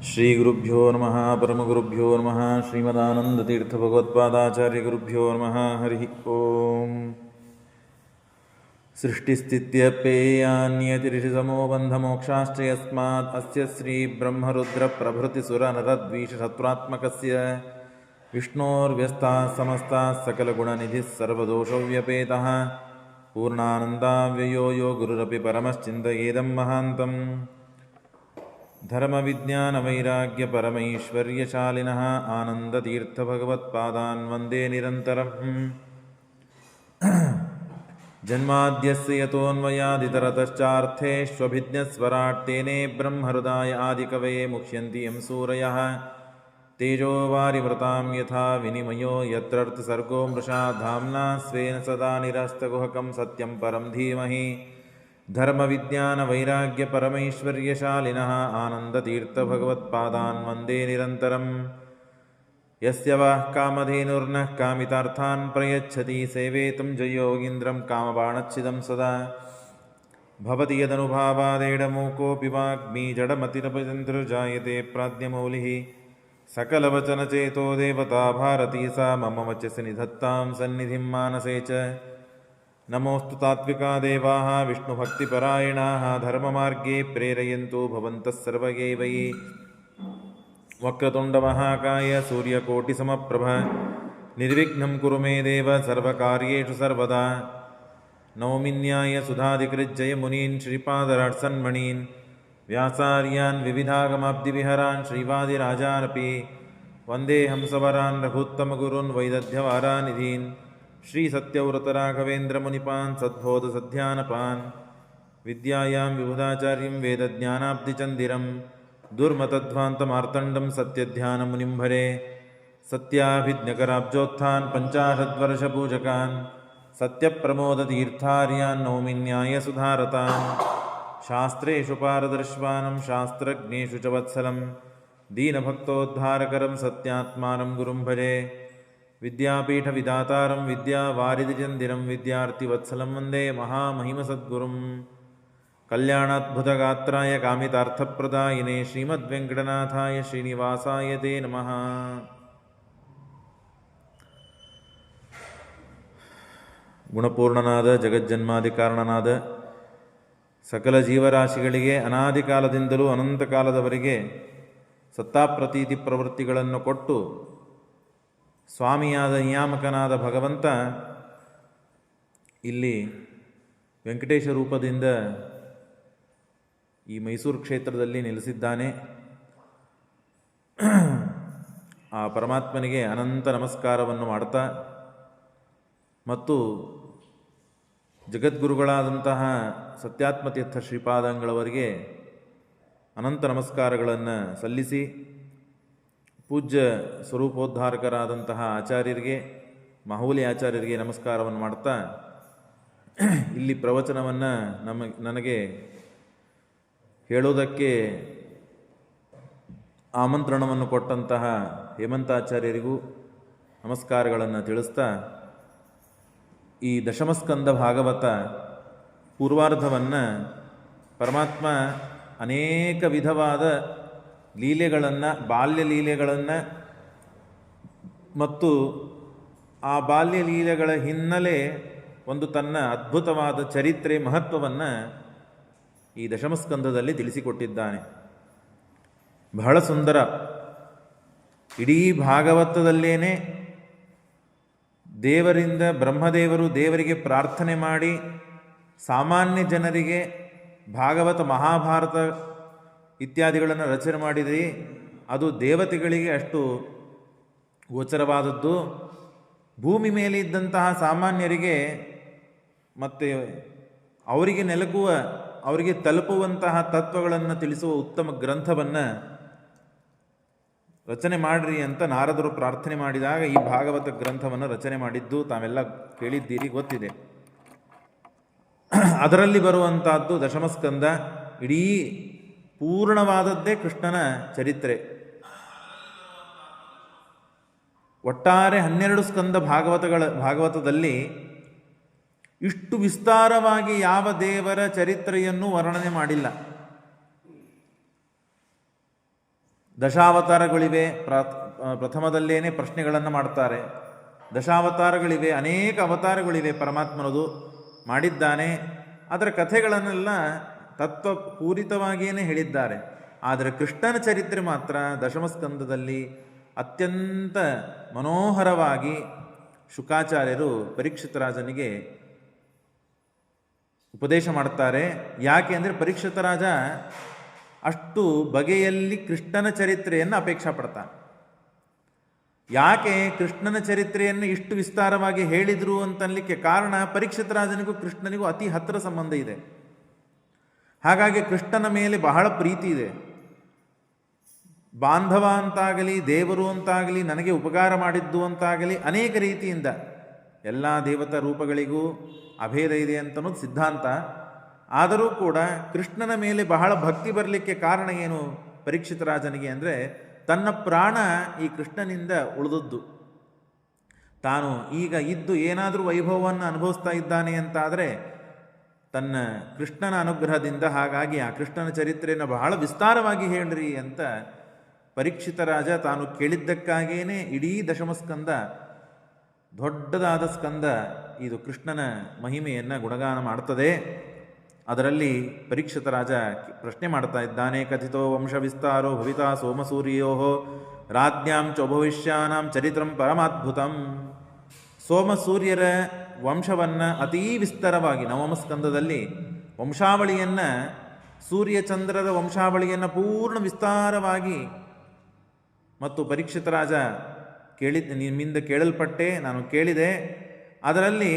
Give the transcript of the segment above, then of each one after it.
ಶ್ರೀಗುರುಭ್ಯೋ ನಮಃ ಪರಮಗುರುಭ್ಯೋ ನಮಃ ಶ್ರೀಮದಾನಂದತೀರ್ಥಭಗವತ್ಪಾದಾಚಾರ್ಯಗುರುಭ್ಯೋ ನಮಃ ಹರಿ ಓಂ. ಸೃಷ್ಟಿಸ್ಥಿತ್ಯಪ್ಯೇಯಾನ್ಯತಿರಿಷಿತಮೋ ಬಂಧಮೋಕ್ಷಾಶ್ಚ ಯಸ್ಮಾತ್ ಅಸ್ಯ ಶ್ರೀಬ್ರಹ್ಮರುದ್ರಪ್ರಭೃತಿಸುರನರದ್ವೀಷಶತ್ರುತ್ಮಕಸ್ಯ ವಿಷ್ಣೋರ್ವ್ಯಸ್ತಾಃ ಸಮಸ್ತಾಃ ಸಕಲಗುಣನಿಧಿಃ ಸರ್ವದೋಷವ್ಯಪೇತಃ ಪೂರ್ಣಾನಂದಾವ್ಯಯೋ ಯೋ ಗುರುರಪಿ ಪರಮಶ್ಚಿಂತಯೇದಂ ಮಹಾಂತಂ. ಧರ್ಮವಿಜ್ಞಾನವೈರಾಗ್ಯಪರಮೈಶ್ವರ್ಯಶಾಲಿನಃ ಆನಂದತೀರ್ಥಭಗವತ್ಪಾದಾನ್ ವಂದೇ ನಿರಂತರಂ. ಜನ್ಮಾದ್ಯಸ್ಯ ಯತೋನ್ಮಯಾದಿತರತಶ್ಚಾರ್ಥೇಷ್ವಭಿಜ್ಞಸ್ವರಾಟ್ ತೇನೇ ಬ್ರಹ್ಮಹೃದಾಯ ಆದಿಕವಯೇ ಮುಹ್ಯಂತಿ ಯಂ ಸೂರಯಃ. ತೇಜೋ ವಾರಿವೃತಾಂ ಯಥಾ ವಿನಿಮಯೋ ಯತ್ರಾರ್ಥಸರ್ಗೋ ಮೃಷಾ ಧಾಮ್ನಾ ಸ್ವೇನ ಸದಾ ನಿರಸ್ತಗುಹಕಂ ಸತ್ಯಂ ಪರಂ ಧೀಮಹಿ. ಧರ್ಮವಿಜ್ಞಾನವೈರಾಗ್ಯಪರಮೈಶ್ವರ್ಯಶಾಲಿನಃ ಆನಂದತೀರ್ಥಭಗವತ್ಪಾದಾನ್ ವಂದೇ ನಿರಂತರಂ. ಯಸ್ಯ ವಃ ಕಾಮಧೇನುರ್ನಃ ಕಾಮಿತಾರ್ಥಾನ್ ಪ್ರಯಚ್ಛತಿ ಸೇವೇತುಂ ಜಯೋಗೀಂದ್ರಂ ಕಾಮಬಾಣಚ್ಛಿದಂ ಸದಾ. ಭವತಿ ಯದನುಭಾವಾದೇಡಮೂಕೋऽಪಿ ವಾಗ್ಮೀ ಜಡಮತಿರಪತಂತ್ರುರ್ಜಾಯತೆ ಪ್ರಾಜ್ಞಮೌಲಿಃ. ಸಕಲವಚನಚೇತೋ ದೇವತಾ ಭಾರತೀ ಸಾ ಮಮ ವಚಸಿ ನಿಧತ್ತಾಂ ಸನ್ನಿಧಿಂ ಮಾನಸೇ ಚ. ನಮೋऽಸ್ತು ತಾತ್ವಿಕಾ ದೇವಾಃ ವಿಷ್ಣುಭಕ್ತಿಪರಾಯಣಾಃ ಧರ್ಮಮಾರ್ಗೇ ಪ್ರೇರಯन्तೋ ಭವಂತಃ ಸರ್ವಗೇವೈ. ವಕ್ರತುಂಡಮಹಾಕಾಯ ಸೂರ್ಯಕೋಟಿಸಮಪ್ರಭ ನಿರ್ವಿಘ್ನಂ ಕುರು ಮೇ ದೇವ ಸರ್ವಕಾರ್ಯೇಷು ಸರ್ವದಾ. ನೌಮಿನ್ಯಾಯ ಸುಧಾಧಿಕೃಜ್ಜಯಮುನೀನ್ ಶ್ರೀಪಾದರಾಟ್ಸನ್ಮಣೀನ್ ವ್ಯಾಸಾರ್ಯಾನ್ ವಿವಿಧಾಗಮಾಬ್ಧಿವಿಹರಾನ್ ಶ್ರೀವಾದಿರಾಜಾನಪಿ. ವಂದೇ ಹಂಸವರಾನ್ ರಘುತ್ತಮಗುರುನ್ ವೈದಗ್ಧ್ಯವಾರಾನಿಧೀನ್ ಶ್ರೀ ಸತ್ಯವ್ರತರಾಘವೇಂದ್ರ ಮುನಿಪಾನ್ ಸದ್ಬೋಧ ಸಧ್ಯಾನಪಾನ್. ವಿದ್ಯಾಯಾಂ ವಿಬುಧಾಚಾರ್ಯಂ ವೇದಜ್ಞಾನಾಬ್ಧಿಚಂದಿರಂ ದುರ್ಮತಧ್ವಾಂತಮಾರ್ತಂಡಂ ಸತ್ಯಧ್ಯಾನ ಮುನಿಂ ಭರೆ. ಸತ್ಯಾಭಿಜ್ಞಕರಾಬ್ಜೋತ್ಥಾನ್ ಪಂಚಾಶದ್ವರ್ಷಪೂಜಕಾನ್ ಸತ್ಯಪ್ರಮೋದತೀರ್ಥಾರ್ಯಾನ್ ನೌಮಿನ್ಯಾಯ ಸುಧಾರತಾನ್. ಶಾಸ್ತ್ರೇಷು ಪಾರದರ್ಶ್ವಾನಂ ಶಾಸ್ತ್ರಜ್ಞೇಷು ಚ ವತ್ಸಲಂ ದೀನಭಕ್ತೋದ್ಧಾರಕರಂ ಸತ್ಯಾತ್ಮಾನಂ ಗುರುಂ ಭಜೆ. ವಿದ್ಯಾಪೀಠವಿದಾತಾರಂ ವಿದ್ಯಾವಾರಿಧಿಚಂದಿರಂ ವಿದ್ಯಾರ್ಥಿವತ್ಸಲಂ ವಂದೇ ಮಹಾಮಹಿಮಸದ್ಗುರುಂ. ಕಲ್ಯಾಣಾದ್ಭುತಗಾತ್ರಾಯ ಕಾಮಿತಾರ್ಥಪ್ರದಾಯಿನೇ ಶ್ರೀಮದ್ವೆಂಕಟನಾಥಾಯ ಶ್ರೀನಿವಾಸಾಯ ತೇ ನಮಃ. ಗುಣಪೂರ್ಣನಾದ ಜಗಜ್ಜನ್ಮಾದಿಕಾರಣನಾದ ಸಕಲ ಜೀವರಾಶಿಗಳಿಗೆ ಅನಾದಿ ಕಾಲದಿಂದಲೂ ಅನಂತ ಕಾಲದವರೆಗೆ ಸತ್ತಾಪ್ರತೀತಿ ಪ್ರವೃತ್ತಿಗಳನ್ನು ಕೊಟ್ಟು ಸ್ವಾಮಿಯಾದ ನಿಯಾಮಕನಾದ ಭಗವಂತ ಇಲ್ಲಿ ವೆಂಕಟೇಶ ರೂಪದಿಂದ ಈ ಮೈಸೂರು ಕ್ಷೇತ್ರದಲ್ಲಿ ನೆಲೆಸಿದ್ದಾನೆ. ಆ ಪರಮಾತ್ಮನಿಗೆ ಅನಂತ ನಮಸ್ಕಾರವನ್ನು ಮಾಡ್ತಾ ಮತ್ತು ಜಗದ್ಗುರುಗಳಾದಂತಹ ಸತ್ಯಾತ್ಮತೀರ್ಥ ಶ್ರೀಪಾದಂಗಳವರಿಗೆ ಅನಂತ ನಮಸ್ಕಾರಗಳನ್ನು ಸಲ್ಲಿಸಿ, ಪೂಜ್ಯ ಸ್ವರೂಪೋದ್ಧಾರಕರಾದಂತಹ ಆಚಾರ್ಯರಿಗೆ, ಮಾಹುಲಿ ಆಚಾರ್ಯರಿಗೆ ನಮಸ್ಕಾರವನ್ನು ಮಾಡ್ತಾ, ಇಲ್ಲಿ ಪ್ರವಚನವನ್ನು ನನಗೆ ಹೇಳೋದಕ್ಕೆ ಆಮಂತ್ರಣವನ್ನು ಕೊಟ್ಟಂತಹ ಹೇಮಂತಾಚಾರ್ಯರಿಗೂ ನಮಸ್ಕಾರಗಳನ್ನು ತಿಳಿಸ್ತಾ, ಈ ದಶಮಸ್ಕಂದ ಭಾಗವತ ಪೂರ್ವಾರ್ಧವನ್ನು ಪರಮಾತ್ಮ ಅನೇಕ ವಿಧವಾದ ಲೀಲೆಗಳನ್ನು, ಬಾಲ್ಯ ಲೀಲೆಗಳನ್ನು ಮತ್ತು ಆ ಬಾಲ್ಯ ಲೀಲೆಗಳ ಹಿನ್ನೆಲೆ ಒಂದು ತನ್ನ ಅದ್ಭುತವಾದ ಚರಿತ್ರೆ ಮಹತ್ವವನ್ನು ಈ ದಶಮಸ್ಕಂದದಲ್ಲಿ ತಿಳಿಸಿಕೊಟ್ಟಿದ್ದಾನೆ. ಬಹಳ ಸುಂದರ. ಇಡೀ ಭಾಗವತದಲ್ಲೇನೆ ದೇವರಿಂದ ಬ್ರಹ್ಮದೇವರು ದೇವರಿಗೆ ಪ್ರಾರ್ಥನೆ ಮಾಡಿ ಸಾಮಾನ್ಯ ಜನರಿಗೆ ಭಾಗವತ ಮಹಾಭಾರತ ಇತ್ಯಾದಿಗಳನ್ನು ರಚನೆ ಮಾಡಿದರೆ ಅದು ದೇವತೆಗಳಿಗೆ ಅಷ್ಟು ಗೋಚರವಾದದ್ದು. ಭೂಮಿ ಮೇಲೆ ಇದ್ದಂತಹ ಸಾಮಾನ್ಯರಿಗೆ ಮತ್ತು ಅವರಿಗೆ ನೆಲಗುವ, ಅವರಿಗೆ ತಲುಪುವಂತಹ ತತ್ವಗಳನ್ನು ತಿಳಿಸುವ ಉತ್ತಮ ಗ್ರಂಥವನ್ನು ರಚನೆ ಮಾಡಿರಿ ಅಂತ ನಾರದರು ಪ್ರಾರ್ಥನೆ ಮಾಡಿದಾಗ ಈ ಭಾಗವತ ಗ್ರಂಥವನ್ನು ರಚನೆ ಮಾಡಿದ್ದು ತಾವೆಲ್ಲ ಕೇಳಿದ್ದೀರಿ, ಗೊತ್ತಿದೆ. ಅದರಲ್ಲಿ ಬರುವಂತಹದ್ದು ದಶಮಸ್ಕಂದ. ಇಡೀ ಪೂರ್ಣವಾದದ್ದೇ ಕೃಷ್ಣನ ಚರಿತ್ರೆ. ಒಟ್ಟಾರೆ 12 ಸ್ಕಂದ ಭಾಗವತದಲ್ಲಿ ಇಷ್ಟು ವಿಸ್ತಾರವಾಗಿ ಯಾವ ದೇವರ ಚರಿತ್ರೆಯನ್ನು ವರ್ಣನೆ ಮಾಡಿಲ್ಲ. ದಶಾವತಾರಗಳಿವೆ. ಪ್ರಥಮದಲ್ಲೇನೆ ಪ್ರಶ್ನೆಗಳನ್ನು ಮಾಡ್ತಾರೆ. ದಶಾವತಾರಗಳಿವೆ, ಅನೇಕ ಅವತಾರಗಳಿವೆ ಪರಮಾತ್ಮನದು ಮಾಡಿದ್ದಾನೆ. ಅದರ ಕಥೆಗಳನ್ನೆಲ್ಲ ತತ್ವಪೂರಿತವಾಗಿಯೇ ಹೇಳಿದ್ದಾರೆ. ಆದರೆ ಕೃಷ್ಣನ ಚರಿತ್ರೆ ಮಾತ್ರ ದಶಮಸ್ಕಂದದಲ್ಲಿ ಅತ್ಯಂತ ಮನೋಹರವಾಗಿ ಶುಕಾಚಾರ್ಯರು ಪರೀಕ್ಷಿತ ರಾಜನಿಗೆ ಉಪದೇಶ ಮಾಡುತ್ತಾರೆ. ಯಾಕೆ ಅಂದರೆ ಪರೀಕ್ಷಿತ ರಾಜ ಅಷ್ಟು ಬಗೆಯಲ್ಲಿ ಕೃಷ್ಣನ ಚರಿತ್ರೆಯನ್ನು ಅಪೇಕ್ಷೆ ಪಡ್ತಾನೆ. ಯಾಕೆ ಕೃಷ್ಣನ ಚರಿತ್ರೆಯನ್ನು ಇಷ್ಟು ವಿಸ್ತಾರವಾಗಿ ಹೇಳಿದರು ಅಂತನ್ಲಿಕ್ಕೆ ಕಾರಣ, ಪರೀಕ್ಷಿತ ರಾಜನಿಗೂ ಕೃಷ್ಣನಿಗೂ ಅತಿ ಹತ್ತಿರ ಸಂಬಂಧ ಇದೆ. ಹಾಗಾಗಿ ಕೃಷ್ಣನ ಮೇಲೆ ಬಹಳ ಪ್ರೀತಿ ಇದೆ. ಬಾಂಧವ ಅಂತಾಗಲಿ, ದೇವರು ಅಂತಾಗಲಿ, ನನಗೆ ಉಪಕಾರ ಮಾಡಿದ್ದು ಅಂತಾಗಲಿ, ಅನೇಕ ರೀತಿಯಿಂದ ಎಲ್ಲ ದೇವತಾ ರೂಪಗಳಿಗೂ ಅಭೇದ ಇದೆ ಅಂತನ್ನೋದು ಸಿದ್ಧಾಂತ. ಆದರೂ ಕೂಡ ಕೃಷ್ಣನ ಮೇಲೆ ಬಹಳ ಭಕ್ತಿ ಬರಲಿಕ್ಕೆ ಕಾರಣ ಏನು ಪರೀಕ್ಷಿತ ರಾಜನಿಗೆ ಅಂದರೆ, ತನ್ನ ಪ್ರಾಣ ಈ ಕೃಷ್ಣನಿಂದ ಉಳಿದದ್ದು. ತಾನು ಈಗ ಇದ್ದು ಏನಾದರೂ ವೈಭವವನ್ನು ಅನುಭವಿಸ್ತಾ ಇದ್ದಾನೆ ಅಂತಾದರೆ ತನ್ನ ಕೃಷ್ಣನ ಅನುಗ್ರಹದಿಂದ. ಹಾಗಾಗಿ ಆ ಕೃಷ್ಣನ ಚರಿತ್ರೆಯನ್ನು ಬಹಳ ವಿಸ್ತಾರವಾಗಿ ಹೇಳ್ರಿ ಅಂತ ಪರೀಕ್ಷಿತ ರಾಜ ತಾನು ಕೇಳಿದ್ದಕ್ಕಾಗಿಯೇ ಇಡೀ ದಶಮಸ್ಕಂದ, ದೊಡ್ಡದಾದ ಸ್ಕಂದ, ಇದು ಕೃಷ್ಣನ ಮಹಿಮೆಯನ್ನು ಗುಣಗಾನ ಮಾಡ್ತದೆ. ಅದರಲ್ಲಿ ಪರೀಕ್ಷಿತ ರಾಜ ಪ್ರಶ್ನೆ ಮಾಡ್ತಾ ಇದ್ದಾನೆ. ಕಥಿತೋ ವಂಶ ವಿಸ್ತಾರೋ ಭವಿತಾ ಸೋಮಸೂರ್ಯೋ ರಾಜ್ಞಾಂ ಚೌಭವಿಷ್ಯಾನಾಂ ಚರಿತ್ರಂ ಪರಮಾದ್ಭುತಂ. ಸೋಮಸೂರ್ಯರ ವಂಶವನ್ನು ಅತೀ ವಿಸ್ತಾರವಾಗಿ ನವಮಸ್ಕಂದದಲ್ಲಿ ವಂಶಾವಳಿಯನ್ನು, ಸೂರ್ಯಚಂದ್ರರ ವಂಶಾವಳಿಯನ್ನು ಪೂರ್ಣ ವಿಸ್ತಾರವಾಗಿ ಮತ್ತು ಪರೀಕ್ಷಿತ ರಾಜ ನಿಮ್ಮಿಂದ ಕೇಳಲ್ಪಟ್ಟೆ, ನಾನು ಕೇಳಿದೆ. ಅದರಲ್ಲಿ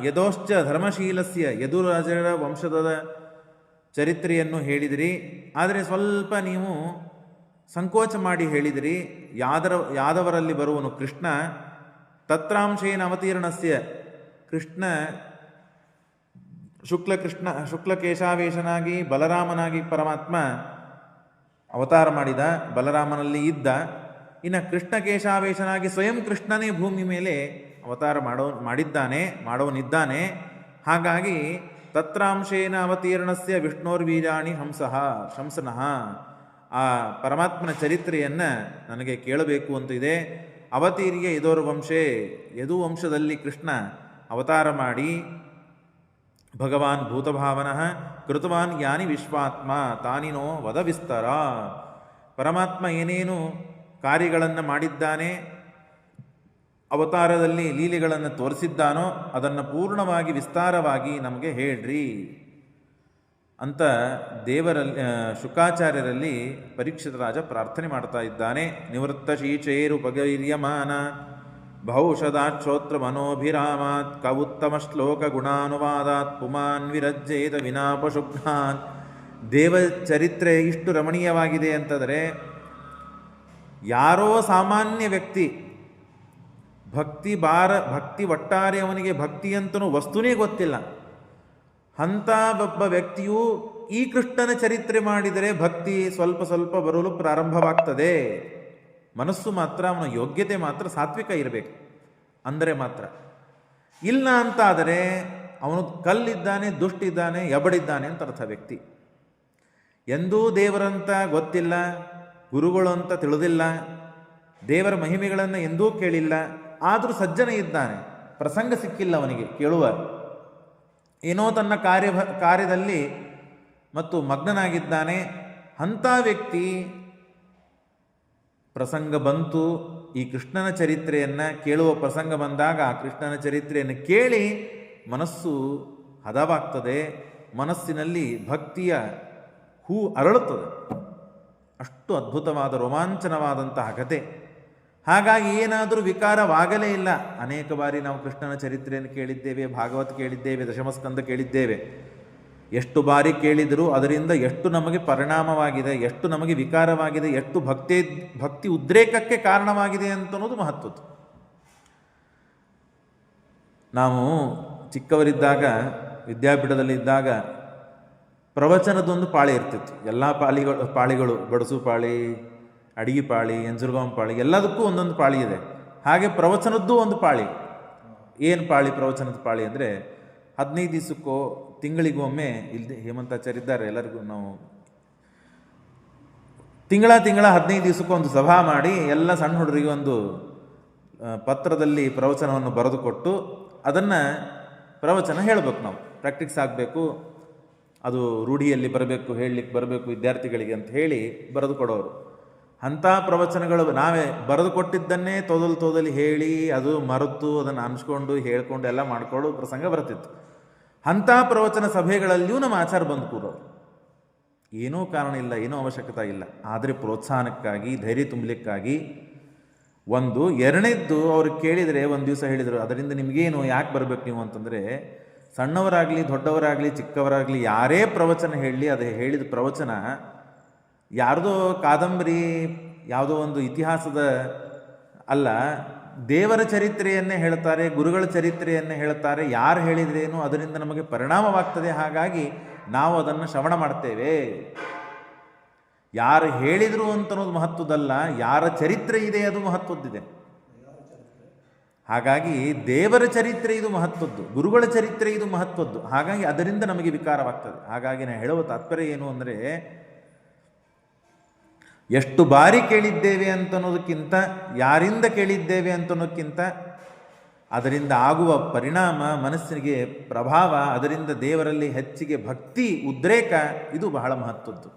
ಯದೋಶ್ಚ ಧರ್ಮಶೀಲಸ್ಯ ಯದುರಾಜರ ವಂಶದ ಚರಿತ್ರೆಯನ್ನು ಹೇಳಿದಿರಿ. ಆದರೆ ಸ್ವಲ್ಪ ನೀವು ಸಂಕೋಚ ಮಾಡಿ ಹೇಳಿದಿರಿ. ಯಾದವರಲ್ಲಿ ಬರುವನು ಕೃಷ್ಣ. ತತ್ರಾಂಶೇನ ಅವತೀರ್ಣಸ್ಯ, ಕೃಷ್ಣ ಶುಕ್ಲಕೇಶಾವೇಶನಾಗಿ ಬಲರಾಮನಾಗಿ ಪರಮಾತ್ಮ ಅವತಾರ ಮಾಡಿದ, ಬಲರಾಮನಲ್ಲಿ ಇದ್ದ. ಇನ್ನು ಕೃಷ್ಣಕೇಶಾವೇಶನಾಗಿ ಸ್ವಯಂ ಕೃಷ್ಣನೇ ಭೂಮಿ ಮೇಲೆ ಅವತಾರ ಮಾಡೋವನಿದ್ದಾನೆ. ಹಾಗಾಗಿ ತತ್ರಾಂಶೇನ ಅವತೀರ್ಣಸ್ಯ ವಿಷ್ಣೋರ್ವೀರಾಣಿ ಶಂಸನಃ, ಆ ಪರಮಾತ್ಮನ ಚರಿತ್ರೆಯನ್ನು ನನಗೆ ಕೇಳಬೇಕು ಅಂತ ಇದೆ. ಅವತೀರ್ಯ ಯದುರ್ವಂಶೇ, ಯದು ವಂಶದಲ್ಲಿ ಕೃಷ್ಣ ಅವತಾರ ಮಾಡಿ ಭಗವಾನ್ ಭೂತಭಾವನಃ ಕೃತವಾನ್ ಯಾನಿ ವಿಶ್ವಾತ್ಮ ತಾನಿನೋ ವದ ವಿಸ್ತಾರ. ಪರಮಾತ್ಮ ಏನೇನು ಕಾರ್ಯಗಳನ್ನು ಮಾಡಿದ್ದಾನೆ, ಅವತಾರದಲ್ಲಿ ಲೀಲೆಗಳನ್ನು ತೋರಿಸಿದ್ದಾನೋ ಅದನ್ನು ಪೂರ್ಣವಾಗಿ ವಿಸ್ತಾರವಾಗಿ ನಮಗೆ ಹೇಳ್ರಿ ಅಂತ ಶುಕಾಚಾರ್ಯರಲ್ಲಿ ಪರೀಕ್ಷಿತ ರಾಜ ಪ್ರಾರ್ಥನೆ ಮಾಡ್ತಾ ಇದ್ದಾನೆ. ನಿವೃತ್ತ ಶೀಚೇರುಪಗೈರ್ಯಮಾನ ಬಹುಷದಾಕ್ಷೋತ್ರ ಮನೋಭಿರಾಮಾತ್ ಕವುತ್ತಮ ಶ್ಲೋಕ ಗುಣಾನುವಾದಾತ್ ಪುಮಾನ್ ವಿರಜ್ಜೇತ ವಿನಾಪಶುಘ್ನಾನ್. ದೇವ ಚರಿತ್ರೆ ಇಷ್ಟು ರಮಣೀಯವಾಗಿದೆ ಅಂತಂದರೆ, ಯಾರೋ ಸಾಮಾನ್ಯ ವ್ಯಕ್ತಿ ಭಕ್ತಿ ಒಟ್ಟಾರೆ ಅವನಿಗೆ ಭಕ್ತಿ ಅಂತನೂ ವಸ್ತುನೇ ಗೊತ್ತಿಲ್ಲ, ಅಂಥ ಒಬ್ಬ ವ್ಯಕ್ತಿಯು ಈ ಕೃಷ್ಣನ ಚರಿತ್ರೆ ಮಾಡಿದರೆ ಭಕ್ತಿ ಸ್ವಲ್ಪ ಸ್ವಲ್ಪ ಬರಲು ಪ್ರಾರಂಭವಾಗ್ತದೆ. ಮನಸ್ಸು ಮಾತ್ರ, ಅವನ ಯೋಗ್ಯತೆ ಮಾತ್ರ ಸಾತ್ವಿಕ ಇರಬೇಕು ಅಂದರೆ ಮಾತ್ರ. ಇಲ್ಲ ಅಂತಾದರೆ ಅವನು ಕಲ್ಲಿದ್ದಾನೆ, ದುಷ್ಟಿದ್ದಾನೆ, ಎಬಡಿದ್ದಾನೆ ಅಂತ ಅರ್ಥ. ವ್ಯಕ್ತಿ ಎಂದೂ ದೇವರಂತ ಗೊತ್ತಿಲ್ಲ, ಗುರುಗಳು ಅಂತ ತಿಳಿದಿಲ್ಲ, ದೇವರ ಮಹಿಮೆಗಳನ್ನು ಎಂದೂ ಕೇಳಿಲ್ಲ, ಆದರೂ ಸಜ್ಜನ ಇದ್ದಾನೆ, ಪ್ರಸಂಗ ಸಿಕ್ಕಿಲ್ಲ ಅವನಿಗೆ ಕೇಳುವ, ಏನೋ ತನ್ನ ಕಾರ್ಯದಲ್ಲಿ ಮತ್ತು ಮಗ್ನನಾಗಿದ್ದಾನೆ. ಅಂಥ ವ್ಯಕ್ತಿ ಪ್ರಸಂಗ ಬಂತು, ಈ ಕೃಷ್ಣನ ಚರಿತ್ರೆಯನ್ನು ಕೇಳುವ ಪ್ರಸಂಗ ಬಂದಾಗ ಆ ಕೃಷ್ಣನ ಚರಿತ್ರೆಯನ್ನು ಕೇಳಿ ಮನಸ್ಸು ಹದವಾಗ್ತದೆ, ಮನಸ್ಸಿನಲ್ಲಿ ಭಕ್ತಿಯ ಹೂ ಅರಳುತ್ತದೆ. ಅಷ್ಟು ಅದ್ಭುತವಾದ ರೋಮಾಂಚನವಾದಂತಹ ಕತೆ. ಹಾಗಾಗಿ ಏನಾದರೂ ವಿಕಾರವಾಗಲೇ ಇಲ್ಲ. ಅನೇಕ ಬಾರಿ ನಾವು ಕೃಷ್ಣನ ಚರಿತ್ರೆಯನ್ನು ಕೇಳಿದ್ದೇವೆ, ಭಾಗವತ್ ಕೇಳಿದ್ದೇವೆ, ದಶಮಸ್ಕಂದ ಕೇಳಿದ್ದೇವೆ. ಎಷ್ಟು ಬಾರಿ ಕೇಳಿದರೂ ಅದರಿಂದ ಎಷ್ಟು ನಮಗೆ ಪರಿಣಾಮವಾಗಿದೆ, ಎಷ್ಟು ನಮಗೆ ವಿಕಾರವಾಗಿದೆ, ಎಷ್ಟು ಭಕ್ತಿ ಉದ್ರೇಕಕ್ಕೆ ಕಾರಣವಾಗಿದೆ ಅಂತನ್ನೋದು ಮಹತ್ವದ್ದು. ನಾವು ಚಿಕ್ಕವರಿದ್ದಾಗ, ವಿದ್ಯಾಪೀಠದಲ್ಲಿದ್ದಾಗ ಪ್ರವಚನದೊಂದು ಪಾಳಿ ಇರ್ತಿತ್ತು. ಎಲ್ಲ ಪಾಳಿಗಳು ಬಡಸು ಪಾಳಿ, ಅಡಿಗೆ ಪಾಳಿ, ಎಂಜುರ್ಗಾಂ ಪಾಳಿ, ಎಲ್ಲದಕ್ಕೂ ಒಂದೊಂದು ಪಾಳಿ ಇದೆ. ಹಾಗೆ ಪ್ರವಚನದ್ದು ಒಂದು ಪಾಳಿ. ಏನು ಪಾಳಿ ಪ್ರವಚನದ ಪಾಳಿ ಅಂದರೆ, 15 ದಿವಸಕ್ಕೋ ತಿಂಗಳಿಗೊಮ್ಮೆ, ಇಲ್ಲಿ ಹೇಮಂತಾಚಾರ್ಯ ಇದ್ದಾರೆ, ಎಲ್ಲರಿಗೂ ನಾವು ತಿಂಗಳ 15 ದಿವಸಕ್ಕೊಂದು ಸಭಾ ಮಾಡಿ ಎಲ್ಲ ಸಣ್ಣ ಹುಡುಗರಿಗೆ ಒಂದು ಪತ್ರದಲ್ಲಿ ಪ್ರವಚನವನ್ನು ಬರೆದು ಕೊಟ್ಟು ಅದನ್ನು ಪ್ರವಚನ ಹೇಳಬೇಕು, ನಾವು ಪ್ರಾಕ್ಟೀಸ್ ಆಗಬೇಕು, ಅದು ರೂಢಿಯಲ್ಲಿ ಬರಬೇಕು, ಹೇಳಲಿಕ್ಕೆ ಬರಬೇಕು ವಿದ್ಯಾರ್ಥಿಗಳಿಗೆ ಅಂತ ಹೇಳಿ ಬರೆದು ಕೊಡೋರು. ಅಂಥ ಪ್ರವಚನಗಳು ನಾವೇ ಬರೆದು ಕೊಟ್ಟಿದ್ದನ್ನೇ ತೋದಲಿ ಹೇಳಿ ಅದು ಮರೆತು ಅದನ್ನು ಅನ್ಸ್ಕೊಂಡು ಹೇಳ್ಕೊಂಡು ಎಲ್ಲ ಮಾಡಿಕೊಳ್ಳೋ ಪ್ರಸಂಗ ಬರ್ತಿತ್ತು. ಅಂಥ ಪ್ರವಚನ ಸಭೆಗಳಲ್ಲಿಯೂ ನಮ್ಮ ಆಚಾರ ಬಂದು ಕೂರೋರು. ಏನೂ ಕಾರಣ ಇಲ್ಲ, ಏನೂ ಅವಶ್ಯಕತೆ ಇಲ್ಲ, ಆದರೆ ಪ್ರೋತ್ಸಾಹನಕ್ಕಾಗಿ, ಧೈರ್ಯ ತುಂಬಲಿಕ್ಕಾಗಿ. ಒಂದು ಎರಡನೇದ್ದು ಅವ್ರು ಕೇಳಿದರೆ, ಒಂದು ದಿವಸ ಹೇಳಿದರು, ಅದರಿಂದ ನಿಮಗೇನು, ಯಾಕೆ ಬರಬೇಕು ನೀವು ಅಂತಂದರೆ, ಸಣ್ಣವರಾಗಲಿ ದೊಡ್ಡವರಾಗಲಿ ಚಿಕ್ಕವರಾಗಲಿ ಯಾರೇ ಪ್ರವಚನ ಹೇಳಲಿ, ಅದು ಹೇಳಿದ ಪ್ರವಚನ ಯಾರ್ದೋ ಕಾದಂಬರಿ ಯಾವುದೋ ಒಂದು ಇತಿಹಾಸದ ಅಲ್ಲ, ದೇವರ ಚರಿತ್ರೆಯನ್ನೇ ಹೇಳ್ತಾರೆ, ಗುರುಗಳ ಚರಿತ್ರೆಯನ್ನೇ ಹೇಳ್ತಾರೆ. ಯಾರು ಹೇಳಿದ್ರೇನು ಅದರಿಂದ ನಮಗೆ ಪರಿಣಾಮವಾಗ್ತದೆ. ಹಾಗಾಗಿ ನಾವು ಅದನ್ನು ಶ್ರವಣ ಮಾಡ್ತೇವೆ. ಯಾರು ಹೇಳಿದರು ಅಂತನ್ನೋದು ಮಹತ್ವದಲ್ಲ, ಯಾರ ಚರಿತ್ರೆ ಇದೆ ಅದು ಮಹತ್ವದ್ದಿದೆ. ಹಾಗಾಗಿ ದೇವರ ಚರಿತ್ರೆ ಇದು ಮಹತ್ವದ್ದು, ಗುರುಗಳ ಚರಿತ್ರೆ ಇದು ಮಹತ್ವದ್ದು. ಹಾಗಾಗಿ ಅದರಿಂದ ನಮಗೆ ವಿಕಾರವಾಗ್ತದೆ. ಹಾಗಾಗಿ ನಾನು ಹೇಳುವ ತಾತ್ಪರ್ಯ ಏನು ಅಂದರೆ, ಎಷ್ಟು ಬಾರಿ ಕೇಳಿದ್ದೇವೆ ಅಂತನ್ನೋದಕ್ಕಿಂತ, ಯಾರಿಂದ ಕೇಳಿದ್ದೇವೆ ಅಂತನ್ನೋದಕ್ಕಿಂತ ಅದರಿಂದ ಆಗುವ ಪರಿಣಾಮ, ಮನಸ್ಸಿಗೆ ಪ್ರಭಾವ, ಅದರಿಂದ ದೇವರಲ್ಲಿ ಹೆಚ್ಚಿಗೆ ಭಕ್ತಿ ಉದ್ರೇಕ, ಇದು ಬಹಳ ಮಹತ್ವದ್ದು.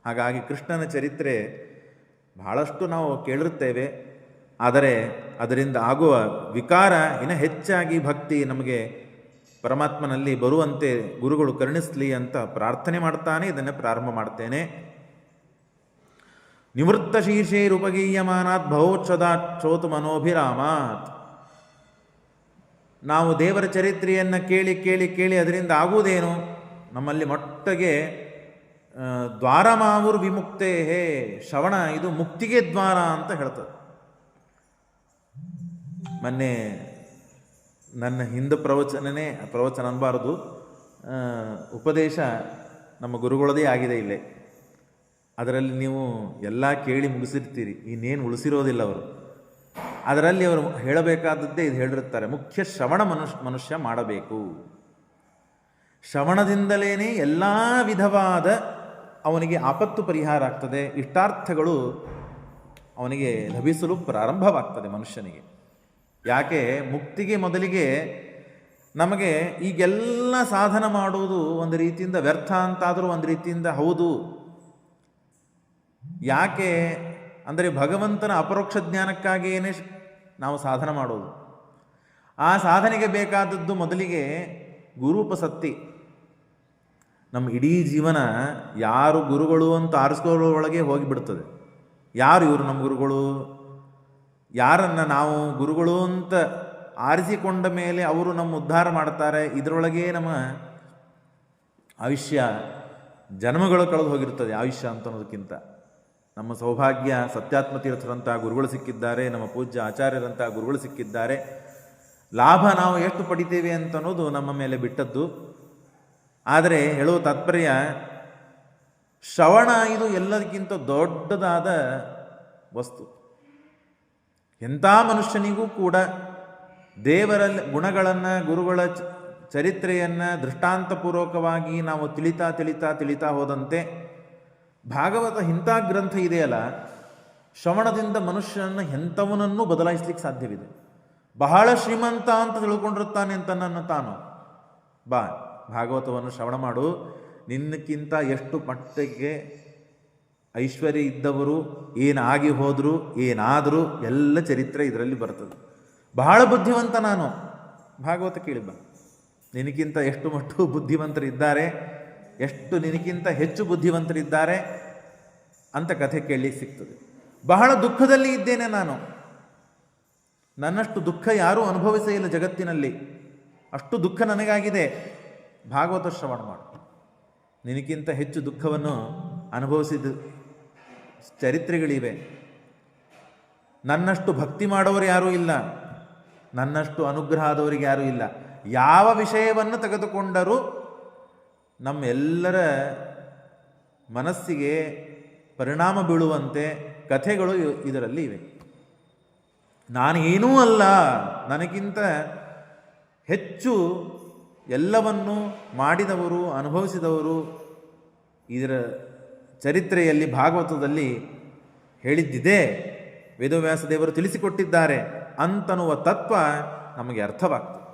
ಹಾಗಾಗಿ ಕೃಷ್ಣನ ಚರಿತ್ರೆ ಬಹಳಷ್ಟು ನಾವು ಕೇಳಿರುತ್ತೇವೆ, ಆದರೆ ಅದರಿಂದ ಆಗುವ ವಿಕಾರ ಇನ್ನು ಹೆಚ್ಚಾಗಿ ಭಕ್ತಿ ನಮಗೆ ಪರಮಾತ್ಮನಲ್ಲಿ ಬರುವಂತೆ ಗುರುಗಳು ಕರುಣಿಸಲಿ ಅಂತ ಪ್ರಾರ್ಥನೆ ಮಾಡ್ತಾನೆ ಇದನ್ನು ಪ್ರಾರಂಭ ಮಾಡ್ತೇನೆ. ನಿವೃತ್ತ ಶೀರ್ಷೇರುಪಗೀಯಮಾನಾತ್ ಭವೋಚ್ಛದಾಚ್ಛೋತು ಮನೋಭಿರಾಮಾತ್. ನಾವು ದೇವರ ಚರಿತ್ರೆಯನ್ನು ಕೇಳಿ ಕೇಳಿ ಕೇಳಿ ಅದರಿಂದ ಆಗುವುದೇನು, ನಮ್ಮಲ್ಲಿ ಮೊಟ್ಟಗೆ ದ್ವಾರಮಾವುರ್ ವಿಮುಕ್ತೇ, ಶ್ರವಣ ಇದು ಮುಕ್ತಿಗೆ ದ್ವಾರ ಅಂತ ಹೇಳ್ತದೆ. ಮೊನ್ನೆ ನನ್ನ ಹಿಂದೆ ಪ್ರವಚನ ಅನ್ನಬಾರದು, ಉಪದೇಶ ನಮ್ಮ ಗುರುಗಳದೇ ಆಗಿದೆ ಇಲ್ಲೇ. ಅದರಲ್ಲಿ ನೀವು ಎಲ್ಲ ಕೇಳಿ ಮುಗಿಸಿರ್ತೀರಿ, ಇನ್ನೇನು ಉಳಿಸಿರೋದಿಲ್ಲ ಅವರು. ಅದರಲ್ಲಿ ಅವರು ಹೇಳಬೇಕಾದದ್ದೇ ಇದು ಹೇಳಿರುತ್ತಾರೆ, ಮುಖ್ಯ ಶ್ರವಣ ಮನುಷ್ಯ ಮಾಡಬೇಕು. ಶ್ರವಣದಿಂದಲೇ ಎಲ್ಲ ವಿಧವಾದ ಅವನಿಗೆ ಆಪತ್ತು ಪರಿಹಾರ ಆಗ್ತದೆ, ಇಷ್ಟಾರ್ಥಗಳು ಅವನಿಗೆ ಲಭಿಸಲು ಪ್ರಾರಂಭವಾಗ್ತದೆ ಮನುಷ್ಯನಿಗೆ. ಯಾಕೆ ಮುಕ್ತಿಗೆ ಮೊದಲಿಗೆ ನಮಗೆ ಈಗೆಲ್ಲ ಸಾಧನ ಮಾಡುವುದು ಒಂದು ರೀತಿಯಿಂದ ವ್ಯರ್ಥ ಅಂತಾದರೂ ಒಂದು ರೀತಿಯಿಂದ ಹೌದು. ಯಾಕೆ ಅಂದರೆ ಭಗವಂತನ ಅಪರೋಕ್ಷ ಜ್ಞಾನಕ್ಕಾಗಿಯೇ ನಾವು ಸಾಧನ ಮಾಡೋದು. ಆ ಸಾಧನೆಗೆ ಬೇಕಾದದ್ದು ಮೊದಲಿಗೆ ಗುರುಪಸಕ್ತಿ. ನಮ್ಮ ಇಡೀ ಜೀವನ ಯಾರು ಗುರುಗಳು ಅಂತ ಆರಿಸ್ಕೊಳ್ಳೋಳಗೆ ಹೋಗಿಬಿಡ್ತದೆ. ಯಾರು ಇವರು ನಮ್ಮ ಗುರುಗಳು, ಯಾರನ್ನು ನಾವು ಗುರುಗಳು ಅಂತ ಆರಿಸಿಕೊಂಡ ಮೇಲೆ ಅವರು ನಮ್ಮ ಉದ್ಧಾರ ಮಾಡ್ತಾರೆ, ಇದರೊಳಗೆ ನಮ್ಮ ಆಯುಷ್ಯ ಜನ್ಮಗಳು ಕಳೆದು ಹೋಗಿರ್ತದೆ. ಆಯುಷ್ಯ ಅಂತ ಅನ್ನೋದಕ್ಕಿಂತ ನಮ್ಮ ಸೌಭಾಗ್ಯ ಸತ್ಯಾತ್ಮ ತೀರ್ಥರಂಥ ಗುರುಗಳು ಸಿಕ್ಕಿದ್ದಾರೆ, ನಮ್ಮ ಪೂಜ್ಯ ಆಚಾರ್ಯರಂಥ ಗುರುಗಳು ಸಿಕ್ಕಿದ್ದಾರೆ. ಲಾಭ ನಾವು ಎಷ್ಟು ಪಡಿತೇವೆ ಅಂತ ಅನ್ನೋದು ನಮ್ಮ ಮೇಲೆ ಬಿಟ್ಟದ್ದು. ಆದರೆ ಹೇಳುವ ತಾತ್ಪರ್ಯ, ಶ್ರವಣ ಇದು ಎಲ್ಲದಕ್ಕಿಂತ ದೊಡ್ಡದಾದ ವಸ್ತು. ಎಂಥ ಮನುಷ್ಯನಿಗೂ ಕೂಡ ದೇವರ ಗುಣಗಳನ್ನು, ಗುರುಗಳ ಚರಿತ್ರೆಯನ್ನು ದೃಷ್ಟಾಂತಪೂರ್ವಕವಾಗಿ ನಾವು ತಿಳಿತಾ ಹೋದಂತೆ, ಭಾಗವತ ಇಂಥ ಗ್ರಂಥ ಇದೆಯಲ್ಲ, ಶ್ರವಣದಿಂದ ಮನುಷ್ಯನನ್ನು ಎಂಥವನನ್ನು ಬದಲಾಯಿಸ್ಲಿಕ್ಕೆ ಸಾಧ್ಯವಿದೆ. ಬಹಳ ಶ್ರೀಮಂತ ಅಂತ ತಿಳ್ಕೊಂಡಿರುತ್ತಾನೆ ಅಂತ ನನ್ನ ತಾನು, ಬಾ ಭಾಗವತವನ್ನು ಶ್ರವಣ ಮಾಡು, ನಿನ್ನಕ್ಕಿಂತ ಎಷ್ಟು ಮಟ್ಟಿಗೆ ಐಶ್ವರ್ಯ ಇದ್ದವರು, ಏನಾಗಿ ಹೋದರು, ಏನಾದರೂ ಎಲ್ಲ ಚರಿತ್ರೆ ಇದರಲ್ಲಿ ಬರ್ತದೆ. ಬಹಳ ಬುದ್ಧಿವಂತ ನಾನು, ಭಾಗವತ ಕೇಳಿ ಬಾ, ನಿನಗಿಂತ ಎಷ್ಟು ಮಟ್ಟು ಬುದ್ಧಿವಂತರಿದ್ದಾರೆ, ಎಷ್ಟು ನಿನಗಿಂತ ಹೆಚ್ಚು ಬುದ್ಧಿವಂತರಿದ್ದಾರೆ ಅಂತ ಕಥೆ ಕೇಳಲಿಕ್ಕೆ ಸಿಗ್ತದೆ. ಬಹಳ ದುಃಖದಲ್ಲಿ ಇದ್ದೇನೆ ನಾನು, ನನ್ನಷ್ಟು ದುಃಖ ಯಾರೂ ಅನುಭವಿಸೇ ಇಲ್ಲ ಜಗತ್ತಿನಲ್ಲಿ, ಅಷ್ಟು ದುಃಖ ನನಗಾಗಿದೆ. ಭಾಗವತ ಶ್ರವಣ ಮಾಡು, ನಿನಗಿಂತ ಹೆಚ್ಚು ದುಃಖವನ್ನು ಅನುಭವಿಸಿದ ಚರಿತ್ರೆಗಳಿವೆ. ನನ್ನಷ್ಟು ಭಕ್ತಿ ಮಾಡೋರು ಯಾರೂ ಇಲ್ಲ, ನನ್ನಷ್ಟು ಅನುಗ್ರಹ ಆದವರಿಗೆ ಯಾರೂ ಇಲ್ಲ. ಯಾವ ವಿಷಯವನ್ನು ತೆಗೆದುಕೊಂಡರೂ ನಮ್ಮೆಲ್ಲರ ಮನಸ್ಸಿಗೆ ಪರಿಣಾಮ ಬೀಳುವಂತೆ ಕಥೆಗಳು ಇದರಲ್ಲಿ ಇವೆ. ನಾನು ಏನೂ ಅಲ್ಲ, ನನಗಿಂತ ಹೆಚ್ಚು ಎಲ್ಲವನ್ನೂ ಮಾಡಿದವರು, ಅನುಭವಿಸಿದವರು ಇದರ ಚರಿತ್ರೆಯಲ್ಲಿ ಭಾಗವತದಲ್ಲಿ ಹೇಳಿದ್ದಿದೆ, ವೇದವ್ಯಾಸ ದೇವರು ತಿಳಿಸಿಕೊಟ್ಟಿದ್ದಾರೆ ಅಂತನ್ನುವ ತತ್ವ ನಮಗೆ ಅರ್ಥವಾಗ್ತದೆ.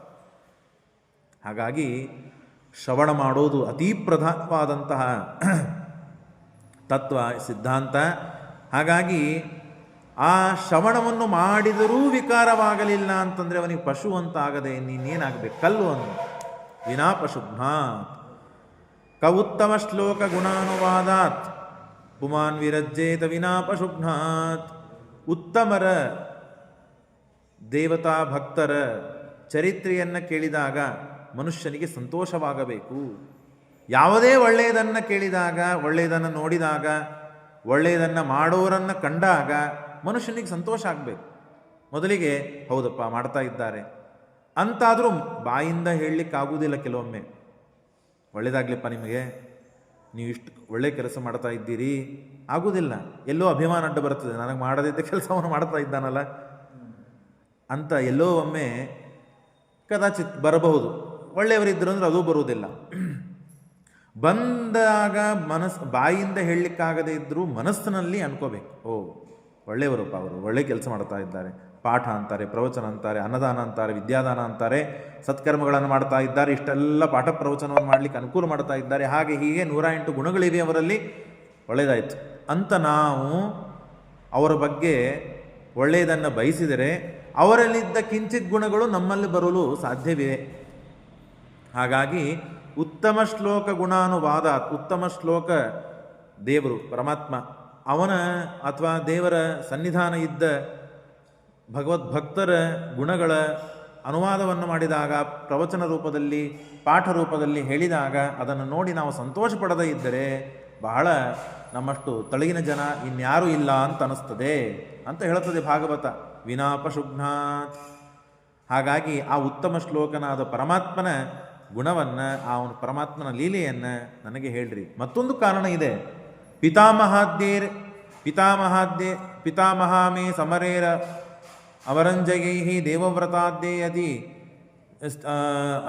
ಹಾಗಾಗಿ ಶ್ರವಣ ಮಾಡೋದು ಅತೀ ಪ್ರಧಾನವಾದಂತಹ ತತ್ವ ಸಿದ್ಧಾಂತ. ಹಾಗಾಗಿ ಆ ಶ್ರವಣವನ್ನು ಮಾಡಿದರೂ ವಿಕಾರವಾಗಲಿಲ್ಲ ಅಂತಂದರೆ ಅವನಿಗೆ ಪಶು ಅಂತ ಆಗದೆ ನೀನೇನಾಗಬೇಕು, ಕಲ್ಲು ಅನ್ನು ವಿನಾ ಪಶುಘ್ನ. ಕ ಉತ್ತಮ ಶ್ಲೋಕ ಗುಣಾನುವಾದಾತ್ ಪುಮಾನ್ ವಿರಜ್ಜೇತ ವಿನಾ ಪಶುಘ್ನಾತ್. ಉತ್ತಮರ ದೇವತಾ ಭಕ್ತರ ಚರಿತ್ರೆಯನ್ನು ಕೇಳಿದಾಗ ಮನುಷ್ಯನಿಗೆ ಸಂತೋಷವಾಗಬೇಕು. ಯಾವುದೇ ಒಳ್ಳೆಯದನ್ನು ಕೇಳಿದಾಗ, ಒಳ್ಳೆಯದನ್ನು ನೋಡಿದಾಗ, ಒಳ್ಳೆಯದನ್ನು ಮಾಡೋರನ್ನು ಕಂಡಾಗ ಮನುಷ್ಯನಿಗೆ ಸಂತೋಷ ಆಗಬೇಕು. ಮೊದಲಿಗೆ ಹೌದಪ್ಪ ಮಾಡ್ತಾ ಇದ್ದಾರೆ ಅಂತಾದರೂ ಬಾಯಿಂದ ಹೇಳಲಿಕ್ಕಾಗುವುದಿಲ್ಲ. ಕೆಲವೊಮ್ಮೆ ಒಳ್ಳೆಯದಾಗಲಿಪ್ಪ ನಿಮಗೆ, ನೀವು ಇಷ್ಟು ಒಳ್ಳೆ ಕೆಲಸ ಮಾಡ್ತಾ ಇದ್ದೀರಿ, ಆಗುವುದಿಲ್ಲ. ಎಲ್ಲೋ ಅಭಿಮಾನ ಅಡ್ಡ ಬರ್ತದೆ, ನನಗೆ ಮಾಡದಿದ್ದ ಕೆಲಸವನ್ನು ಮಾಡ್ತಾ ಇದ್ದಾನಲ್ಲ ಅಂತ ಎಲ್ಲೋ ಒಮ್ಮೆ ಕದಾಚಿತ್ ಬರಬಹುದು. ಒಳ್ಳೆಯವರಿದ್ದರು ಅಂದರೆ ಅದೂ ಬರುವುದಿಲ್ಲ. ಬಂದಾಗ ಬಾಯಿಂದ ಹೇಳಲಿಕ್ಕಾಗದೇ ಇದ್ದರೂ ಮನಸ್ಸಿನಲ್ಲಿ ಅನ್ಕೋಬೇಕು, ಓ ಒಳ್ಳೆಯವರಪ್ಪ, ಅವರು ಒಳ್ಳೆ ಕೆಲಸ ಮಾಡ್ತಾ ಇದ್ದಾರೆ, ಪಾಠ ಅಂತಾರೆ, ಪ್ರವಚನ ಅಂತಾರೆ, ಅನ್ನದಾನ ಅಂತಾರೆ, ವಿದ್ಯಾದಾನ ಅಂತಾರೆ, ಸತ್ಕರ್ಮಗಳನ್ನು ಮಾಡ್ತಾ ಇದ್ದಾರೆ, ಇಷ್ಟೆಲ್ಲ ಪಾಠ ಪ್ರವಚನವನ್ನು ಮಾಡಲಿಕ್ಕೆ ಅನುಕೂಲ ಮಾಡ್ತಾ ಇದ್ದಾರೆ, ಹಾಗೆ ಹೀಗೆ 108 ಗುಣಗಳಿವೆ ಅವರಲ್ಲಿ, ಒಳ್ಳೆಯದಾಯಿತು ಅಂತ ನಾವು ಅವರ ಬಗ್ಗೆ ಒಳ್ಳೆಯದನ್ನು ಬಯಸಿದರೆ ಅವರಲ್ಲಿದ್ದ ಕಿಂಚಿತ್ ಗುಣಗಳು ನಮ್ಮಲ್ಲಿ ಬರಲು ಸಾಧ್ಯವಿದೆ. ಹಾಗಾಗಿ ಉತ್ತಮ ಶ್ಲೋಕ ಗುಣಾನುವಾದ, ಉತ್ತಮ ಶ್ಲೋಕ ದೇವರು ಪರಮಾತ್ಮ, ಅವನ ಅಥವಾ ದೇವರ ಸನ್ನಿಧಾನ ಇದ್ದ ಭಗವದ್ಭಕ್ತರ ಗುಣಗಳ ಅನುವಾದವನ್ನು ಮಾಡಿದಾಗ, ಪ್ರವಚನ ರೂಪದಲ್ಲಿ, ಪಾಠ ರೂಪದಲ್ಲಿ ಹೇಳಿದಾಗ ಅದನ್ನು ನೋಡಿ ನಾವು ಸಂತೋಷ ಪಡದೇ ಇದ್ದರೆ ಬಹಳ ನಮ್ಮಷ್ಟು ತಳಗಿನ ಜನ ಇನ್ಯಾರೂ ಇಲ್ಲ ಅಂತ ಅನ್ನಿಸ್ತದೆ ಅಂತ ಹೇಳುತ್ತದೆ ಭಾಗವತ. ವಿನಾ ಪಶುಘ್ನಾತ್. ಹಾಗಾಗಿ ಆ ಉತ್ತಮ ಶ್ಲೋಕನಾದ ಪರಮಾತ್ಮನ ಗುಣವನ್ನು, ಆ ಪರಮಾತ್ಮನ ಲೀಲೆಯನ್ನು ನನಗೆ ಹೇಳ್ರಿ. ಮತ್ತೊಂದು ಕಾರಣ ಇದೆ. ಪಿತಾಮಹಾಮೇ ಸಮರೇರ ಅವರಂಜಗೈ ದೇವವ್ರತಾದ್ದೇ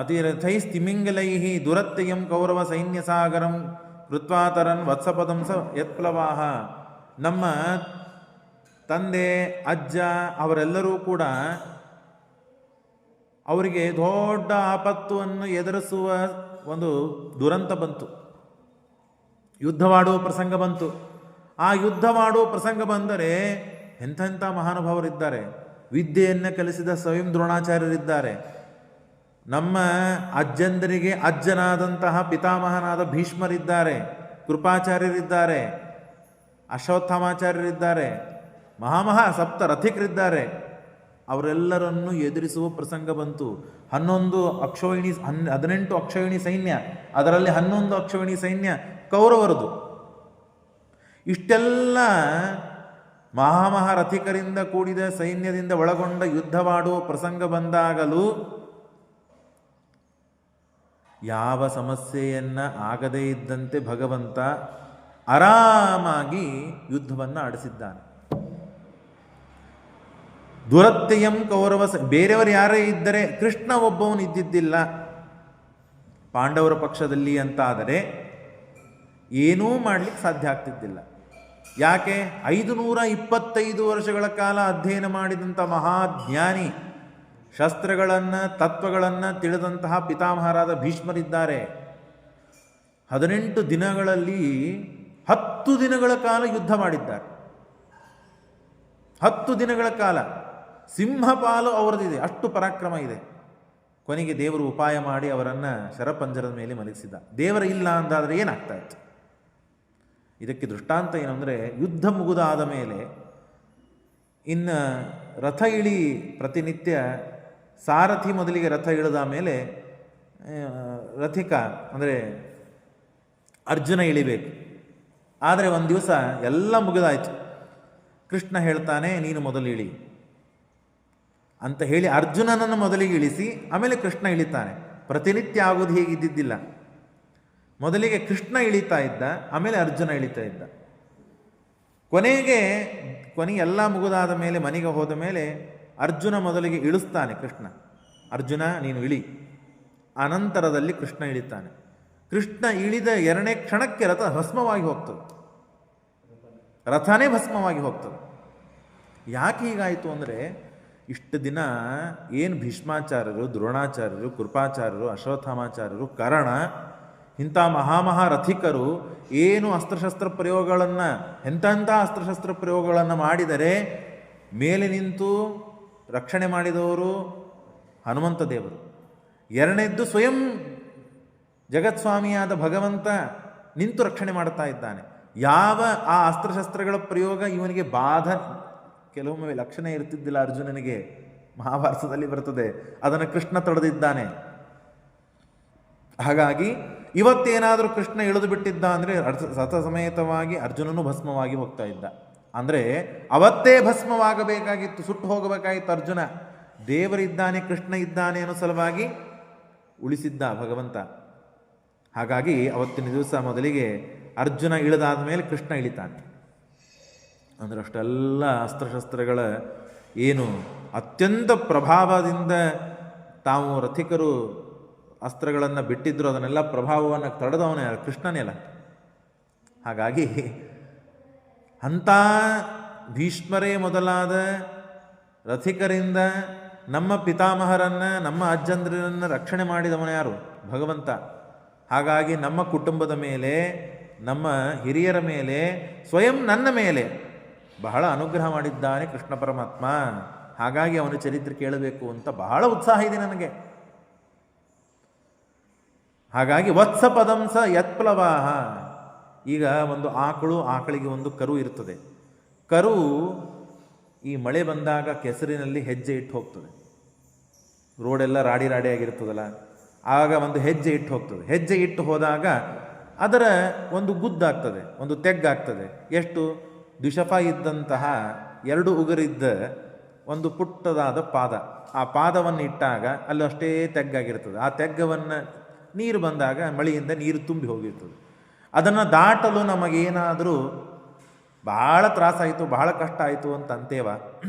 ಅತಿರಥೈಸ್ತಿಮಿಂಗಲೈ ದುರತ್ಯಯಂ ಕೌರವ ಸೈನ್ಯ ಸಾಗರಂ ಕೃತ್ವಾತರನ್ ವತ್ಸಪದಂ ಸ ಯತ್ಪ್ಲವಾಹ. ನಮ್ಮ ತಂದೆ, ಅಜ್ಜ ಅವರೆಲ್ಲರೂ ಕೂಡ ಅವರಿಗೆ ದೊಡ್ಡ ಆಪತ್ತನ್ನು ಎದುರಿಸುವ ಒಂದು ದುರಂತ ಬಂತು, ಯುದ್ಧವಾಡುವ ಪ್ರಸಂಗ ಬಂತು. ಆ ಯುದ್ಧವಾಡುವ ಪ್ರಸಂಗ ಬಂದರೆ ಎಂಥೆಂಥ ಮಹಾನುಭಾವರಿದ್ದಾರೆ. ವಿದ್ಯೆಯನ್ನು ಕಲಿಸಿದ ಸ್ವಯಂ ದ್ರೋಣಾಚಾರ್ಯರಿದ್ದಾರೆ. ನಮ್ಮ ಅಜ್ಜಂದರಿಗೆ ಅಜ್ಜನಾದಂತಹ ಪಿತಾಮಹನಾದ ಭೀಷ್ಮರಿದ್ದಾರೆ, ಕೃಪಾಚಾರ್ಯರಿದ್ದಾರೆ, ಅಶ್ವತ್ಥಾಮಾಚಾರ್ಯರಿದ್ದಾರೆ, ಸಪ್ತ ರಥಿಕರಿದ್ದಾರೆ. ಅವರೆಲ್ಲರನ್ನು ಎದುರಿಸುವ ಪ್ರಸಂಗ ಬಂತು. 18 ಅಕ್ಷೋಹಿಣಿ ಸೈನ್ಯ, ಅದರಲ್ಲಿ 11 ಅಕ್ಷೋಹಿಣಿ ಸೈನ್ಯ ಕೌರವರದು. ಇಷ್ಟೆಲ್ಲ ರಥಿಕರಿಂದ ಕೂಡಿದ ಸೈನ್ಯದಿಂದ ಒಳಗೊಂಡ ಯುದ್ಧವಾಡುವ ಪ್ರಸಂಗ ಬಂದಾಗಲೂ ಯಾವ ಸಮಸ್ಯೆಯನ್ನು ಆಗದೇ ಇದ್ದಂತೆ ಭಗವಂತ ಆರಾಮಾಗಿ ಯುದ್ಧವನ್ನು ಆಡಿಸಿದ್ದಾನೆ. ದುರತ್ಯಯಂ ಕೌರವ, ಬೇರೆಯವರು ಯಾರೇ ಇದ್ದರೆ, ಕೃಷ್ಣ ಒಬ್ಬವನು ಇದ್ದಿದ್ದಿಲ್ಲ ಪಾಂಡವರ ಪಕ್ಷದಲ್ಲಿ ಅಂತಾದರೆ ಏನೂ ಮಾಡಲಿಕ್ಕೆ ಸಾಧ್ಯ ಆಗ್ತಿದ್ದಿಲ್ಲ. ಯಾಕೆ? 525 ವರ್ಷಗಳ ಕಾಲ ಅಧ್ಯಯನ ಮಾಡಿದಂಥ ಮಹಾಜ್ಞಾನಿ, ಶಸ್ತ್ರಗಳನ್ನು, ತತ್ವಗಳನ್ನು ತಿಳಿದಂತಹ ಪಿತಾಮಹರಾದ ಭೀಷ್ಮರಿದ್ದಾರೆ. 18 ದಿನಗಳಲ್ಲಿ 10 ದಿನಗಳ ಕಾಲ ಯುದ್ಧ ಮಾಡಿದ್ದಾರೆ. 10 ದಿನಗಳ ಕಾಲ ಸಿಂಹಪಾಲು ಅವರದಿದೆ, ಅಷ್ಟು ಪರಾಕ್ರಮ ಇದೆ. ಕೊನೆಗೆ ದೇವರು ಉಪಾಯ ಮಾಡಿ ಅವರನ್ನು ಶರಪಂಜರದ ಮೇಲೆ ಮಲಗಿಸಿದ. ದೇವರ ಇಲ್ಲ ಅಂತಾದರೆ ಏನಾಗ್ತಾ ಇತ್ತು? ಇದಕ್ಕೆ ದೃಷ್ಟಾಂತ ಏನು ಅಂದರೆ, ಯುದ್ಧ ಮುಗಿದಾದ ಮೇಲೆ ಇನ್ನು ರಥ ಇಳಿ ಪ್ರತಿನಿತ್ಯ ಸಾರಥಿ ಮೊದಲಿಗೆ ರಥ ಇಳಿದ ಮೇಲೆ ರಥಿಕ ಅಂದರೆ ಅರ್ಜುನ ಇಳಿಬೇಕು. ಆದರೆ ಒಂದು ದಿವಸ ಎಲ್ಲ ಮುಗಿದಾಯಿತು, ಕೃಷ್ಣ ಹೇಳ್ತಾನೆ ನೀನು ಮೊದಲು ಇಳಿ ಅಂತ ಹೇಳಿ ಅರ್ಜುನನನ್ನು ಮೊದಲಿಗೆ ಇಳಿಸಿ ಆಮೇಲೆ ಕೃಷ್ಣ ಇಳಿತಾನೆ. ಪ್ರತಿನಿತ್ಯ ಆಗೋದು ಹೀಗಿದ್ದಿದ್ದಿಲ್ಲ. ಮೊದಲಿಗೆ ಕೃಷ್ಣ ಇಳಿತಾ ಇದ್ದ, ಆಮೇಲೆ ಅರ್ಜುನ ಇಳಿತಾ ಇದ್ದ. ಕೊನೆಗೆ ಎಲ್ಲ ಮುಗಿದಾದ ಮೇಲೆ ಮನೆಗೆ ಹೋದ ಮೇಲೆ ಅರ್ಜುನ ಮೊದಲಿಗೆ ಇಳಿಸ್ತಾನೆ ಕೃಷ್ಣ, ಅರ್ಜುನ ನೀನು ಇಳಿ. ಅನಂತರದಲ್ಲಿ ಕೃಷ್ಣ ಇಳಿತಾನೆ. ಕೃಷ್ಣ ಇಳಿದ 2ನೇ ಕ್ಷಣಕ್ಕೆ ರಥ ಭಸ್ಮವಾಗಿ ಹೋಗ್ತದೆ. ರಥನೇ ಭಸ್ಮವಾಗಿ ಹೋಗ್ತದೆ. ಯಾಕೆ ಹೀಗಾಯಿತು ಅಂದರೆ, ಇಷ್ಟು ದಿನ ಏನು ಭೀಷ್ಮಾಚಾರ್ಯರು, ದ್ರೋಣಾಚಾರ್ಯರು, ಕೃಪಾಚಾರ್ಯರು, ಅಶ್ವತ್ಥಾಮಾಚಾರ್ಯರು, ಕರ್ಣ ಇಂಥ ರಥಿಕರು ಏನು ಅಸ್ತ್ರಶಸ್ತ್ರ ಪ್ರಯೋಗಗಳನ್ನು, ಎಂತೆಂಥ ಅಸ್ತ್ರಶಸ್ತ್ರ ಪ್ರಯೋಗಗಳನ್ನು ಮಾಡಿದರೆ ಮೇಲೆ ನಿಂತು ರಕ್ಷಣೆ ಮಾಡಿದವರು ಹನುಮಂತ ದೇವರು. ಎರಡನೇದ್ದು ಸ್ವಯಂ ಜಗತ್ಸ್ವಾಮಿಯಾದ ಭಗವಂತ ನಿಂತು ರಕ್ಷಣೆ ಮಾಡ್ತಾ ಇದ್ದಾನೆ. ಯಾವ ಆ ಅಸ್ತ್ರಶಸ್ತ್ರಗಳ ಪ್ರಯೋಗ ಇವನಿಗೆ ಬಾಧ, ಕೆಲವೊಮ್ಮೆ ಲಕ್ಷಣ ಇರ್ತಿದ್ದಿಲ್ಲ ಅರ್ಜುನನಿಗೆ, ಮಹಾಭಾರತದಲ್ಲಿ ಬರ್ತದೆ, ಅದನ್ನು ಕೃಷ್ಣ ತಡೆದಿದ್ದಾನೆ. ಹಾಗಾಗಿ ಇವತ್ತೇನಾದರೂ ಕೃಷ್ಣ ಇಳಿದು ಬಿಟ್ಟಿದ್ದ ಅಂದರೆ ರಥ ಸಮೇತವಾಗಿ ಅರ್ಜುನನು ಭಸ್ಮವಾಗಿ ಹೋಗ್ತಾ ಇದ್ದ. ಅಂದರೆ ಅವತ್ತೇ ಭಸ್ಮವಾಗಬೇಕಾಗಿತ್ತು, ಸುಟ್ಟು ಹೋಗಬೇಕಾಗಿತ್ತು ಅರ್ಜುನ. ದೇವರಿದ್ದಾನೆ, ಕೃಷ್ಣ ಇದ್ದಾನೆ ಅನ್ನೋ ಸಲುವಾಗಿ ಉಳಿಸಿದ್ದ ಭಗವಂತ. ಹಾಗಾಗಿ ಅವತ್ತಿನ ದಿವಸ ಮೊದಲಿಗೆ ಅರ್ಜುನ ಇಳಿದಾದ ಮೇಲೆ ಕೃಷ್ಣ ಇಳಿತಾನೆ. ಅಂದರೆ ಅಷ್ಟೆಲ್ಲ ಅಸ್ತ್ರಶಸ್ತ್ರಗಳ ಏನು ಅತ್ಯಂತ ಪ್ರಭಾವದಿಂದ ತಾವು ರಥಿಕರು ಅಸ್ತ್ರಗಳನ್ನು ಬಿಟ್ಟಿದ್ರು, ಅದನ್ನೆಲ್ಲ ಪ್ರಭಾವವನ್ನು ತಡೆದವನೇ ಕೃಷ್ಣನೇ ಅಲ್ಲ. ಹಾಗಾಗಿ ಅಂಥ ಭೀಷ್ಮರೇ ಮೊದಲಾದ ರಥಿಕರಿಂದ ನಮ್ಮ ಪಿತಾಮಹರನ್ನು, ನಮ್ಮ ಅಜ್ಜಂದ್ರರನ್ನು ರಕ್ಷಣೆ ಮಾಡಿದವನು ಯಾರು? ಭಗವಂತ. ಹಾಗಾಗಿ ನಮ್ಮ ಕುಟುಂಬದ ಮೇಲೆ, ನಮ್ಮ ಹಿರಿಯರ ಮೇಲೆ, ಸ್ವಯಂ ನನ್ನ ಮೇಲೆ ಬಹಳ ಅನುಗ್ರಹ ಮಾಡಿದ್ದಾನೆ ಕೃಷ್ಣ ಪರಮಾತ್ಮ. ಹಾಗಾಗಿ ಅವನ ಚರಿತ್ರೆ ಕೇಳಬೇಕು ಅಂತ ಬಹಳ ಉತ್ಸಾಹ ಇದೆ ನನಗೆ. ಹಾಗಾಗಿ ವತ್ಸ ಪದಂಸ ಯತ್ಪ್ಲವಾಹ. ಈಗ ಒಂದು ಆಕಳಿಗೆ ಒಂದು ಕರು ಇರ್ತದೆ. ಕರು ಈ ಮಳೆ ಬಂದಾಗ ಕೆಸರಿನಲ್ಲಿ ಹೆಜ್ಜೆ ಇಟ್ಟು ಹೋಗ್ತದೆ. ರೋಡೆಲ್ಲ ರಾಡಿ ಆಗಿರ್ತದಲ್ಲ, ಆಗ ಒಂದು ಹೆಜ್ಜೆ ಇಟ್ಟು ಹೋಗ್ತದೆ. ಹೆಜ್ಜೆ ಇಟ್ಟು ಹೋದಾಗ ಅದರ ಒಂದು ಗುದ್ದಾಗ್ತದೆ, ಒಂದು ತೆಗ್ಗಾಗ್ತದೆ. ಎಷ್ಟು ದ್ವಿಷಫ ಇದ್ದಂತಹ 2 ಉಗುರಿದ್ದ ಒಂದು ಪುಟ್ಟದಾದ ಪಾದ. ಆ ಪಾದವನ್ನು ಇಟ್ಟಾಗ ಅಲ್ಲಿ ಅಷ್ಟೇ ತೆಗ್ಗಾಗಿರ್ತದೆ. ಆ ತೆಗ್ಗವನ್ನು ನೀರು ಬಂದಾಗ ಮಳೆಯಿಂದ ನೀರು ತುಂಬಿ ಹೋಗಿರ್ತದೆ. ಅದನ್ನು ದಾಟಲು ನಮಗೇನಾದರೂ ಭಾಳ ತ್ರಾಸಾಯಿತು, ಬಹಳ ಕಷ್ಟ ಆಯಿತು ಅಂತ ಅಂತೇವ?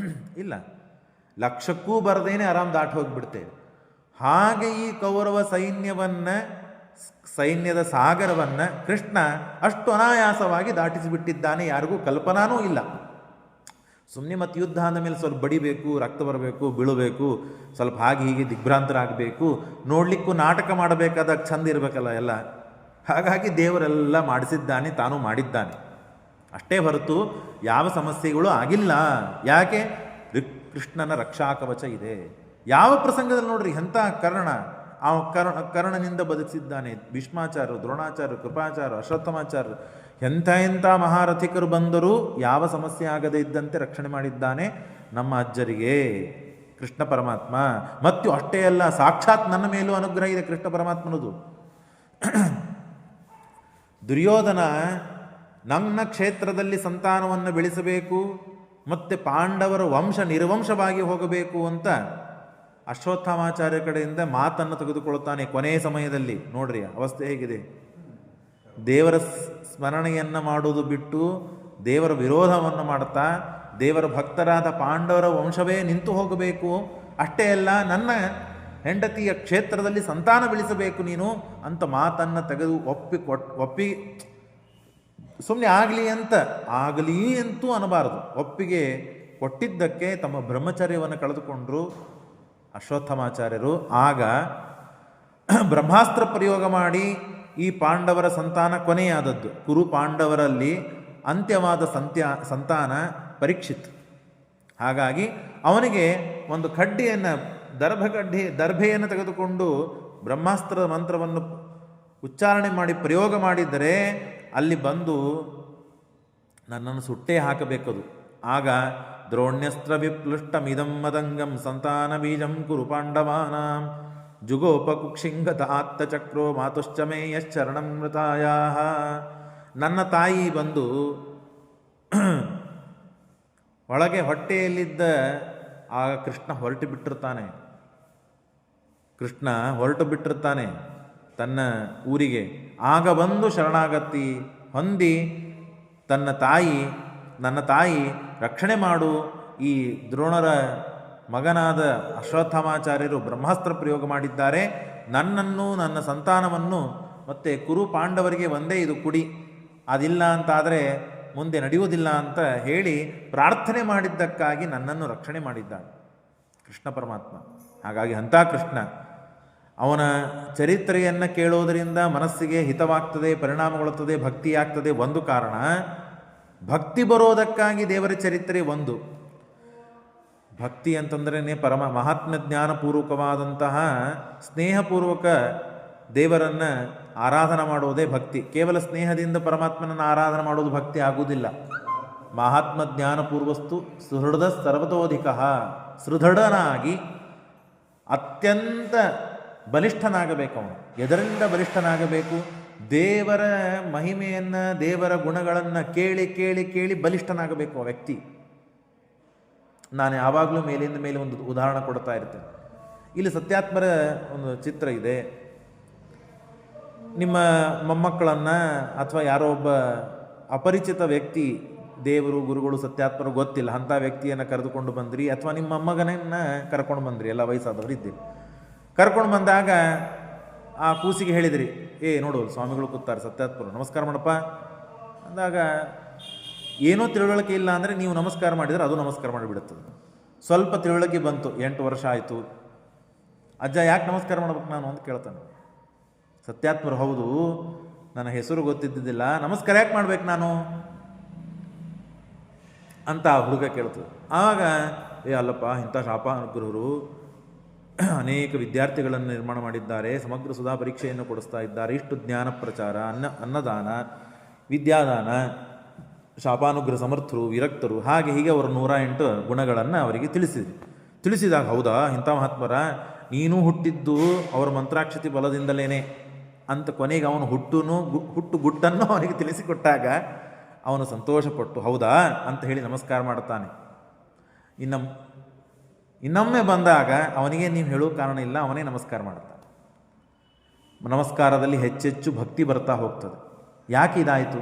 ಇಲ್ಲ, ಲಕ್ಷಕ್ಕೂ ಬರದೇನೆ ಆರಾಮ್ ದಾಟಿ ಹೋಗಿಬಿಡ್ತೇವೆ. ಹಾಗೆ ಈ ಕೌರವ ಸೈನ್ಯದ ಸಾಗರವನ್ನು ಕೃಷ್ಣ ಅಷ್ಟು ಅನಾಯಾಸವಾಗಿ ದಾಟಿಸಿಬಿಟ್ಟಿದ್ದಾನೆ. ಯಾರಿಗೂ ಕಲ್ಪನಾನೂ ಇಲ್ಲ. ಸುಮ್ಮನೆ ಮತ್ತು ಯುದ್ಧ ಅಂದ ಮೇಲೆ ಸ್ವಲ್ಪ ಬಡಿಬೇಕು, ರಕ್ತ ಬರಬೇಕು, ಬೀಳಬೇಕು, ಸ್ವಲ್ಪ ಹಾಗೆ ಹೀಗೆ ದಿಗ್ಭ್ರಾಂತರಾಗಬೇಕು, ನೋಡಲಿಕ್ಕೂ ನಾಟಕ ಮಾಡಬೇಕಾದಾಗ ಚಂದ ಇರಬೇಕಲ್ಲ ಎಲ್ಲ. ಹಾಗಾಗಿ ದೇವರೆಲ್ಲ ಮಾಡಿಸಿದ್ದಾನೆ, ತಾನು ಮಾಡಿದ್ದಾನೆ. ಅಷ್ಟೇ ಹೊರತು ಯಾವ ಸಮಸ್ಯೆಗಳು ಆಗಿಲ್ಲ. ಯಾಕೆ? ಕೃಷ್ಣನ ರಕ್ಷಾ ಕವಚ ಇದೆ. ಯಾವ ಪ್ರಸಂಗದಲ್ಲಿ ನೋಡ್ರಿ, ಎಂಥ ಆ ಕರ್ಣನಿಂದ ಬದುಕಿಸಿದ್ದಾನೆ. ಭೀಷ್ಮಾಚಾರ್ಯರು, ದ್ರೋಣಾಚಾರ್ಯರು, ಕೃಪಾಚಾರ್ಯರು, ಅಶ್ವತ್ಥಾಮಾಚಾರ್ಯರು, ಎಂಥ ಮಹಾರಥಿಕರು ಬಂದರೂ ಯಾವ ಸಮಸ್ಯೆ ಆಗದೇ ಇದ್ದಂತೆ ರಕ್ಷಣೆ ಮಾಡಿದ್ದಾನೆ ನಮ್ಮ ಅಜ್ಜರಿಗೆ ಕೃಷ್ಣ ಪರಮಾತ್ಮ. ಮತ್ತು ಅಷ್ಟೇ ಅಲ್ಲ, ಸಾಕ್ಷಾತ್ ನನ್ನ ಮೇಲೂ ಅನುಗ್ರಹ ಇದೆ ಕೃಷ್ಣ ಪರಮಾತ್ಮನದು. ದುರ್ಯೋಧನ ನನ್ನ ಕ್ಷೇತ್ರದಲ್ಲಿ ಸಂತಾನವನ್ನು ಬೆಳೆಸಬೇಕು, ಮತ್ತು ಪಾಂಡವರ ವಂಶ ನಿರ್ವಂಶವಾಗಿ ಹೋಗಬೇಕು ಅಂತ ಅಶ್ವತ್ಥಾಮಾಚಾರ್ಯ ಕಡೆಯಿಂದ ಮಾತನ್ನು ತೆಗೆದುಕೊಳ್ಳುತ್ತಾನೆ ಕೊನೆಯ ಸಮಯದಲ್ಲಿ. ನೋಡ್ರಿ ಅವಸ್ಥೆ ಹೇಗಿದೆ. ದೇವರ ಸ್ಮರಣೆಯನ್ನು ಮಾಡುವುದು ಬಿಟ್ಟು ದೇವರ ವಿರೋಧವನ್ನು ಮಾಡ್ತಾ ದೇವರ ಭಕ್ತರಾದ ಪಾಂಡವರ ವಂಶವೇ ನಿಂತು ಹೋಗಬೇಕು, ಅಷ್ಟೇ ಅಲ್ಲ ನನ್ನ ಹೆಂಡತಿಯ ಕ್ಷೇತ್ರದಲ್ಲಿ ಸಂತಾನ ಬೆಳೆಸಬೇಕು ನೀನು ಅಂತ ಮಾತನ್ನು ತೆಗೆದು ಒಪ್ಪಿ ಸುಮ್ಮನೆ ಆಗಲಿ ಅಂತೂ ಅನ್ನಬಾರದು. ಒಪ್ಪಿಗೆ ಕೊಟ್ಟಿದ್ದಕ್ಕೆ ತಮ್ಮ ಬ್ರಹ್ಮಚರ್ಯವನ್ನು ಕಳೆದುಕೊಂಡರು ಅಶ್ವತ್ಥಾಮಾಚಾರ್ಯರು. ಆಗ ಬ್ರಹ್ಮಾಸ್ತ್ರ ಪ್ರಯೋಗ ಮಾಡಿ ಈ ಪಾಂಡವರ ಸಂತಾನ ಕೊನೆಯಾದದ್ದು. ಕುರು ಪಾಂಡವರಲ್ಲಿ ಅಂತ್ಯವಾದ ಸಂತಾನ ಪರೀಕ್ಷಿತ್. ಹಾಗಾಗಿ ಅವನಿಗೆ ಒಂದು ಕಡ್ಡಿಯನ್ನು, ದರ್ಭೆಯನ್ನು ತೆಗೆದುಕೊಂಡು ಬ್ರಹ್ಮಾಸ್ತ್ರದ ಮಂತ್ರವನ್ನು ಉಚ್ಚಾರಣೆ ಮಾಡಿ ಪ್ರಯೋಗ ಮಾಡಿದರೆ ಅಲ್ಲಿ ಬಂದು ನನ್ನನ್ನು ಸುಟ್ಟೇ ಹಾಕಬೇಕದು. ಆಗ ದ್ರೋಣ್ಯಸ್ತ್ರ ವಿಪ್ಲುಷ್ಟಮಿದಂ ಮದಂಗಂ ಸಂತಾನ ಬೀಜಂ ಕುರು ಪಾಂಡವಾನಾಂ ಜುಗೋಪಕುಕ್ಷಿಂಗತ ಆತ್ತಚಕ್ರೋ ಮಾತುಶ್ಚಮೇ ಯಶ್ಚರಣಂ ಮೃತಾಯಾಹ. ನನ್ನ ತಾಯಿ ಬಂದು ಒಳಗೆ ಹೊಟ್ಟೆಯಲ್ಲಿದ್ದ ಆಗ ಕೃಷ್ಣ ಹೊರಟು ಬಿಟ್ಟಿರ್ತಾನೆ ತನ್ನ ಊರಿಗೆ. ಆಗ ಬಂದು ಶರಣಾಗತಿ ಹೊಂದಿ ನನ್ನ ತಾಯಿ ರಕ್ಷಣೆ ಮಾಡು, ಈ ದ್ರೋಣರ ಮಗನಾದ ಅಶ್ವತ್ಥಾಮಾಚಾರ್ಯರು ಬ್ರಹ್ಮಾಸ್ತ್ರ ಪ್ರಯೋಗ ಮಾಡಿದ್ದಾರೆ, ನನ್ನನ್ನು ನನ್ನ ಸಂತಾನವನ್ನು ಮತ್ತು ಕುರು ಪಾಂಡವರಿಗೆ ಒಂದೇ ಇದು ಕುಡಿ, ಅದಿಲ್ಲ ಅಂತಾದರೆ ಮುಂದೆ ನಡೆಯುವುದಿಲ್ಲ ಅಂತ ಹೇಳಿ ಪ್ರಾರ್ಥನೆ ಮಾಡಿದ್ದಕ್ಕಾಗಿ ನನ್ನನ್ನು ರಕ್ಷಣೆ ಮಾಡಿದ್ದಾನೆ ಕೃಷ್ಣ ಪರಮಾತ್ಮ. ಹಾಗಾಗಿ ಅಂಥ ಕೃಷ್ಣ, ಅವನ ಚರಿತ್ರೆಯನ್ನು ಕೇಳೋದರಿಂದ ಮನಸ್ಸಿಗೆ ಹಿತವಾಗ್ತದೆ, ಪರಿಣಾಮಗೊಳ್ಳುತ್ತದೆ, ಭಕ್ತಿ ಆಗ್ತದೆ. ಒಂದು ಕಾರಣ, ಭಕ್ತಿ ಬರೋದಕ್ಕಾಗಿ ದೇವರ ಚರಿತ್ರೆ ಒಂದು. ಭಕ್ತಿ ಅಂತಂದ್ರೇ ಮಹಾತ್ಮ ಜ್ಞಾನಪೂರ್ವಕವಾದಂತಹ ಸ್ನೇಹಪೂರ್ವಕ ದೇವರನ್ನು ಆರಾಧನೆ ಮಾಡುವುದೇ ಭಕ್ತಿ. ಕೇವಲ ಸ್ನೇಹದಿಂದ ಪರಮಾತ್ಮನನ್ನು ಆರಾಧನೆ ಮಾಡೋದು ಭಕ್ತಿ ಆಗುವುದಿಲ್ಲ. ಮಹಾತ್ಮ ಜ್ಞಾನಪೂರ್ವಸ್ತು ಸುಹೃದ ಸರ್ವತೋಧಿಕ, ಸುದೃಢನಾಗಿ ಅತ್ಯಂತ ಬಲಿಷ್ಠನಾಗಬೇಕು. ಅವನು ಎದರಿಂದ ಬಲಿಷ್ಠನಾಗಬೇಕು? ದೇವರ ಮಹಿಮೆಯನ್ನು, ದೇವರ ಗುಣಗಳನ್ನು ಕೇಳಿ ಕೇಳಿ ಕೇಳಿ ಬಲಿಷ್ಠನಾಗಬೇಕು ಆ ವ್ಯಕ್ತಿ. ನಾನು ಯಾವಾಗಲೂ ಮೇಲಿಂದ ಮೇಲೆ ಒಂದು ಉದಾಹರಣೆ ಕೊಡ್ತಾ ಇರ್ತೇನೆ. ಇಲ್ಲಿ ಸತ್ಯಾತ್ಮರ ಒಂದು ಚಿತ್ರ ಇದೆ. ನಿಮ್ಮ ಮೊಮ್ಮಕ್ಕಳನ್ನು ಅಥವಾ ಯಾರೋ ಒಬ್ಬ ಅಪರಿಚಿತ ವ್ಯಕ್ತಿ, ದೇವರು ಗುರುಗಳು ಸತ್ಯಾತ್ಮರು ಗೊತ್ತಿಲ್ಲ, ಅಂಥ ವ್ಯಕ್ತಿಯನ್ನು ಕರೆದುಕೊಂಡು ಬಂದ್ರಿ, ಅಥವಾ ನಿಮ್ಮ ಮೊಮ್ಮಗನನ್ನು ಕರ್ಕೊಂಡು ಬಂದ್ರಿ, ಎಲ್ಲ ವಯಸ್ಸಾದವರು ಇದ್ದೀರಿ. ಕರ್ಕೊಂಡು ಬಂದಾಗ ಆ ಕೂಸಿಗೆ ಹೇಳಿದಿರಿ, ನೋಡು ಸ್ವಾಮಿಗಳು ಕೂತಾರೆ ಸತ್ಯಾತ್ಮರು, ನಮಸ್ಕಾರ ಮಾಡಪ್ಪ ಅಂದಾಗ ಏನೋ ತಿಳುವಳಿಕೆ ಇಲ್ಲ ಅಂದರೆ ನೀವು ನಮಸ್ಕಾರ ಮಾಡಿದರೆ ಅದು ನಮಸ್ಕಾರ ಮಾಡಿಬಿಡುತ್ತದೆ. ಸ್ವಲ್ಪ ತಿಳುವಳಿಕೆ ಬಂತು, 8 ವರ್ಷ ಆಯಿತು, ಅಜ್ಜ ಯಾಕೆ ನಮಸ್ಕಾರ ಮಾಡ್ಬೇಕು ನಾನು ಅಂತ ಕೇಳ್ತಾನೆ. ಸತ್ಯಾತ್ಮರು, ಹೌದು ನನ್ನ ಹೆಸರು ಗೊತ್ತಿದ್ದಿದ್ದಿಲ್ಲ, ನಮಸ್ಕಾರ ಯಾಕೆ ಮಾಡ್ಬೇಕು ನಾನು ಅಂತ ಆ ಹುಡುಗ ಕೇಳ್ತದೆ. ಆವಾಗ ಅಲ್ಲಪ್ಪ, ಇಂಥ ಶಾಪಾನುಗ್ರಹರು ಅನೇಕ ವಿದ್ಯಾರ್ಥಿಗಳನ್ನು ನಿರ್ಮಾಣ ಮಾಡಿದ್ದಾರೆ, ಸಮಗ್ರ ಸುಧಾ ಪರೀಕ್ಷೆಯನ್ನು ಕೊಡಿಸ್ತಾ ಇದ್ದಾರೆ, ಇಷ್ಟು ಜ್ಞಾನ ಪ್ರಚಾರ, ಅನ್ನದಾನ, ವಿದ್ಯಾದಾನ, ಶಾಪಾನುಗ್ರಹ ಸಮರ್ಥರು, ವಿರಕ್ತರು, ಹಾಗೆ ಹೀಗೆ ಅವರು 108 ಗುಣಗಳನ್ನು ಅವರಿಗೆ ತಿಳಿಸಿದಾಗ, ಹೌದಾ ಇಂಥ ಮಹಾತ್ಮರ, ನೀನು ಹುಟ್ಟಿದ್ದು ಅವರ ಮಂತ್ರಾಕ್ಷತಿ ಬಲದಿಂದಲೇ ಅಂತ ಕೊನೆಗೆ ಅವನು ಹುಟ್ಟು ಗುಟ್ಟನ್ನು ಅವನಿಗೆ ತಿಳಿಸಿಕೊಟ್ಟಾಗ ಅವನು ಸಂತೋಷಪಟ್ಟು ಹೌದಾ ಅಂತ ಹೇಳಿ ನಮಸ್ಕಾರ ಮಾಡ್ತಾನೆ. ಇನ್ನೊಮ್ಮೆ ಬಂದಾಗ ಅವನಿಗೆ ನೀವು ಹೇಳೋ ಕಾರಣ ಇಲ್ಲ, ಅವನೇ ನಮಸ್ಕಾರ ಮಾಡ್ತಾನೆ. ನಮಸ್ಕಾರದಲ್ಲಿ ಹೆಚ್ಚೆಚ್ಚು ಭಕ್ತಿ ಬರ್ತಾ ಹೋಗ್ತದೆ. ಯಾಕೆ ಇದಾಯಿತು?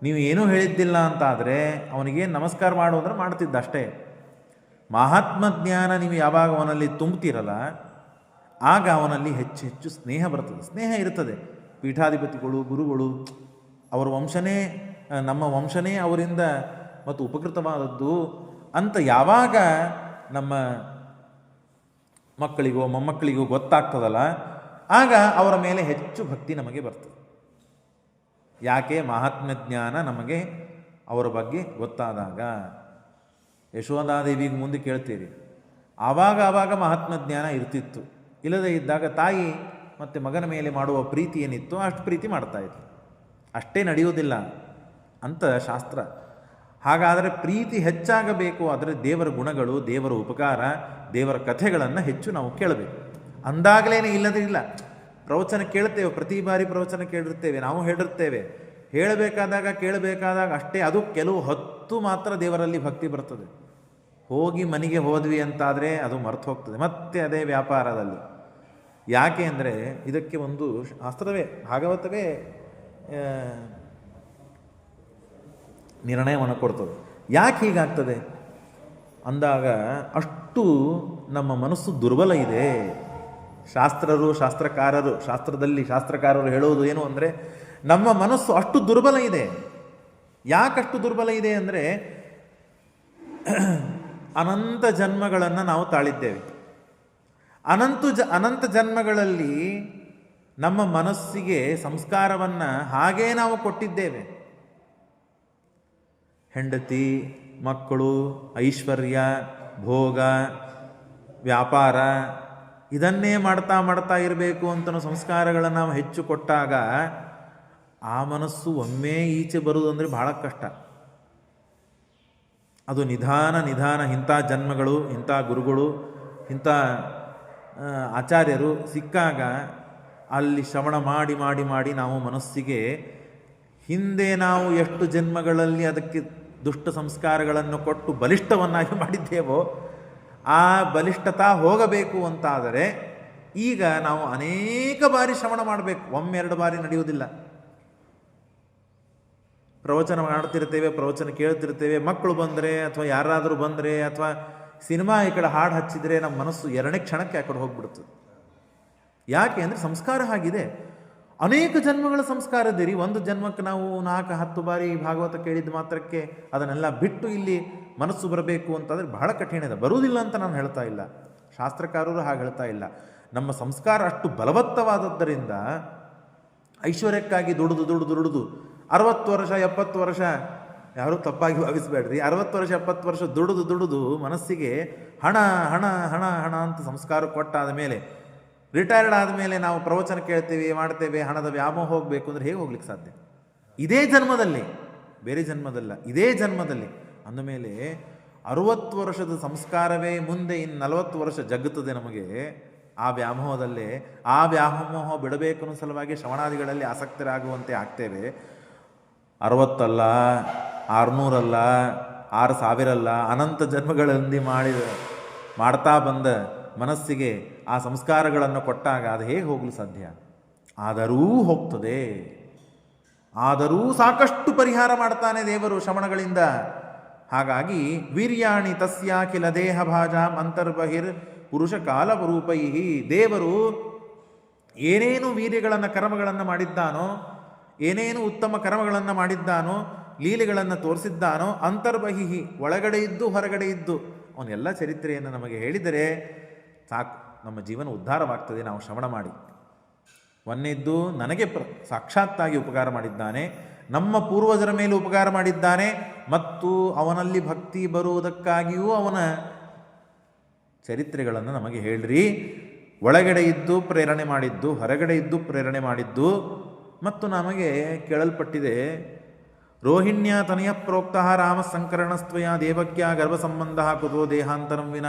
ನೀವು ಏನೂ ಹೇಳಿದ್ದಿಲ್ಲ ಅಂತಾದರೆ ಅವನಿಗೆ ನಮಸ್ಕಾರ ಮಾಡು ಅಂದರೆ ಮಾಡ್ತಿದ್ದ ಅಷ್ಟೇ. ಮಹಾತ್ಮ ಜ್ಞಾನ ನೀವು ಯಾವಾಗ ಅವನಲ್ಲಿ ತುಂಬ್ತಿರಲ್ಲ, ಆಗ ಅವನಲ್ಲಿ ಹೆಚ್ಚು ಹೆಚ್ಚು ಸ್ನೇಹ ಬರ್ತದೆ, ಸ್ನೇಹ ಇರ್ತದೆ. ಪೀಠಾಧಿಪತಿಗಳು, ಗುರುಗಳು, ಅವರ ವಂಶನೇ, ನಮ್ಮ ವಂಶನೇ ಅವರಿಂದ ಮತ್ತು ಉಪಕೃತವಾದದ್ದು ಅಂತ ಯಾವಾಗ ನಮ್ಮ ಮಕ್ಕಳಿಗೋ ಮೊಮ್ಮಕ್ಕಳಿಗೋ ಗೊತ್ತಾಗ್ತದಲ್ಲ, ಆಗ ಅವರ ಮೇಲೆ ಹೆಚ್ಚು ಭಕ್ತಿ ನಮಗೆ ಬರ್ತದೆ. ಯಾಕೆ? ಮಹಾತ್ಮ ಜ್ಞಾನ ನಮಗೆ ಅವರ ಬಗ್ಗೆ ಗೊತ್ತಾದಾಗ. ಯಶೋಧಾದೇವಿಗೆ ಮುಂದೆ ಕೇಳ್ತೀರಿ, ಆವಾಗ ಮಹಾತ್ಮ ಜ್ಞಾನ ಇರ್ತಿತ್ತು, ಇಲ್ಲದೇ ಇದ್ದಾಗ ತಾಯಿ ಮತ್ತು ಮಗನ ಮೇಲೆ ಮಾಡುವ ಪ್ರೀತಿ ಏನಿತ್ತು ಅಷ್ಟು ಪ್ರೀತಿ ಮಾಡ್ತಾಯಿತ್ತು. ಅಷ್ಟೇ ನಡೆಯುವುದಿಲ್ಲ ಅಂತ ಶಾಸ್ತ್ರ. ಹಾಗಾದರೆ ಪ್ರೀತಿ ಹೆಚ್ಚಾಗಬೇಕು ಆದರೆ ದೇವರ ಗುಣಗಳು, ದೇವರ ಉಪಕಾರ, ದೇವರ ಕಥೆಗಳನ್ನು ಹೆಚ್ಚು ನಾವು ಕೇಳಬೇಕು. ಅಂದಾಗಲೇ ಇಲ್ಲದೇ ಇಲ್ಲ. ಪ್ರವಚನ ಕೇಳ್ತೇವೆ, ಪ್ರತಿ ಬಾರಿ ಪ್ರವಚನ ಕೇಳಿರ್ತೇವೆ, ನಾವು ಹೇಳಿರ್ತೇವೆ, ಹೇಳಬೇಕಾದಾಗ ಕೇಳಬೇಕಾದಾಗ ಅಷ್ಟೇ. ಅದು ಕೆಲವು ಹೊತ್ತು ಮಾತ್ರ ದೇವರಲ್ಲಿ ಭಕ್ತಿ ಬರ್ತದೆ. ಹೋಗಿ ಮನೆಗೆ ಹೋದ್ವಿ ಅಂತಾದರೆ ಅದು ಮರೆತು ಹೋಗ್ತದೆ, ಮತ್ತೆ ಅದೇ ವ್ಯಾಪಾರದಲ್ಲಿ. ಯಾಕೆ ಅಂದರೆ ಇದಕ್ಕೆ ಒಂದು ಶಾಸ್ತ್ರವೇ, ಭಾಗವತವೇ ನಿರ್ಣಯವನ್ನು ಕೊಡ್ತದೆ. ಯಾಕೆ ಹೀಗಾಗ್ತದೆ ಅಂದಾಗ ಅಷ್ಟು ನಮ್ಮ ಮನಸ್ಸು ದುರ್ಬಲ ಇದೆ. ಶಾಸ್ತ್ರಕಾರರು ಹೇಳುವುದು ಏನು ಅಂದರೆ ನಮ್ಮ ಮನಸ್ಸು ಅಷ್ಟು ದುರ್ಬಲ ಇದೆ. ಯಾಕಷ್ಟು ದುರ್ಬಲ ಇದೆ ಅಂದರೆ ಅನಂತ ಜನ್ಮಗಳನ್ನು ನಾವು ತಾಳಿದ್ದೇವೆ. ಅನಂತ ಜನ್ಮಗಳಲ್ಲಿ ನಮ್ಮ ಮನಸ್ಸಿಗೆ ಸಂಸ್ಕಾರವನ್ನು ಹಾಗೇ ನಾವು ಕೊಟ್ಟಿದ್ದೇವೆ. ಹೆಂಡತಿ, ಮಕ್ಕಳು, ಐಶ್ವರ್ಯ, ಭೋಗ, ವ್ಯಾಪಾರ, ಇದನ್ನೇ ಮಾಡ್ತಾ ಇರಬೇಕು ಅಂತ ಸಂಸ್ಕಾರಗಳನ್ನು ನಾವು ಹೆಚ್ಚು ಕೊಟ್ಟಾಗ ಆ ಮನಸ್ಸು ಒಮ್ಮೆ ಈಚೆ ಬರುವುದು ಅಂದರೆ ಬಹಳ ಕಷ್ಟ. ಅದು ನಿಧಾನ ಇಂಥ ಜನ್ಮಗಳು, ಇಂಥ ಗುರುಗಳು, ಇಂಥ ಆಚಾರ್ಯರು ಸಿಕ್ಕಾಗ ಅಲ್ಲಿ ಶ್ರವಣ ಮಾಡಿ ನಾವು ಮನಸ್ಸಿಗೆ ಹಿಂದೆ ನಾವು ಎಷ್ಟು ಜನ್ಮಗಳಲ್ಲಿ ಅದಕ್ಕೆ ದುಷ್ಟ ಸಂಸ್ಕಾರಗಳನ್ನು ಕೊಟ್ಟು ಬಲಿಷ್ಠವನ್ನಾಗಿ ಮಾಡಿದ್ದೇವೋ ಆ ಬಲಿಷ್ಠತಾ ಹೋಗಬೇಕು ಅಂತಾದರೆ ಈಗ ನಾವು ಅನೇಕ ಬಾರಿ ಶ್ರವಣ ಮಾಡಬೇಕು. 1-2 ಬಾರಿ ನಡೆಯುವುದಿಲ್ಲ. ಪ್ರವಚನ ಮಾಡ್ತಿರ್ತೇವೆ, ಪ್ರವಚನ ಕೇಳ್ತಿರ್ತೇವೆ, ಮಕ್ಕಳು ಬಂದರೆ ಅಥವಾ ಯಾರಾದರೂ ಬಂದರೆ ಅಥವಾ ಸಿನಿಮಾ ಈ ಕಡೆ ಹಾಡು ಹಚ್ಚಿದರೆ ನಮ್ಮ ಮನಸ್ಸು 2ನೇ ಕ್ಷಣಕ್ಕೆ ಆ ಕಡೆ ಹೋಗ್ಬಿಡ್ತದೆ. ಯಾಕೆ ಅಂದರೆ ಸಂಸ್ಕಾರ ಆಗಿದೆ. ಅನೇಕ ಜನ್ಮಗಳ ಸಂಸ್ಕಾರದಿರಿ. ಒಂದು ಜನ್ಮಕ್ಕೆ ನಾವು 4-10 ಬಾರಿ ಭಾಗವತ ಕೇಳಿದ ಮಾತ್ರಕ್ಕೆ ಅದನ್ನೆಲ್ಲ ಬಿಟ್ಟು ಇಲ್ಲಿ ಮನಸ್ಸು ಬರಬೇಕು ಅಂತಂದರೆ ಬಹಳ ಕಠಿಣ ಇದೆ. ಬರುವುದಿಲ್ಲ ಅಂತ ನಾನು ಹೇಳ್ತಾ ಇಲ್ಲ, ಶಾಸ್ತ್ರಕಾರರು ಹಾಗೆ ಹೇಳ್ತಾ ಇಲ್ಲ. ನಮ್ಮ ಸಂಸ್ಕಾರ ಅಷ್ಟು ಬಲವತ್ತವಾದದ್ದರಿಂದ ಐಶ್ವರ್ಯಕ್ಕಾಗಿ ದುಡಿದು 60 ವರ್ಷ 70 ವರ್ಷ, ಯಾರೂ ತಪ್ಪಾಗಿ ಭಾವಿಸಬೇಡ್ರಿ, 60 ವರ್ಷ 70 ವರ್ಷ ದುಡಿದು ಮನಸ್ಸಿಗೆ ಹಣ ಹಣ ಹಣ ಹಣ ಅಂತ ಸಂಸ್ಕಾರ ಕೊಟ್ಟಾದ ಮೇಲೆ, ರಿಟೈರ್ಡ್ ಆದಮೇಲೆ ನಾವು ಪ್ರವಚನ ಕೇಳ್ತೇವೆ ಮಾಡ್ತೇವೆ, ಹಣದ ವ್ಯಾಮೋಹ ಹೋಗಬೇಕು ಅಂದರೆ ಹೇಗೆ ಹೋಗ್ಲಿಕ್ಕೆ ಸಾಧ್ಯ? ಇದೇ ಜನ್ಮದಲ್ಲಿ, ಬೇರೆ ಜನ್ಮದಲ್ಲ, ಇದೇ ಜನ್ಮದಲ್ಲಿ. ಅಂದಮೇಲೆ 60 ವರ್ಷದ ಸಂಸ್ಕಾರವೇ ಮುಂದೆ ಇನ್ನು 40 ವರ್ಷ ಜಗ್ಗುತ್ತದೆ ನಮಗೆ. ಆ ವ್ಯಾಮೋಹದಲ್ಲೇ, ಆ ವ್ಯಾಮೋಹ ಬಿಡಬೇಕು ಅನ್ನೋ ಸಲುವಾಗಿ ಶ್ರವಣಾದಿಗಳಲ್ಲಿ ಆಸಕ್ತರಾಗುವಂತೆ ಆಗ್ತೇವೆ. 60 ಅಲ್ಲ, 600 ಅಲ್ಲ, 6000 ಅಲ್ಲ, ಅನಂತ ಜನ್ಮಗಳಲ್ಲಿ ಮಾಡ್ತಾ ಬಂದ ಮನಸ್ಸಿಗೆ ಆ ಸಂಸ್ಕಾರಗಳನ್ನು ಕೊಟ್ಟಾಗ ಅದು ಹೇಗೆ ಹೋಗಲು ಸಾಧ್ಯ? ಆದರೂ ಹೋಗ್ತದೆ. ಆದರೂ ಸಾಕಷ್ಟು ಪರಿಹಾರ ಮಾಡ್ತಾನೆ ದೇವರು ಶ್ರವಣಗಳಿಂದ. ಹಾಗಾಗಿ ವೀರ್ಯಾಣಿ ತಸ್ಯಾಖಿಲ ದೇಹ ಭಾಜಾಂ ಅಂತರ್ಬಹಿರ್ ಪುರುಷ ಕಾಲರೂಪೈ. ದೇವರು ಏನೇನು ವೀರ್ಯಗಳನ್ನು ಕರ್ಮಗಳನ್ನು ಮಾಡಿದ್ದಾನೋ, ಏನೇನು ಉತ್ತಮ ಕರ್ಮಗಳನ್ನು ಮಾಡಿದ್ದಾನೋ, ಲೀಲೆಗಳನ್ನು ತೋರಿಸಿದ್ದಾನೋ, ಅಂತರ್ಬಹಿ ಒಳಗಡೆ ಇದ್ದು ಹೊರಗಡೆ ಇದ್ದು ಅವನೆಲ್ಲ ಚರಿತ್ರೆಯನ್ನು ನಮಗೆ ಹೇಳಿದರೆ ಸಾಕು, ನಮ್ಮ ಜೀವನ ಉದ್ಧಾರವಾಗ್ತದೆ. ನಾವು ಶ್ರವಣ ಮಾಡಿ ಒಂದನೇದ್ದು ನನಗೆ ಸಾಕ್ಷಾತ್ತಾಗಿ ಉಪಕಾರ ಮಾಡಿದ್ದಾನೆ, ನಮ್ಮ ಪೂರ್ವಜರ ಮೇಲೆ ಉಪಕಾರ ಮಾಡಿದ್ದಾನೆ, ಮತ್ತು ಅವನಲ್ಲಿ ಭಕ್ತಿ ಬರುವುದಕ್ಕಾಗಿಯೂ ಅವನ ಚರಿತ್ರೆಗಳನ್ನು ನಮಗೆ ಹೇಳ್ರಿ. ಒಳಗಡೆ ಇದ್ದು ಪ್ರೇರಣೆ ಮಾಡಿದ್ದು, ಹೊರಗಡೆ ಇದ್ದು ಪ್ರೇರಣೆ ಮಾಡಿದ್ದು. ಮತ್ತು ನಮಗೆ ಕೇಳಲ್ಪಟ್ಟಿದೆ, ರೋಹಿಣ್ಯ ತನಯ ಪ್ರೋಕ್ತ ರಾಮ ಸಂಕರಣಸ್ತ್ವಯ ದೇವಕ್ಯ ಗರ್ಭ ಸಂಬಂಧ ಕುತೋ ದೇಹಾಂತರಂ ವಿನ.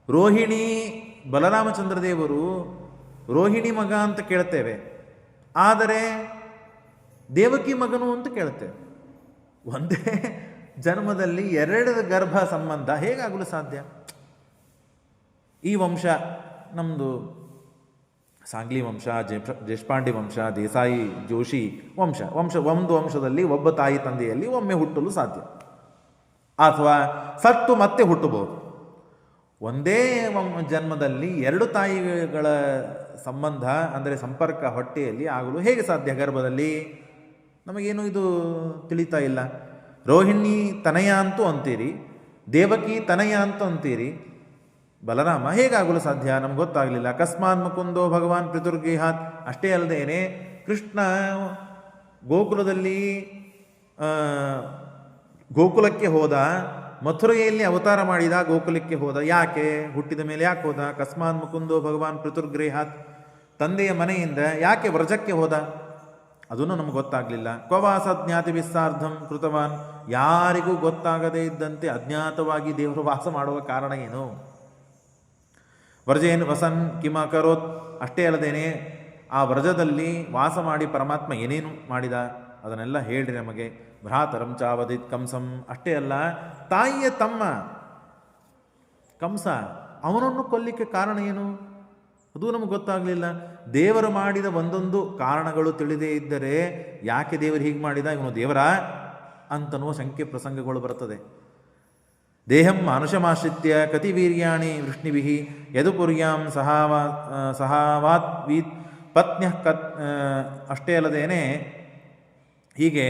ರೋಹಿಣಿ ಬಲರಾಮಚಂದ್ರ ದೇವರು ರೋಹಿಣಿ ಮಗ ಅಂತ ಕೇಳ್ತೇವೆ, ಆದರೆ ದೇವಕಿ ಮಗನು ಅಂತ ಕೇಳ್ತೇವೆ. ಒಂದೇ ಜನ್ಮದಲ್ಲಿ 2 ಗರ್ಭ ಸಂಬಂಧ ಹೇಗಾಗಲು ಸಾಧ್ಯ? ಈ ವಂಶ ನಮ್ಮದು ಸಾಂಗ್ಲಿ ವಂಶ, ದೇಶಪಾಂಡೆ ವಂಶ, ದೇಸಾಯಿ ಜೋಶಿ ವಂಶ ಒಂದು ವಂಶದಲ್ಲಿ ಒಬ್ಬ ತಾಯಿ ತಂದೆಯಲ್ಲಿ ಒಮ್ಮೆ ಹುಟ್ಟಲು ಸಾಧ್ಯ, ಅಥವಾ ಸತ್ತು ಮತ್ತೆ ಹುಟ್ಟಬಹುದು. ಒಂದೇ ಜನ್ಮದಲ್ಲಿ 2 ತಾಯಿಗಳ ಸಂಬಂಧ ಅಂದರೆ ಸಂಪರ್ಕ ಹೊಟ್ಟೆಯಲ್ಲಿ ಆಗಲು ಹೇಗೆ ಸಾಧ್ಯ? ಗರ್ಭದಲ್ಲಿ ನಮಗೇನು ಇದು ತಿಳಿತಾ ಇಲ್ಲ. ರೋಹಿಣಿ ತನಯ ಅಂತೂ ಅಂತೀರಿ, ದೇವಕಿ ತನಯ ಅಂತೂ ಅಂತೀರಿ, ಬಲರಾಮ ಹೇಗಾಗಲು ಸಾಧ್ಯ? ನಮ್ಗೆ ಗೊತ್ತಾಗಲಿಲ್ಲ. ಅಕಸ್ಮಾತ್ ಮುಕುಂದೋ ಭಗವಾನ್ ಪಿತುರ್ಗೇಹಾತ್. ಅಷ್ಟೇ ಅಲ್ಲದೇನೆ ಕೃಷ್ಣ ಗೋಕುಲದಲ್ಲಿ ಗೋಕುಲಕ್ಕೆ ಹೋದ, ಮಥುರೆಯಲ್ಲಿ ಅವತಾರ ಮಾಡಿದ, ಗೋಕುಲಕ್ಕೆ ಹೋದ. ಯಾಕೆ? ಹುಟ್ಟಿದ ಮೇಲೆ ಯಾಕೆ ಹೋದ? ಅಕಸ್ಮಾತ್ ಮುಕುಂದೋ ಭಗವಾನ್ ಪಿತುರ್ಗೃಹಾತ್. ತಂದೆಯ ಮನೆಯಿಂದ ಯಾಕೆ ವ್ರಜಕ್ಕೆ ಹೋದ? ಅದನ್ನು ನಮ್ಗೆ ಗೊತ್ತಾಗಲಿಲ್ಲ. ಕ್ವವಾಸ ಜ್ಞಾತಿ ವಿಸ್ಸಾರ್ಧಂ ಕೃತವಾನ್. ಯಾರಿಗೂ ಗೊತ್ತಾಗದೇ ಇದ್ದಂತೆ ಅಜ್ಞಾತವಾಗಿ ದೇವರು ವಾಸ ಮಾಡುವ ಕಾರಣ ಏನು? ವ್ರಜೇನ್ ವಸನ್ ಕಿಮ ಕರೋತ್. ಅಷ್ಟೇ ಅಲ್ಲದೇನೆ ಆ ವ್ರಜದಲ್ಲಿ ವಾಸ ಮಾಡಿ ಪರಮಾತ್ಮ ಏನೇನು ಮಾಡಿದ ಅದನ್ನೆಲ್ಲ ಹೇಳ್ರಿ ನಮಗೆ. ಭ್ರಾತರಂ ಚಾವದಿತ್ ಕಂಸಂ. ಅಷ್ಟೇ ಅಲ್ಲ, ತಾಯಿಯ ತಮ್ಮ ಕಂಸ, ಅವನನ್ನು ಕೊಲ್ಲಿಕ್ಕೆ ಕಾರಣ ಏನು? ಅದು ನಮಗೆ ಗೊತ್ತಾಗಲಿಲ್ಲ. ದೇವರು ಮಾಡಿದ ಒಂದೊಂದು ಕಾರಣಗಳು ತಿಳಿದೇ ಇದ್ದರೆ ಯಾಕೆ ದೇವರು ಹೀಗೆ ಮಾಡಿದ, ಇವನು ದೇವರ ಅಂತನೋ ಶಂಕೆ ಪ್ರಸಂಗಗಳು ಬರ್ತದೆ. ದೇಹಂ ಮಾನುಷಮಾಶ್ರಿತ್ಯ ಕತಿವೀರ್ಯಾಣಿ ವೃಷ್ಣಿಭಿ ಯದುಪುರ್ಯಾಂ ಸಹಾವಾತ್ ವೀತ್ ಪತ್ನ್ಯ ಅಷ್ಟೇ ಅಲ್ಲದೇನೆ ಹೀಗೆ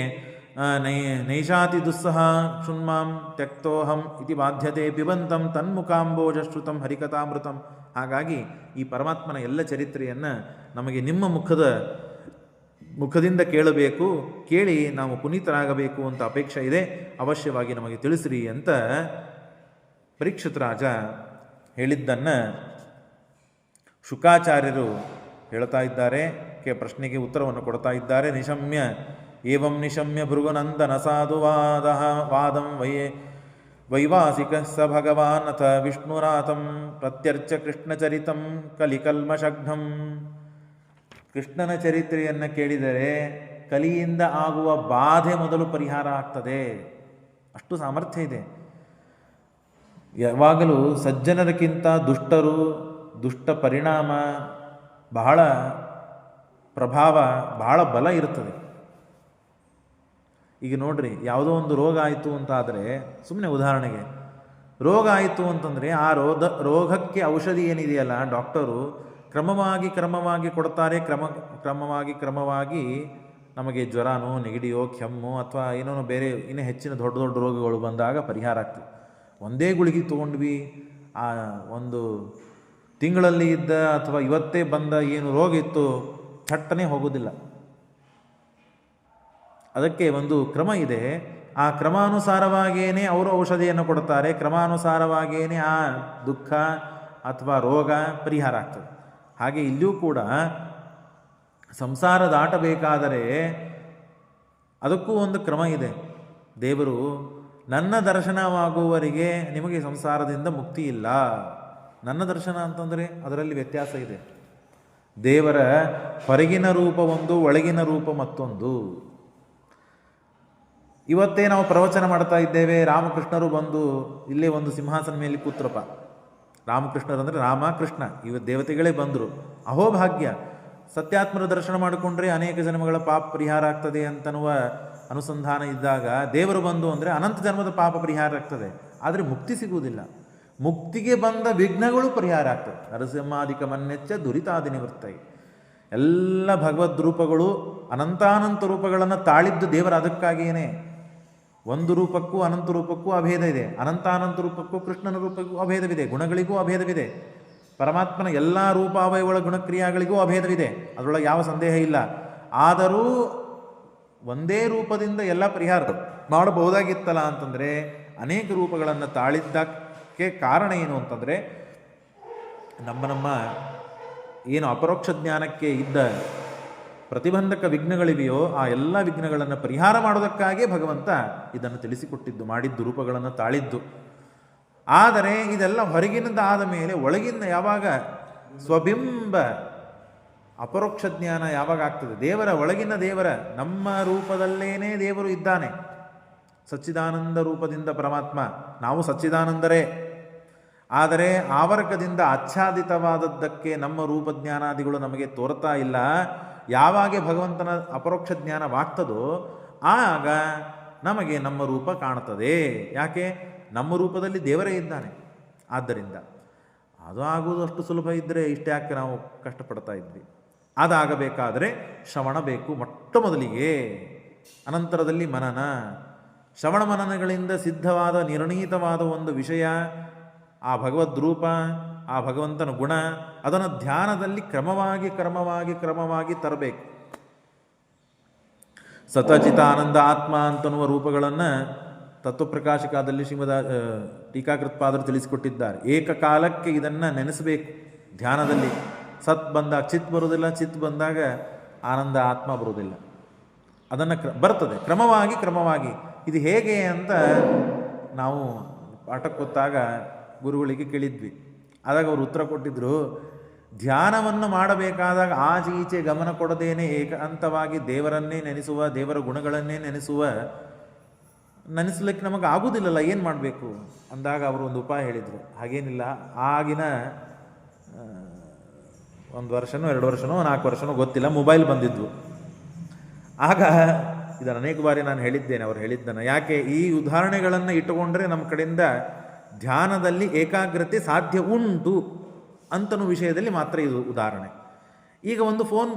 ನೈಷಾತಿ ದುಸ್ಸಹ ಕ್ಷುನ್ಮಾಂ ತ್ಯಕ್ತೋಹಂ ಇತಿ ಬಾಧ್ಯತೆ ಪಿಬಂತಂ ತನ್ಮುಖಾಂಬೋಜಶ್ರುತಂ ಹರಿಕಥಾಮೃತಂ. ಹಾಗಾಗಿ ಈ ಪರಮಾತ್ಮನ ಎಲ್ಲ ಚರಿತ್ರೆಯನ್ನು ನಮಗೆ ನಿಮ್ಮ ಮುಖದಿಂದ ಕೇಳಬೇಕು, ಕೇಳಿ ನಾವು ಪುನೀತರಾಗಬೇಕು ಅಂತ ಅಪೇಕ್ಷೆ ಇದೆ. ಅವಶ್ಯವಾಗಿ ನಮಗೆ ತಿಳಿಸ್ರಿ ಅಂತ ಪರೀಕ್ಷಿತ ರಾಜ ಹೇಳಿದ್ದನ್ನು ಶುಕಾಚಾರ್ಯರು ಹೇಳ್ತಾ ಇದ್ದಾರೆ. ಪ್ರಶ್ನೆಗೆ ಉತ್ತರವನ್ನು ಕೊಡ್ತಾ ಇದ್ದಾರೆ. ನಿಶಮ್ಯ ಏವಂ ನಿಶಮ್ಯ ಭೃಗುನಂದನ ಸಾಧು ವಾದಂ ವೈವಾಸಿಕ ಸ ಭಗವಾನ್ ಅಥ ವಿಷ್ಣುರಾತಂ ಪ್ರತ್ಯರ್ಚ ಕೃಷ್ಣಚರಿತಂ ಕಲಿಕಲ್ಮಶಘ್ನಂ. ಕೃಷ್ಣನ ಚರಿತ್ರೆಯನ್ನು ಕೇಳಿದರೆ ಕಲಿಯಿಂದ ಆಗುವ ಬಾಧೆ ಮೊದಲು ಪರಿಹಾರ ಆಗ್ತದೆ. ಅಷ್ಟು ಸಾಮರ್ಥ್ಯ ಇದೆ. ಯಾವಾಗಲೂ ಸಜ್ಜನರಕ್ಕಿಂತ ದುಷ್ಟರು, ದುಷ್ಟ ಪರಿಣಾಮ ಬಹಳ ಪ್ರಭಾವ, ಬಹಳ ಬಲ ಇರ್ತದೆ. ಈಗ ನೋಡ್ರಿ, ಯಾವುದೋ ಒಂದು ರೋಗ ಆಯಿತು ಅಂತಾದರೆ, ಸುಮ್ಮನೆ ಉದಾಹರಣೆಗೆ ರೋಗ ಆಯಿತು ಅಂತಂದರೆ ಆ ರೋಗಕ್ಕೆ ಔಷಧಿ ಏನಿದೆಯಲ್ಲ, ಡಾಕ್ಟರು ಕ್ರಮವಾಗಿ ಕೊಡ್ತಾರೆ. ಕ್ರಮವಾಗಿ ನಮಗೆ ಜ್ವರನೋ, ನೆಗಡಿಯೋ, ಕೆಮ್ಮು ಅಥವಾ ಏನೋ ಬೇರೆ ಇನ್ನೂ ಹೆಚ್ಚಿನ ದೊಡ್ಡ ದೊಡ್ಡ ರೋಗಗಳು ಬಂದಾಗ ಪರಿಹಾರ ಆಗ್ತದೆ. ಒಂದೇ ಗುಳಿಗೆ ತೊಗೊಂಡ್ವಿ, ಆ ಒಂದು ತಿಂಗಳಲ್ಲಿ ಇದ್ದ ಅಥವಾ ಇವತ್ತೇ ಬಂದ ಏನು ರೋಗ ಇತ್ತು ಥಟ್ಟನೆ ಹೋಗೋದಿಲ್ಲ. ಅದಕ್ಕೆ ಒಂದು ಕ್ರಮ ಇದೆ. ಆ ಕ್ರಮಾನುಸಾರವಾಗಿಯೇ ಅವರು ಔಷಧಿಯನ್ನು ಕೊಡ್ತಾರೆ. ಕ್ರಮಾನುಸಾರವಾಗಿಯೇ ಆ ದುಃಖ ಅಥವಾ ರೋಗ ಪರಿಹಾರ ಆಗ್ತದೆ. ಹಾಗೆ ಇಲ್ಲಿಯೂ ಕೂಡ ಸಂಸಾರ ದಾಟಬೇಕಾದರೆ ಅದಕ್ಕೂ ಒಂದು ಕ್ರಮ ಇದೆ. ದೇವರು ನನ್ನ ದರ್ಶನವಾಗುವವರೆಗೆ ನಿಮಗೆ ಸಂಸಾರದಿಂದ ಮುಕ್ತಿ ಇಲ್ಲ. ನನ್ನ ದರ್ಶನ ಅಂತಂದರೆ ಅದರಲ್ಲಿ ವ್ಯತ್ಯಾಸ ಇದೆ. ದೇವರ ಹೊರಗಿನ ರೂಪ ಒಂದು, ಒಳಗಿನ ರೂಪ ಮತ್ತೊಂದು. ಇವತ್ತೇ ನಾವು ಪ್ರವಚನ ಮಾಡ್ತಾ ಇದ್ದೇವೆ, ರಾಮಕೃಷ್ಣರು ಬಂದು ಇಲ್ಲೇ ಒಂದು ಸಿಂಹಾಸನ ಮೇಲೆ ಕೂತ್ರಪ್ಪ. ರಾಮಕೃಷ್ಣರು ಅಂದರೆ ರಾಮ ಕೃಷ್ಣ, ದೇವತೆಗಳೇ ಬಂದರು. ಅಹೋಭಾಗ್ಯ. ಸತ್ಯಾತ್ಮರ ದರ್ಶನ ಮಾಡಿಕೊಂಡ್ರೆ ಅನೇಕ ಜನ್ಮಗಳ ಪಾಪ ಪರಿಹಾರ ಆಗ್ತದೆ ಅಂತನ್ನುವ ಅನುಸಂಧಾನ ಇದ್ದಾಗ ದೇವರು ಬಂದು ಅಂದರೆ ಅನಂತ ಜನ್ಮದ ಪಾಪ ಪರಿಹಾರ ಆಗ್ತದೆ. ಆದರೆ ಮುಕ್ತಿ ಸಿಗುವುದಿಲ್ಲ. ಮುಕ್ತಿಗೆ ಬಂದ ವಿಘ್ನಗಳು ಪರಿಹಾರ ಆಗ್ತದೆ. ನರಸಿಂಹಾದಿಕ ಮನ್ನೆಚ್ಚ ದುರಿತಾದಿ ನಿವೃತ್ತೈ. ಎಲ್ಲ ಭಗವದ್ ರೂಪಗಳು ಅನಂತಾನಂತ ರೂಪಗಳನ್ನು ತಾಳಿದ್ದು ದೇವರ ಅದಕ್ಕಾಗಿಯೇ. ಒಂದು ರೂಪಕ್ಕೂ ಅನಂತ ರೂಪಕ್ಕೂ ಅಭೇದ ಇದೆ. ಅನಂತಾನಂತ ರೂಪಕ್ಕೂ ಕೃಷ್ಣನ ರೂಪಕ್ಕೂ ಅಭೇದವಿದೆ. ಗುಣಗಳಿಗೂ ಅಭೇದವಿದೆ. ಪರಮಾತ್ಮನ ಎಲ್ಲ ರೂಪಾವಯಗಳ ಗುಣಕ್ರಿಯಾಗಳಿಗೂ ಅಭೇದವಿದೆ. ಅದರೊಳಗೆ ಯಾವ ಸಂದೇಹ ಇಲ್ಲ. ಆದರೂ ಒಂದೇ ರೂಪದಿಂದ ಎಲ್ಲ ಪರಿಹಾರ ಮಾಡಬಹುದಾಗಿತ್ತಲ್ಲ ಅಂತಂದರೆ ಅನೇಕ ರೂಪಗಳನ್ನು ತಾಳಿದ್ದಕ್ಕೆ ಕಾರಣ ಏನು ಅಂತಂದರೆ ನಮ್ಮ ಏನು ಅಪರೋಕ್ಷ ಜ್ಞಾನಕ್ಕೆ ಇದ್ದ ಪ್ರತಿಬಂಧಕ ವಿಘ್ನಗಳಿವೆಯೋ ಆ ಎಲ್ಲ ವಿಘ್ನಗಳನ್ನು ಪರಿಹಾರ ಮಾಡೋದಕ್ಕಾಗೇ ಭಗವಂತ ಇದನ್ನು ತಿಳಿಸಿಕೊಟ್ಟಿದ್ದು, ಮಾಡಿದ್ದು, ರೂಪಗಳನ್ನು ತಾಳಿದ್ದು. ಆದರೆ ಇದೆಲ್ಲ ಹೊರಗಿನಿಂದ ಆದ ಮೇಲೆ ಒಳಗಿಂದ ಯಾವಾಗ ಸ್ವಬಿಂಬ ಅಪರೋಕ್ಷ ಜ್ಞಾನ ಯಾವಾಗ ಆಗ್ತದೆ, ದೇವರ ಒಳಗಿನ ದೇವರ ನಮ್ಮ ರೂಪದಲ್ಲೇನೇ ದೇವರು ಇದ್ದಾನೆ. ಸಚ್ಚಿದಾನಂದ ರೂಪದಿಂದ ಪರಮಾತ್ಮ, ನಾವು ಸಚ್ಚಿದಾನಂದರೇ. ಆದರೆ ಆವರ್ಗದಿಂದ ಆಚ್ಛಾದಿತವಾದದ್ದಕ್ಕೆ ನಮ್ಮ ರೂಪಜ್ಞಾನಾದಿಗಳು ನಮಗೆ ತೋರ್ತಾ ಇಲ್ಲ. ಯಾವಾಗ ಭಗವಂತನ ಅಪರೋಕ್ಷ ಜ್ಞಾನವಾಗ್ತದೋ ಆಗ ನಮಗೆ ನಮ್ಮ ರೂಪ ಕಾಣ್ತದೆ. ಯಾಕೆ? ನಮ್ಮ ರೂಪದಲ್ಲಿ ದೇವರೇ ಇದ್ದಾನೆ. ಆದ್ದರಿಂದ ಅದು ಆಗುವುದು ಅಷ್ಟು ಸುಲಭ ಇದ್ದರೆ ಇಷ್ಟೇ ಯಾಕೆ ನಾವು ಕಷ್ಟಪಡ್ತಾ ಇದ್ವಿ. ಅದಾಗಬೇಕಾದರೆ ಶ್ರವಣ ಬೇಕು ಮೊಟ್ಟ ಮೊದಲಿಗೆ, ಅನಂತರದಲ್ಲಿ ಮನನ. ಶ್ರವಣ ಮನನಗಳಿಂದ ಸಿದ್ಧವಾದ ನಿರ್ಣೀತವಾದ ಒಂದು ವಿಷಯ, ಆ ಭಗವದ್ರೂಪ, ಆ ಭಗವಂತನ ಗುಣ, ಅದನ್ನು ಧ್ಯಾನದಲ್ಲಿ ಕ್ರಮವಾಗಿ ತರಬೇಕು. ಸತಚಿತ ಆನಂದ ಆತ್ಮ ಅಂತನ್ನುವ ರೂಪಗಳನ್ನು ತತ್ವಪ್ರಕಾಶಿಕಾದಲ್ಲಿ ಶ್ರೀಮದ ಟೀಕಾಕೃತ್ಪಾದರು ತಿಳಿಸಿಕೊಟ್ಟಿದ್ದಾರೆ. ಏಕಕಾಲಕ್ಕೆ ಇದನ್ನು ನೆನೆಸಬೇಕು ಧ್ಯಾನದಲ್ಲಿ. ಸತ್ ಬಂದಾಗ ಚಿತ್ ಬರುವುದಿಲ್ಲ, ಚಿತ್ ಬಂದಾಗ ಆನಂದ ಆತ್ಮ ಬರುವುದಿಲ್ಲ. ಅದನ್ನು ಬರ್ತದೆ ಕ್ರಮವಾಗಿ. ಇದು ಹೇಗೆ ಅಂತ ನಾವು ಪಾಠಕ್ಕೊತ್ತಾಗ ಗುರುಗಳಿಗೆ ಕೇಳಿದ್ವಿ. ಆದಾಗ ಅವರು ಉತ್ತರ ಕೊಟ್ಟಿದ್ದರು, ಧ್ಯಾನವನ್ನು ಮಾಡಬೇಕಾದಾಗ ಆಚೆ ಈಚೆ ಗಮನ ಕೊಡದೇನೆ ಏಕಾಂತವಾಗಿ ದೇವರನ್ನೇ ನೆನೆಸುವ, ದೇವರ ಗುಣಗಳನ್ನೇ ನೆನೆಸಲಿಕ್ಕೆ ನಮಗೆ ಆಗುವುದಿಲ್ಲಲ್ಲ, ಏನು ಮಾಡಬೇಕು ಅಂದಾಗ ಅವರು ಒಂದು ಉಪಾಯ ಹೇಳಿದರು. ಹಾಗೇನಿಲ್ಲ, ಆಗಿನ 1 ವರ್ಷನೋ 2 ವರ್ಷನೋ 4 ವರ್ಷನೋ ಗೊತ್ತಿಲ್ಲ, ಮೊಬೈಲ್ ಬಂದಿದ್ವು. ಆಗ ಇದನ್ನು ಅನೇಕ ಬಾರಿ ನಾನು ಹೇಳಿದ್ದೇನೆ, ಅವರು ಹೇಳಿದ್ದನ್ನು. ಯಾಕೆ ಈ ಉದಾಹರಣೆಗಳನ್ನು ಇಟ್ಟುಕೊಂಡ್ರೆ ನಮ್ಮ ಕಡೆಯಿಂದ ಧ್ಯಾನದಲ್ಲಿ ಏಕಾಗ್ರತೆ ಸಾಧ್ಯ ಉಂಟು ಅಂತನೂ ವಿಷಯದಲ್ಲಿ ಮಾತ್ರ ಇದು ಉದಾಹರಣೆ. ಈಗ ಒಂದು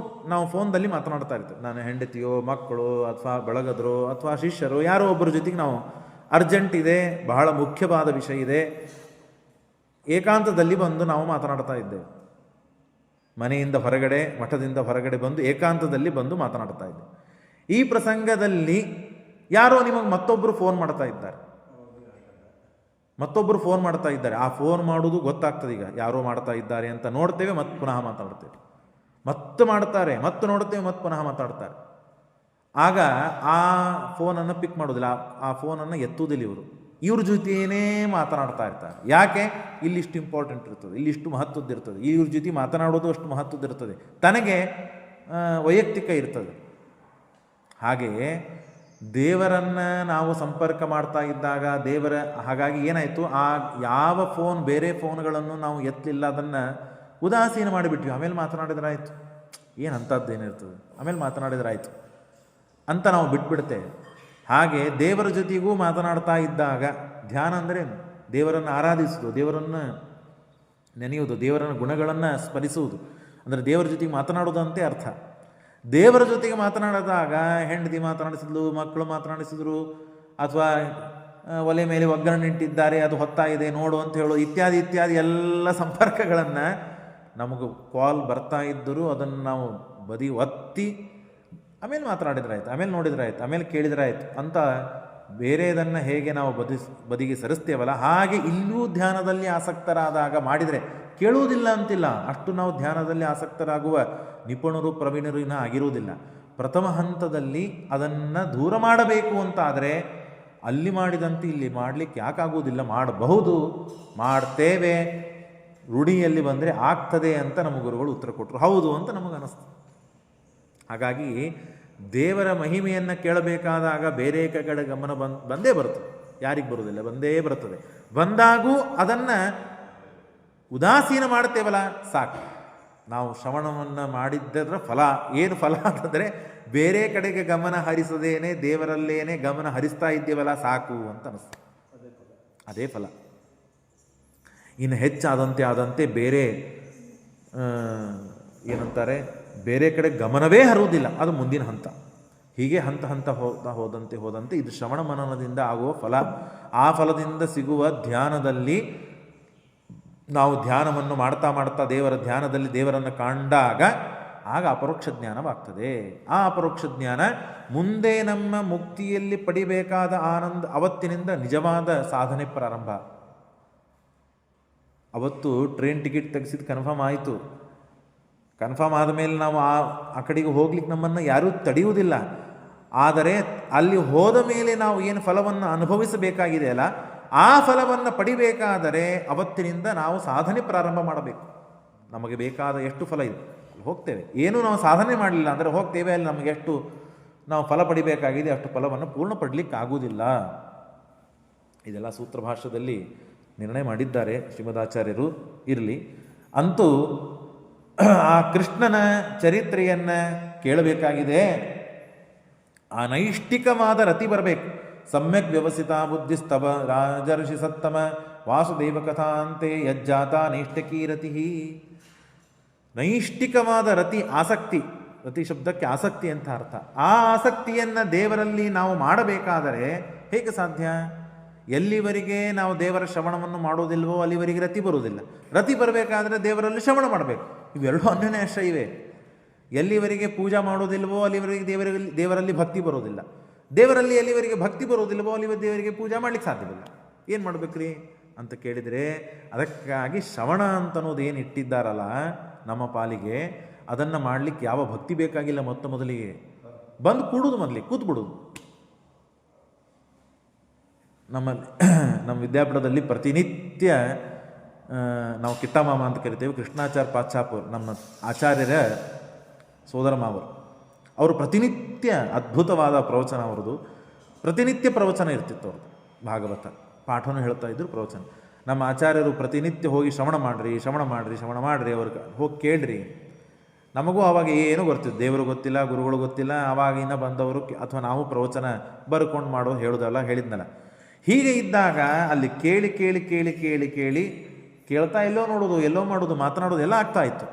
ನಾವು ಫೋನ್ದಲ್ಲಿ ಮಾತನಾಡ್ತಾ ಇರ್ತೇವೆ. ನಾನು ಹೆಂಡತಿಯೋ, ಮಕ್ಕಳು, ಅಥವಾ ಬಳಗದರೋ, ಅಥವಾ ಶಿಷ್ಯರು ಯಾರೋ ಒಬ್ಬರ ಜೊತೆಗೆ ನಾವು ಅರ್ಜೆಂಟ್ ಇದೆ, ಬಹಳ ಮುಖ್ಯವಾದ ವಿಷಯ ಇದೆ, ಏಕಾಂತದಲ್ಲಿ ಬಂದು ನಾವು ಮಾತನಾಡ್ತಾ ಇದ್ದೇವೆ. ಮನೆಯಿಂದ ಹೊರಗಡೆ, ಮಠದಿಂದ ಹೊರಗಡೆ ಬಂದು ಏಕಾಂತದಲ್ಲಿ ಬಂದು ಮಾತನಾಡ್ತಾ ಇದ್ದೇವೆ. ಈ ಪ್ರಸಂಗದಲ್ಲಿ ಯಾರೋ ನಿಮಗೆ ಮತ್ತೊಬ್ಬರು ಫೋನ್ ಮಾಡ್ತಾ ಇದ್ದಾರೆ. ಆ ಫೋನ್ ಮಾಡೋದು ಗೊತ್ತಾಗ್ತದೆ. ಈಗ ಯಾರೋ ಮಾಡ್ತಾ ಇದ್ದಾರೆ ಅಂತ ನೋಡ್ತೇವೆ, ಮತ್ತೆ ಪುನಃ ಮಾತಾಡ್ತೇವೆ, ಮತ್ತೆ ಮಾಡ್ತಾರೆ, ಮತ್ತೆ ನೋಡ್ತೇವೆ, ಮತ್ತೆ ಪುನಃ ಮಾತಾಡ್ತಾರೆ. ಆಗ ಆ ಫೋನನ್ನು ಪಿಕ್ ಮಾಡೋದಿಲ್ಲ, ಆ ಫೋನನ್ನು ಎತ್ತುವುದಿಲ್ಲ. ಇವ್ರ ಜೊತೆಯೇ ಮಾತನಾಡ್ತಾ ಇರ್ತಾರೆ. ಯಾಕೆ? ಇಲ್ಲಿಷ್ಟು ಇಂಪಾರ್ಟೆಂಟ್ ಇರ್ತದೆ, ಇಲ್ಲಿಷ್ಟು ಮಹತ್ವದ್ದಿರ್ತದೆ, ಇವ್ರ ಜೊತೆ ಮಾತನಾಡೋದು ಅಷ್ಟು ಮಹತ್ವದ್ದಿರ್ತದೆ, ತನಗೆ ವೈಯಕ್ತಿಕ ಇರ್ತದೆ. ಹಾಗೆಯೇ ದೇವರನ್ನು ನಾವು ಸಂಪರ್ಕ ಮಾಡ್ತಾ ಇದ್ದಾಗ ಹಾಗಾಗಿ ಏನಾಯಿತು, ಆ ಯಾವ ಫೋನ್, ಬೇರೆ ಫೋನ್ಗಳನ್ನು ನಾವು ಎತ್ತಲಿಲ್ಲ, ಅದನ್ನು ಉದಾಸೀನ ಮಾಡಿಬಿಟ್ವಿ. ಆಮೇಲೆ ಮಾತನಾಡಿದ್ರೆ ಆಯಿತು, ಏನು ಅಂಥದ್ದೇನಿರ್ತದೆ, ಆಮೇಲೆ ಮಾತನಾಡಿದ್ರೆ ಆಯಿತು ಅಂತ ನಾವು ಬಿಟ್ಬಿಡ್ತೇವೆ. ಹಾಗೆ ದೇವರ ಜೊತೆಗೂ ಮಾತನಾಡ್ತಾ ಇದ್ದಾಗ ಧ್ಯಾನ ಅಂದರೆ ದೇವರನ್ನು ಆರಾಧಿಸುವುದು, ದೇವರನ್ನು ನೆನೆಯುವುದು, ದೇವರನ್ನ ಗುಣಗಳನ್ನು ಸ್ಮರಿಸುವುದು. ಅಂದರೆ ದೇವರ ಜೊತೆಗೆ ಮಾತನಾಡೋದಂತೆ ಅರ್ಥ. ದೇವರ ಜೊತೆಗೆ ಮಾತನಾಡಿದಾಗ ಹೆಂಡತಿ ಮಾತನಾಡಿಸಿದ್ಲು, ಮಕ್ಕಳು ಮಾತನಾಡಿಸಿದ್ರು, ಅಥವಾ ಒಲೆ ಮೇಲೆ ಒಗ್ಗರಣೆಟ್ಟಿದ್ದಾರೆ ಅದು ಹೊತ್ತಾ ಇದೆ ನೋಡು ಅಂತ ಹೇಳೋ ಇತ್ಯಾದಿ ಇತ್ಯಾದಿ ಎಲ್ಲ ಸಂಪರ್ಕಗಳನ್ನು ನಮಗೆ ಕಾಲ್ ಬರ್ತಾ ಇದ್ದರೂ ಅದನ್ನು ನಾವು ಬದಿ ಒತ್ತಿ ಆಮೇಲೆ ಮಾತನಾಡಿದ್ರಾಯ್ತು, ಆಮೇಲೆ ನೋಡಿದ್ರಾಯ್ತು, ಆಮೇಲೆ ಕೇಳಿದ್ರಾಯ್ತು ಅಂತ ಬೇರೆದನ್ನು ಹೇಗೆ ನಾವು ಬದಿಗೆ ಸರಿಸ್ತೇವಲ್ಲ ಹಾಗೆ ಇಲ್ಲೂ ಧ್ಯಾನದಲ್ಲಿ ಆಸಕ್ತರಾದಾಗ ಮಾಡಿದರೆ ಕೇಳುವುದಿಲ್ಲ ಅಂತಿಲ್ಲ. ಅಷ್ಟು ನಾವು ಧ್ಯಾನದಲ್ಲಿ ಆಸಕ್ತರಾಗುವ ನಿಪುಣರು ಪ್ರವೀಣರು ಇನ್ನೂ ಆಗಿರುವುದಿಲ್ಲ. ಪ್ರಥಮ ಹಂತದಲ್ಲಿ ಅದನ್ನು ದೂರ ಮಾಡಬೇಕು ಅಂತಾದರೆ ಅಲ್ಲಿ ಮಾಡಿದಂತೆ ಇಲ್ಲಿ ಮಾಡಲಿಕ್ಕೆ ಯಾಕಾಗುವುದಿಲ್ಲ, ಮಾಡಬಹುದು, ಮಾಡ್ತೇವೆ, ರೂಢಿಯಲ್ಲಿ ಬಂದರೆ ಆಗ್ತದೆ ಅಂತ ನಮ್ಮ ಗುರುಗಳು ಉತ್ತರ ಕೊಟ್ಟರು. ಹೌದು ಅಂತ ನಮಗನ್ನಿಸ್ತು. ಹಾಗಾಗಿ ದೇವರ ಮಹಿಮೆಯನ್ನು ಕೇಳಬೇಕಾದಾಗ ಬೇರೆ ಕಡೆ ಗಮನ ಬಂದೇ ಬರ್ತದೆ. ಯಾರಿಗೆ ಬರುವುದಿಲ್ಲ, ಬಂದೇ ಬರ್ತದೆ. ಬಂದಾಗೂ ಅದನ್ನು ಉದಾಸೀನ ಮಾಡ್ತೇವಲ್ಲ ಸಾಕು. ನಾವು ಶ್ರವಣವನ್ನು ಮಾಡಿದ್ದರ ಫಲ ಏನು ಫಲ ಅಂತಂದರೆ ಬೇರೆ ಕಡೆಗೆ ಗಮನ ಹರಿಸದೇನೆ ದೇವರಲ್ಲೇನೆ ಗಮನ ಹರಿಸ್ತಾ ಇದ್ದೇವಲ್ಲ ಸಾಕು ಅಂತ ಅನಿಸ್ತು. ಅದೇ ಫಲ. ಇನ್ನು ಹೆಚ್ಚಾದಂತೆ ಬೇರೆ ಏನಂತಾರೆ, ಬೇರೆ ಕಡೆ ಗಮನವೇ ಹರುವುದಿಲ್ಲ, ಅದು ಮುಂದಿನ ಹಂತ. ಹೀಗೆ ಹಂತ ಹಂತ ಹೋದಂತೆ ಇದು ಶ್ರವಣ ಮನನದಿಂದ ಆಗುವ ಫಲ. ಆ ಫಲದಿಂದ ಸಿಗುವ ಧ್ಯಾನದಲ್ಲಿ ನಾವು ಧ್ಯಾನವನ್ನು ಮಾಡ್ತಾ ದೇವರ ಧ್ಯಾನದಲ್ಲಿ ದೇವರನ್ನು ಕಂಡಾಗ ಆಗ ಅಪರೋಕ್ಷ ಜ್ಞಾನವಾಗ್ತದೆ. ಆ ಅಪರೋಕ್ಷ ಜ್ಞಾನ ಮುಂದೆ ನಮ್ಮ ಮುಕ್ತಿಯಲ್ಲಿ ಪಡಿಬೇಕಾದ ಆನಂದ ಅವತ್ತಿನಿಂದ ನಿಜವಾದ ಸಾಧನೆ ಪ್ರಾರಂಭ. ಅವತ್ತು ಟ್ರೈನ್ ಟಿಕೆಟ್ ತೆಗೆಸಿದ್ದು ಕನ್ಫರ್ಮ್ ಆಯಿತು. ಕನ್ಫರ್ಮ್ ಆದಮೇಲೆ ನಾವು ಆ ಕಡೆಗೆ ಹೋಗ್ಲಿಕ್ಕೆ ನಮ್ಮನ್ನು ಯಾರೂ ತಡೆಯುವುದಿಲ್ಲ. ಆದರೆ ಅಲ್ಲಿ ಹೋದ ಮೇಲೆ ನಾವು ಏನು ಫಲವನ್ನು ಅನುಭವಿಸಬೇಕಾಗಿದೆ ಅಲ್ಲ, ಆ ಫಲವನ್ನು ಪಡಿಬೇಕಾದರೆ ಅವತ್ತಿನಿಂದ ನಾವು ಸಾಧನೆ ಪ್ರಾರಂಭ ಮಾಡಬೇಕು. ನಮಗೆ ಬೇಕಾದ ಎಷ್ಟು ಫಲ ಇದೆ ಅಲ್ಲಿ ಹೋಗ್ತೇವೆ. ಏನೂ ನಾವು ಸಾಧನೆ ಮಾಡಲಿಲ್ಲ ಅಂದರೆ ಹೋಗ್ತೇವೆ, ಅಲ್ಲಿ ನಮಗೆ ಎಷ್ಟು ನಾವು ಫಲ ಪಡಿಬೇಕಾಗಿದೆ ಅಷ್ಟು ಫಲವನ್ನು ಪೂರ್ಣ ಪಡಲಿಕ್ಕೆ ಆಗುವುದಿಲ್ಲ. ಇದೆಲ್ಲ ಸೂತ್ರ ಭಾಷ್ಯದಲ್ಲಿ ನಿರ್ಣಯ ಮಾಡಿದ್ದಾರೆ ಶ್ರೀಮದಾಚಾರ್ಯರು. ಇರಲಿ, ಅಂತೂ ಆ ಕೃಷ್ಣನ ಚರಿತ್ರೆಯನ್ನು ಕೇಳಬೇಕಾಗಿದೆ. ಆ ನೈಷ್ಠಿಕವಾದ ರತಿ ಬರಬೇಕು. ಸಮ್ಯಕ್ ವ್ಯವಸ್ಥಿತ ಬುದ್ಧಿಸ್ತವ ರಾಜರ್ಷಿ ಸತ್ತಮ ವಾಸುದೇವ ಕಥಾಂತೆ ಯಜ್ಜಾತ ನೈಷ್ಠಿಕೀ ರತಿ. ನೈಷ್ಠಿಕವಾದ ರತಿ, ಆಸಕ್ತಿ. ರತಿ ಶಬ್ದಕ್ಕೆ ಆಸಕ್ತಿ ಅಂತ ಅರ್ಥ. ಆ ಆಸಕ್ತಿಯನ್ನು ದೇವರಲ್ಲಿ ನಾವು ಮಾಡಬೇಕಾದರೆ ಹೇಗೆ ಸಾಧ್ಯ? ಎಲ್ಲಿವರೆಗೆ ನಾವು ದೇವರ ಶ್ರವಣವನ್ನು ಮಾಡೋದಿಲ್ವೋ ಅಲ್ಲಿವರೆಗೆ ರತಿ ಬರುವುದಿಲ್ಲ. ರತಿ ಬರಬೇಕಾದ್ರೆ ದೇವರಲ್ಲಿ ಶ್ರವಣ ಮಾಡಬೇಕು. ಇವೆರಡೂ ಅನ್ಯೋನ್ಯಾಶ್ರಯ ಇವೆ. ಎಲ್ಲಿವರೆಗೆ ಪೂಜಾ ಮಾಡೋದಿಲ್ವೋ ಅಲ್ಲಿವರೆಗೆ ದೇವರಲ್ಲಿ ಭಕ್ತಿ ಬರೋದಿಲ್ಲ. ದೇವರಲ್ಲಿ ಎಲ್ಲಿವರೆಗೆ ಭಕ್ತಿ ಬರೋದಿಲ್ವೋ ಅಲ್ಲಿ ದೇವರಿಗೆ ಪೂಜಾ ಮಾಡಲಿಕ್ಕೆ ಸಾಧ್ಯವಿಲ್ಲ. ಏನು ಮಾಡ್ಬೇಕ್ರಿ ಅಂತ ಕೇಳಿದರೆ, ಅದಕ್ಕಾಗಿ ಶ್ರವಣ ಅಂತನ್ನೋದು ಏನು ಇಟ್ಟಿದ್ದಾರಲ್ಲ ನಮ್ಮ ಪಾಲಿಗೆ, ಅದನ್ನು ಮಾಡಲಿಕ್ಕೆ ಯಾವ ಭಕ್ತಿ ಬೇಕಾಗಿಲ್ಲ. ಮೊದಲಿಗೆ ಬಂದು ಕೂಡುದು, ಮೊದಲಿಗೆ ಕೂತ್ಬಿಡುದು. ನಮ್ಮ ವಿದ್ಯಾಪೀಠದಲ್ಲಿ ಪ್ರತಿನಿತ್ಯ ನಾವು ಕಿಟ್ಟಮಾಮ ಅಂತ ಕರಿತೇವೆ, ಕೃಷ್ಣಾಚಾರ್ಯ ಪಾಚ್ಚಾಪುರ್ ನಮ್ಮ ಆಚಾರ್ಯರ ಸೋದರ ಮಾವರು. ಅವರು ಪ್ರತಿನಿತ್ಯ ಅದ್ಭುತವಾದ ಪ್ರವಚನ, ಅವ್ರದ್ದು ಪ್ರತಿನಿತ್ಯ ಪ್ರವಚನ ಇರ್ತಿತ್ತು. ಅವ್ರದ್ದು ಭಾಗವತ ಪಾಠವನ್ನು ಹೇಳ್ತಾ ಇದ್ರು, ಪ್ರವಚನ. ನಮ್ಮ ಆಚಾರ್ಯರು ಪ್ರತಿನಿತ್ಯ ಹೋಗಿ ಶ್ರವಣ ಮಾಡ್ರಿ, ಅವ್ರಿಗೆ ಹೋಗಿ ಕೇಳ್ರಿ. ನಮಗೂ ಆವಾಗ ಏನೂ ಗೊತ್ತಿತ್ತು, ದೇವರು ಗೊತ್ತಿಲ್ಲ, ಗುರುಗಳು ಗೊತ್ತಿಲ್ಲ. ಆವಾಗಿನ ಬಂದವರು ಅಥವಾ ನಾವು ಪ್ರವಚನ ಬರ್ಕೊಂಡು ಮಾಡೋದು ಹೇಳೋದಲ್ಲ, ಹೇಳಿದ್ನಲ್ಲ. ಹೀಗೆ ಇದ್ದಾಗ ಅಲ್ಲಿ ಕೇಳಿ ಕೇಳಿ ಕೇಳಿ ಕೇಳಿ ಕೇಳಿ ಕೇಳ್ತಾ ಎಲ್ಲೋ ನೋಡೋದು, ಎಲ್ಲೋ ಮಾಡೋದು, ಮಾತನಾಡೋದು ಎಲ್ಲ ಆಗ್ತಾ ಇತ್ತು.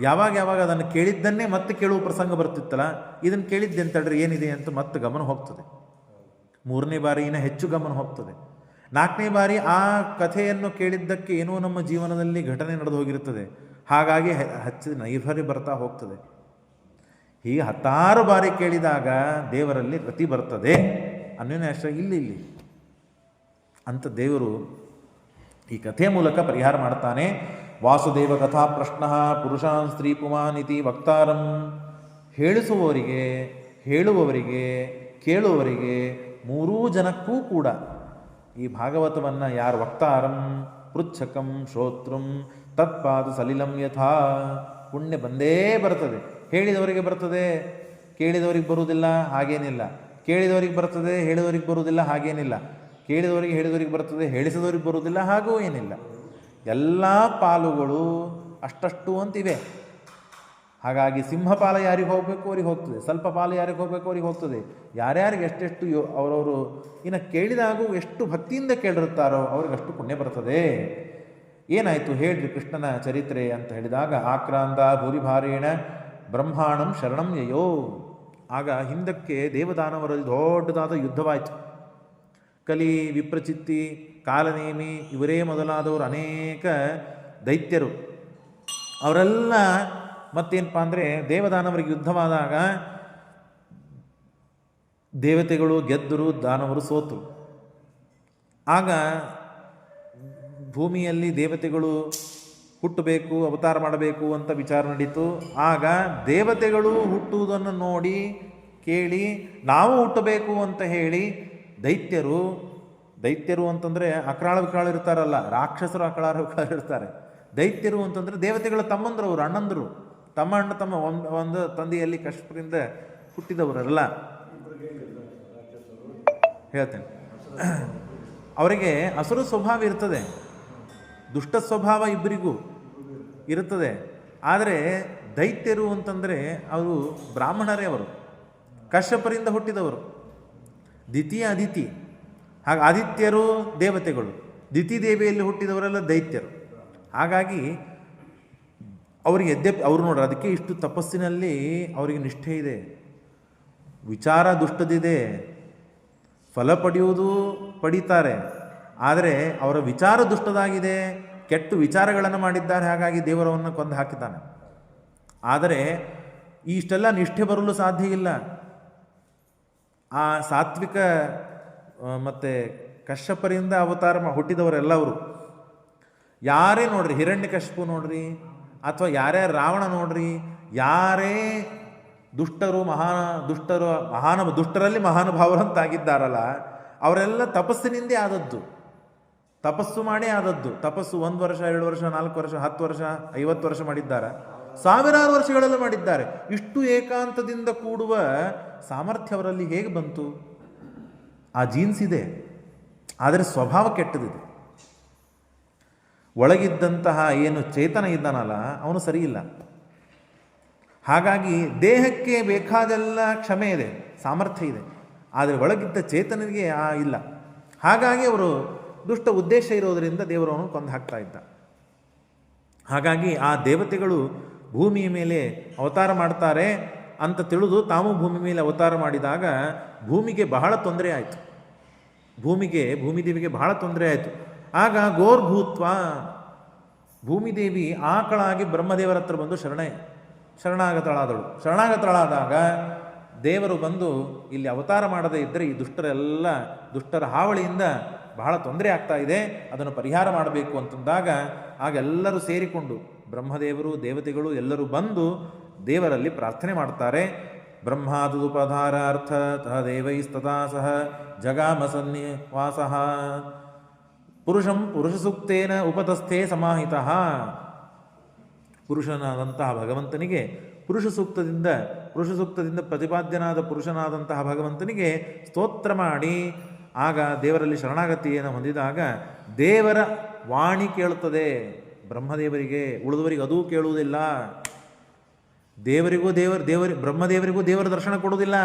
ಯಾವಾಗ ಅದನ್ನು ಕೇಳಿದ್ದನ್ನೇ ಮತ್ತೆ ಕೇಳುವ ಪ್ರಸಂಗ ಬರ್ತಿತ್ತಲ್ಲ, ಇದನ್ನು ಕೇಳಿದ್ದೆ ಅಂತಡ್ರಿ ಏನಿದೆ ಅಂತ ಮತ್ತೆ ಗಮನ ಹೋಗ್ತದೆ. 3ನೇ ಬಾರಿನ ಹೆಚ್ಚು ಗಮನ ಹೋಗ್ತದೆ. 4ನೇ ಬಾರಿ ಆ ಕಥೆಯನ್ನು ಕೇಳಿದ್ದಕ್ಕೆ ಏನೋ ನಮ್ಮ ಜೀವನದಲ್ಲಿ ಘಟನೆ ನಡೆದು ಹೋಗಿರ್ತದೆ. ಹಾಗಾಗಿ ಹಚ್ಚಿದ ನೈರ್ಭರ್ಯ ಬರ್ತಾ ಹೋಗ್ತದೆ. ಹೀಗೆ 10 ಬಾರಿ ಕೇಳಿದಾಗ ದೇವರಲ್ಲಿ ರತಿ ಬರ್ತದೆ. ಅನ್ಯೋನ್ಯಾಶ್ರಯ ಇಲ್ಲಿ ಅಂತ ದೇವರು ಈ ಕಥೆಯ ಮೂಲಕ ಪರಿಹಾರ ಮಾಡ್ತಾನೆ. ವಾಸುದೇವ ಕಥಾ ಪ್ರಶ್ನ ಪುರುಷಾನ್ ಸ್ತ್ರೀ ಪುಮಾನಿತಿ ವಕ್ತಾರಂ. ಹೇಳಿಸುವವರಿಗೆ, ಹೇಳುವವರಿಗೆ, ಕೇಳುವವರಿಗೆ, 3 ಜನಕ್ಕೂ ಕೂಡ ಈ ಭಾಗವತವನ್ನು ಯಾರು ವಕ್ತಾರಂ ಪೃಚ್ಛಕಂ ಶ್ರೋತೃಂ ತತ್ಪಾದ ಸಲಿಲಂ ಯಥಾ, ಪುಣ್ಯ ಬಂದೇ ಬರ್ತದೆ. ಹೇಳಿದವರಿಗೆ ಬರ್ತದೆ, ಕೇಳಿದವರಿಗೆ ಬರುವುದಿಲ್ಲ ಹಾಗೇನಿಲ್ಲ. ಕೇಳಿದವರಿಗೆ ಬರ್ತದೆ, ಹೇಳಿದವರಿಗೆ ಬರುವುದಿಲ್ಲ ಹಾಗೇನಿಲ್ಲ. ಕೇಳಿದವರಿಗೆ ಹೇಳಿದವರಿಗೆ ಬರ್ತದೆ, ಹೇಳಿಸಿದವರಿಗೆ ಬರುವುದಿಲ್ಲ ಹಾಗೂ ಏನಿಲ್ಲ. ಎಲ್ಲ ಪಾಲುಗಳು ಅಷ್ಟಷ್ಟು ಅಂತಿವೆ. ಹಾಗಾಗಿ ಸಿಂಹಪಾಲ ಯಾರಿಗೆ ಹೋಗಬೇಕು ಅವ್ರಿಗೆ ಹೋಗ್ತದೆ, ಸ್ವಲ್ಪ ಪಾಲು ಯಾರಿಗೆ ಹೋಗಬೇಕು ಅವ್ರಿಗೆ ಹೋಗ್ತದೆ. ಯಾರ್ಯಾರಿಗೆ ಎಷ್ಟೆಷ್ಟು ಅವರವರು ಇನ್ನು ಕೇಳಿದಾಗೂ ಎಷ್ಟು ಭಕ್ತಿಯಿಂದ ಕೇಳಿರುತ್ತಾರೋ ಅವ್ರಿಗೆ ಅಷ್ಟು ಪುಣ್ಯ ಬರ್ತದೆ. ಏನಾಯಿತು ಹೇಳ್ರಿ ಕೃಷ್ಣನ ಚರಿತ್ರೆ ಅಂತ ಹೇಳಿದಾಗ, ಆಕ್ರಾಂತ ಭೂರಿಭಾರೇಣ ಬ್ರಹ್ಮಾಣಂ ಶರಣಂ ಯಯೋ. ಆಗ ಹಿಂದಕ್ಕೆ ದೇವದಾನವರಲ್ಲಿ ದೊಡ್ಡದಾದ ಯುದ್ಧವಾಯಿತು. ಕಲಿ, ವಿಪ್ರಚಿತ್ತಿ, ಕಾಲನೇಮಿ ಇವರೇ ಮೊದಲಾದವರು ಅನೇಕ ದೈತ್ಯರು ಅವರೆಲ್ಲ ಮತ್ತೇನಪ್ಪ ಅಂದರೆ ದೇವದಾನವರಿಗೆ ಯುದ್ಧವಾದಾಗ ದೇವತೆಗಳು ಗೆದ್ದರು, ದಾನವರು ಸೋತರು. ಆಗ ಭೂಮಿಯಲ್ಲಿ ದೇವತೆಗಳು ಹುಟ್ಟಬೇಕು, ಅವತಾರ ಮಾಡಬೇಕು ಅಂತ ವಿಚಾರ ನಡೀತು. ಆಗ ದೇವತೆಗಳು ಹುಟ್ಟುವುದನ್ನು ನೋಡಿ ಕೇಳಿ ನಾವು ಹುಟ್ಟಬೇಕು ಅಂತ ಹೇಳಿ ದೈತ್ಯರು ಅಂತಂದರೆ ಅಕ್ರಾಳ ವಿಕ್ರಾಳ ಇರ್ತಾರಲ್ಲ, ರಾಕ್ಷಸರು ಅಕ್ರಾಳ ವಿಕ್ರಾಳ ಇರ್ತಾರೆ. ದೈತ್ಯರು ಅಂತಂದರೆ ದೇವತೆಗಳ ತಮ್ಮಂದರು, ಅವರು ಅಣ್ಣಂದರು, ತಮ್ಮ ಒಂದು ತಂದೆಯಲ್ಲಿ ಕಶ್ಯಪರಿಂದ ಹುಟ್ಟಿದವರಲ್ಲ. ಹೇಳ್ತೇನೆ, ಅವರಿಗೆ ಅಸುರ ಸ್ವಭಾವ ಇರ್ತದೆ, ದುಷ್ಟ ಸ್ವಭಾವ ಇಬ್ಬರಿಗೂ ಇರುತ್ತದೆ. ಆದರೆ ದೈತ್ಯರು ಅಂತಂದರೆ ಅವರು ಬ್ರಾಹ್ಮಣರೇ, ಅವರು ಕಶ್ಯಪರಿಂದ ಹುಟ್ಟಿದವರು, ದಿತಿ ಅದಿತಿ. ಹಾಗೆ ಆದಿತ್ಯರು ದೇವತೆಗಳು, ದಿತಿ ದೇವಿಯಲ್ಲಿ ಹುಟ್ಟಿದವರೆಲ್ಲ ದೈತ್ಯರು. ಹಾಗಾಗಿ ಅವರಿಗೆ ಅವ್ರು ನೋಡ್ರಿ, ಅದಕ್ಕೆ ಇಷ್ಟು ತಪಸ್ಸಿನಲ್ಲಿ ಅವರಿಗೆ ನಿಷ್ಠೆ ಇದೆ, ವಿಚಾರ ದುಷ್ಟದಿದೆ, ಫಲ ಪಡೆಯುವುದು ಪಡೀತಾರೆ. ಆದರೆ ಅವರ ವಿಚಾರ ದುಷ್ಟದಾಗಿದೆ, ಕೆಟ್ಟ ವಿಚಾರಗಳನ್ನು ಮಾಡಿದ್ದಾರೆ. ಹಾಗಾಗಿ ದೇವರವನ್ನು ಕೊಂದು ಹಾಕಿದ್ದಾನೆ. ಆದರೆ ಇಷ್ಟೆಲ್ಲ ನಿಷ್ಠೆ ಬರಲು ಸಾಧ್ಯ ಇಲ್ಲ. ಆ ಸಾತ್ವಿಕ ಮತ್ತು ಕಶ್ಯಪರಿಂದ ಅವತಾರ ಹುಟ್ಟಿದವರೆಲ್ಲವರು ಯಾರೇ ನೋಡ್ರಿ, ಹಿರಣ್ಯಕಶ್ಯಪು ನೋಡ್ರಿ, ಅಥವಾ ಯಾರ್ಯಾರು ರಾವಣ ನೋಡ್ರಿ, ಯಾರೇ ದುಷ್ಟರಲ್ಲಿ ಮಹಾನುಭಾವರು ಅಂತಾಗಿದ್ದಾರಲ್ಲ, ಅವರೆಲ್ಲ ತಪಸ್ಸಿನಿಂದೇ ಆದದ್ದು, ತಪಸ್ಸು ಮಾಡೇ ಆದದ್ದು. ತಪಸ್ಸು 1 ವರ್ಷ 2 ವರ್ಷ 4 ವರ್ಷ 10 ವರ್ಷ 50 ವರ್ಷ ಮಾಡಿದ್ದಾರೆ, ಸಾವಿರಾರು ವರ್ಷಗಳೆಲ್ಲ ಮಾಡಿದ್ದಾರೆ. ಇಷ್ಟು ಏಕಾಂತದಿಂದ ಕೂಡುವ ಸಾಮರ್ಥ್ಯ ಅವರಲ್ಲಿ ಹೇಗೆ ಬಂತು? ಆ ಜೀನ್ಸ್ ಇದೆ, ಆದರೆ ಸ್ವಭಾವ ಕೆಟ್ಟದಿದೆ. ಒಳಗಿದ್ದಂತಹ ಏನು ಚೇತನ ಇದ್ದಾನಲ್ಲ ಅವನು ಸರಿ ಇಲ್ಲ. ಹಾಗಾಗಿ ದೇಹಕ್ಕೆ ಬೇಕಾದೆಲ್ಲ ಕ್ಷಮೆ ಇದೆ, ಸಾಮರ್ಥ್ಯ ಇದೆ, ಆದರೆ ಒಳಗಿದ್ದ ಚೇತನಿಗೆ ಇಲ್ಲ. ಹಾಗಾಗಿ ಅವರು ದುಷ್ಟ ಉದ್ದೇಶ ಇರೋದರಿಂದ ದೇವರವನು ಕೊಂದು ಹಾಕ್ತಾ ಇದ್ದ. ಹಾಗಾಗಿ ಆ ದೇವತೆಗಳು ಭೂಮಿಯ ಮೇಲೆ ಅವತಾರ ಮಾಡ್ತಾರೆ ಅಂತ ತಿಳಿದು ತಾವು ಭೂಮಿ ಮೇಲೆ ಅವತಾರ ಮಾಡಿದಾಗ ಭೂಮಿಗೆ ಬಹಳ ತೊಂದರೆ ಆಯಿತು. ಭೂಮಿದೇವಿಗೆ ಬಹಳ ತೊಂದರೆ ಆಯಿತು. ಆಗ ಗೋರ್ಭೂತ್ವ ಭೂಮಿದೇವಿ ಆಕಳಾಗಿ ಬ್ರಹ್ಮದೇವರ ಹತ್ರ ಬಂದು ಶರಣಾಗತಳಾದಳು. ಶರಣಾಗತಳಾದಾಗ ದೇವರು ಬಂದು ಇಲ್ಲಿ ಅವತಾರ ಮಾಡದೇ ಇದ್ದರೆ ಈ ದುಷ್ಟರ ಹಾವಳಿಯಿಂದ ಬಹಳ ತೊಂದರೆ ಆಗ್ತಾ ಇದೆ, ಅದನ್ನು ಪರಿಹಾರ ಮಾಡಬೇಕು ಅಂತಂದಾಗ ಆಗ ಎಲ್ಲರೂ ಸೇರಿಕೊಂಡು ಬ್ರಹ್ಮದೇವರು ದೇವತೆಗಳು ಎಲ್ಲರೂ ಬಂದು ದೇವರಲ್ಲಿ ಪ್ರಾರ್ಥನೆ ಮಾಡ್ತಾರೆ. ಬ್ರಹ್ಮಾದುಪಧಾರಾರ್ಥ ತಹ ದೇವೈಸ್ತಥಾ ಸಹ ಜಗಾಮಸನ್ನಿವಾಸ ಪುರುಷ ಸೂಕ್ತೇನ ಉಪತಸ್ಥೆ ಸಮಾಹಿತ. ಪುರುಷನಾದಂತಹ ಭಗವಂತನಿಗೆ ಪುರುಷ ಸೂಕ್ತದಿಂದ ಪ್ರತಿಪಾದ್ಯನಾದ ಪುರುಷನಾದಂತಹ ಭಗವಂತನಿಗೆ ಸ್ತೋತ್ರ ಮಾಡಿ ಆಗ ದೇವರಲ್ಲಿ ಶರಣಾಗತಿಯನ್ನು ಹೊಂದಿದಾಗ ದೇವರ ವಾಣಿ ಕೇಳುತ್ತದೆ ಬ್ರಹ್ಮದೇವರಿಗೆ, ಉಳಿದವರಿಗೆ ಅದೂ ಕೇಳುವುದಿಲ್ಲ. ಬ್ರಹ್ಮದೇವರಿಗೂ ದೇವರ ದರ್ಶನ ಕೊಡುವುದಿಲ್ಲ.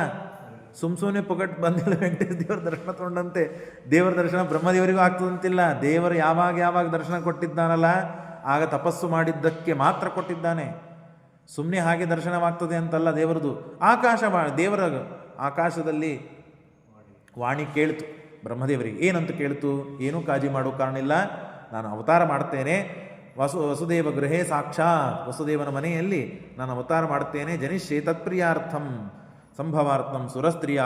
ಸುಮ್ಮನೆ ಪೊಗಟ್ ಬಂದಿಲ್ಲ, ವೆಂಕಟೇಶ ದೇವರ ದರ್ಶನ ತೊಗೊಂಡಂತೆ ದೇವರ ದರ್ಶನ ಬ್ರಹ್ಮದೇವರಿಗೂ ಆಗ್ತದಂತಿಲ್ಲ. ದೇವರು ಯಾವಾಗ ದರ್ಶನ ಕೊಟ್ಟಿದ್ದಾನಲ್ಲ ಆಗ ತಪಸ್ಸು ಮಾಡಿದ್ದಕ್ಕೆ ಮಾತ್ರ ಕೊಟ್ಟಿದ್ದಾನೆ, ಸುಮ್ಮನೆ ಹಾಗೆ ದರ್ಶನವಾಗ್ತದೆ ಅಂತಲ್ಲ ದೇವರದು. ದೇವರ ಆಕಾಶದಲ್ಲಿ ವಾಣಿ ಕೇಳ್ತು ಬ್ರಹ್ಮದೇವರಿಗೆ. ಏನಂತ ಕೇಳ್ತು? ಏನೂ ಕಾಳಜಿ ಮಾಡೋ ಕಾರಣ ಇಲ್ಲ, ನಾನು ಅವತಾರ ಮಾಡ್ತೇನೆ, ವಸುದೇವ ಗೃಹೇ ಸಾಕ್ಷಾತ್, ವಸುದೇವನ ಮನೆಯಲ್ಲಿ ನಾನು ಅವತಾರ ಮಾಡ್ತೇನೆ. ಜನಿಷ್ಯೆ ತತ್ಪ್ರಿಯಾರ್ಥಂ ಸಂಭವಾರ್ಥಂ ಸುರಸ್ತ್ರೀಯ